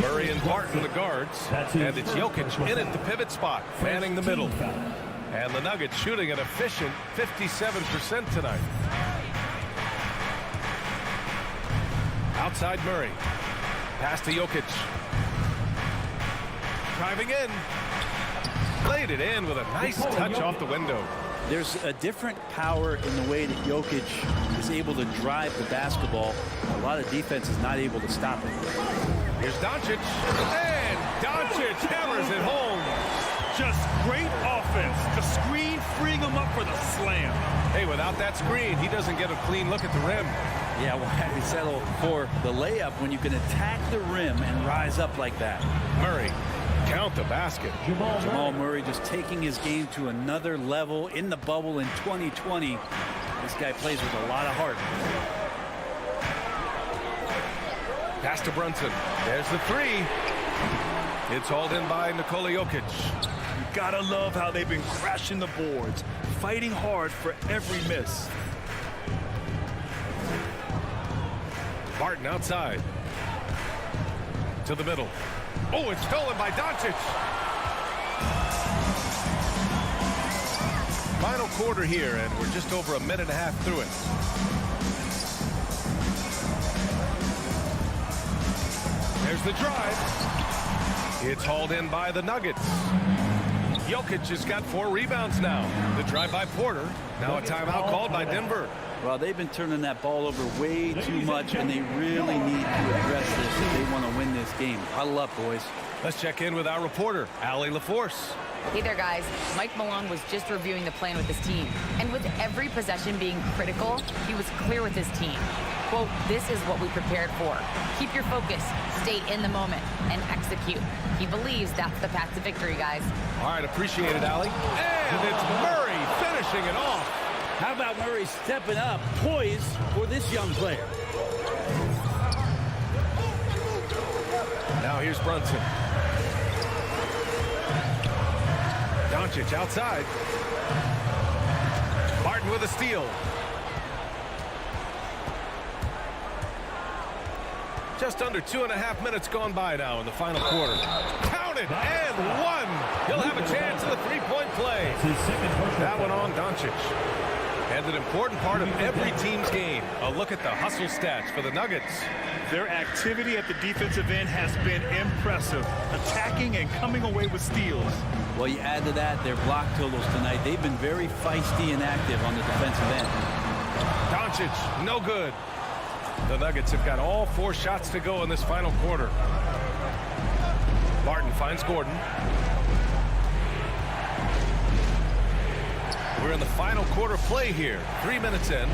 Murray and Barton, the guards. And it's Jokic in at the pivot spot, fanning the middle. And the Nuggets shooting an efficient 57% tonight. Outside Murray. Pass to Jokic. Driving in. Played it in with a nice touch off the window. There's a different power in the way that Jokic is able to drive the basketball. A lot of defense is not able to stop it. Here's Doncic. And Doncic hammers it home. Just great offense. The screen freeing him up for the slam. Hey, without that screen, he doesn't get a clean look at the rim. Yeah, why do we settle for the layup when you can attack the rim and rise up like that? Murray. Count the basket. Jamal Murray just taking his game to another level in the bubble in 2020. This guy plays with a lot of heart. Pass to Brunson. There's the 3. It's hauled in by Nikola Jokic. You gotta love how they've been crashing the boards. fighting hard for every miss. Barton outside. To the middle. Oh, it's stolen by Doncic. Final quarter here, and we're just over a minute and a half through it. There's the drive. It's hauled in by the Nuggets. Jokic has got 4 rebounds now. The drive by Porter. Now a timeout called by Denver. Well, they've been turning that ball over way too much, and they really need to address this if they want to win this game. Huddle up, boys. Let's check in with our reporter, Allie LaForce. Hey there, guys. Mike Malone was just reviewing the plan with his team. And with every possession being critical, he was clear with his team. Quote, "This is what we prepared for. Keep your focus, stay in the moment, and execute." He believes that's the path to victory, guys. All right, appreciate it, Allie. And it's Murray finishing it off. How about Murray stepping up, poised for this young player? Now here's Brunson. Doncic outside. Barton with a steal. Just under 2.5 minutes gone by now in the final quarter. Counted and one. He'll have a chance in the three-point play. That one on Doncic. And an important part of every team's game. A look at the hustle stats for the Nuggets. Their activity at the defensive end has been impressive, attacking and coming away with steals. Well, you add to that their block totals tonight. They've been very feisty and active on the defensive end. Doncic, no good. The Nuggets have got all 4 shots to go in this final quarter. Barton finds Gordon. We're in the final quarter play here. 3 minutes in.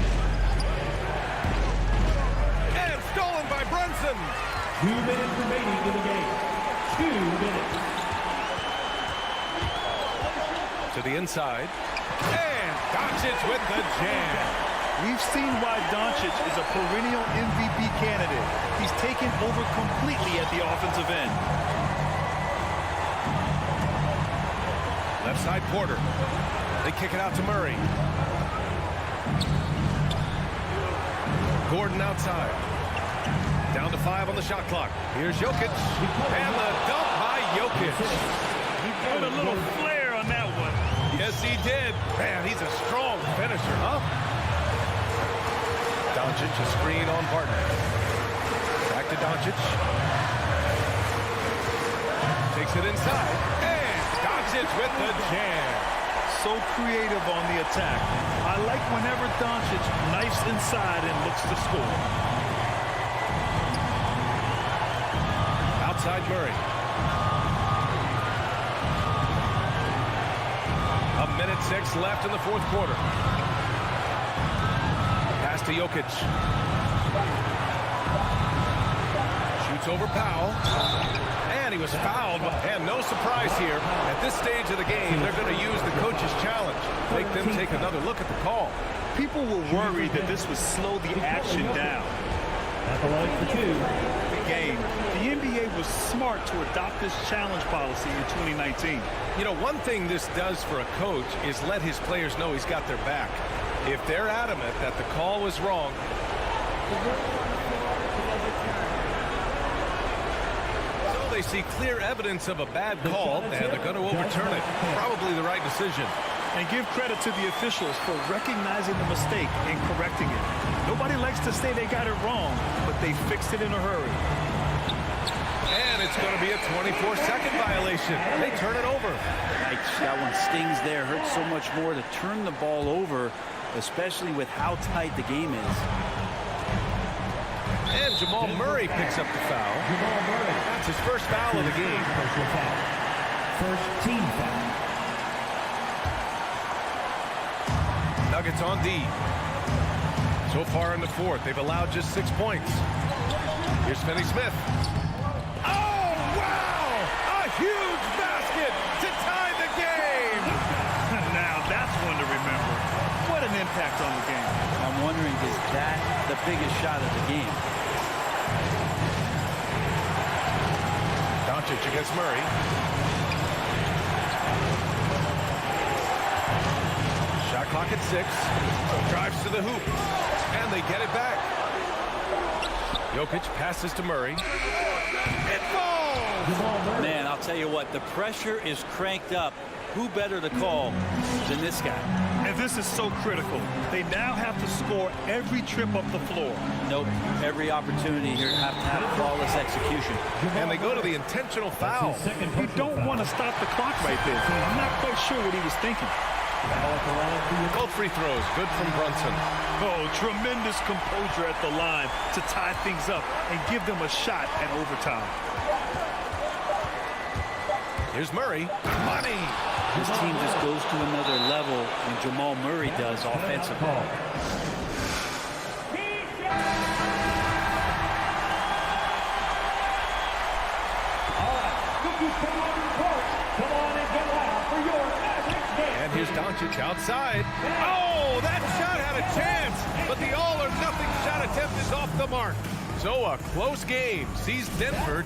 And stolen by Brunson. 2 minutes remaining in the game. 2 minutes. To the inside. And Doncic with the jam. We've seen why Doncic is a perennial MVP candidate. He's taken over completely at the offensive end. Left side Porter. They kick it out to Murray. Gordon outside. Down to 5 on the shot clock. Here's Jokic. And the dunk by Jokic. He put a little flair on that one. Yes, he did. Man, he's a strong finisher, huh? Doncic, a screen on Barton. Back to Doncic. Takes it inside. And Doncic with the jam. So creative on the attack. I like whenever Doncic knifes inside and looks to score. Outside Murray. A minute 6 left in the fourth quarter. Pass to Jokic. Shoots over Powell. And he was fouled. And no surprise here. At this stage of the game, they're going to use the coach's challenge. Make them take another look at the call. People were worried that this would slow the action down. At the line for 2. The game. The NBA was smart to adopt this challenge policy in 2019. You know, one thing this does for a coach is let his players know he's got their back. If they're adamant that the call was wrong, so they see clear evidence of a bad call, and they're going to overturn it. Probably the right decision. And give credit to the officials for recognizing the mistake and correcting it. Nobody likes to say they got it wrong, but they fixed it in a hurry. And it's going to be a 24-second violation. They turn it over. That one stings there. Hurts so much more to turn the ball over, especially with how tight the game is. And Jamal Murray picks up the foul. Jamal Murray. That's his first foul of the game. First team foul. Nuggets on D. So far in the fourth, they've allowed just 6 points. Here's Finney-Smith. Oh, wow! A huge basket to tie the game! Now that's one to remember. What an impact on the game. I'm wondering, is that the biggest shot of the game? Doncic against Murray. Shot clock at 6. Drives to the hoop. And they get it back. Jokic passes to Murray. It falls! Man, I'll tell you what, the pressure is cranked up. Who better to call than this guy? And this is so critical. They now have to score every trip up the floor. Nope. Every opportunity here have to have flawless execution. And they go to the intentional foul. You don't want to stop the clock right there. I'm not quite sure what he was thinking. Both free throws, good from Brunson. Oh, tremendous composure at the line to tie things up and give them a shot at overtime. Here's Murray. Money! This team just goes to another level when Jamal Murray does offensively. And here's Doncic outside. Oh, that shot had a chance, but the all-or-nothing shot attempt is off the mark. So a close game sees Denver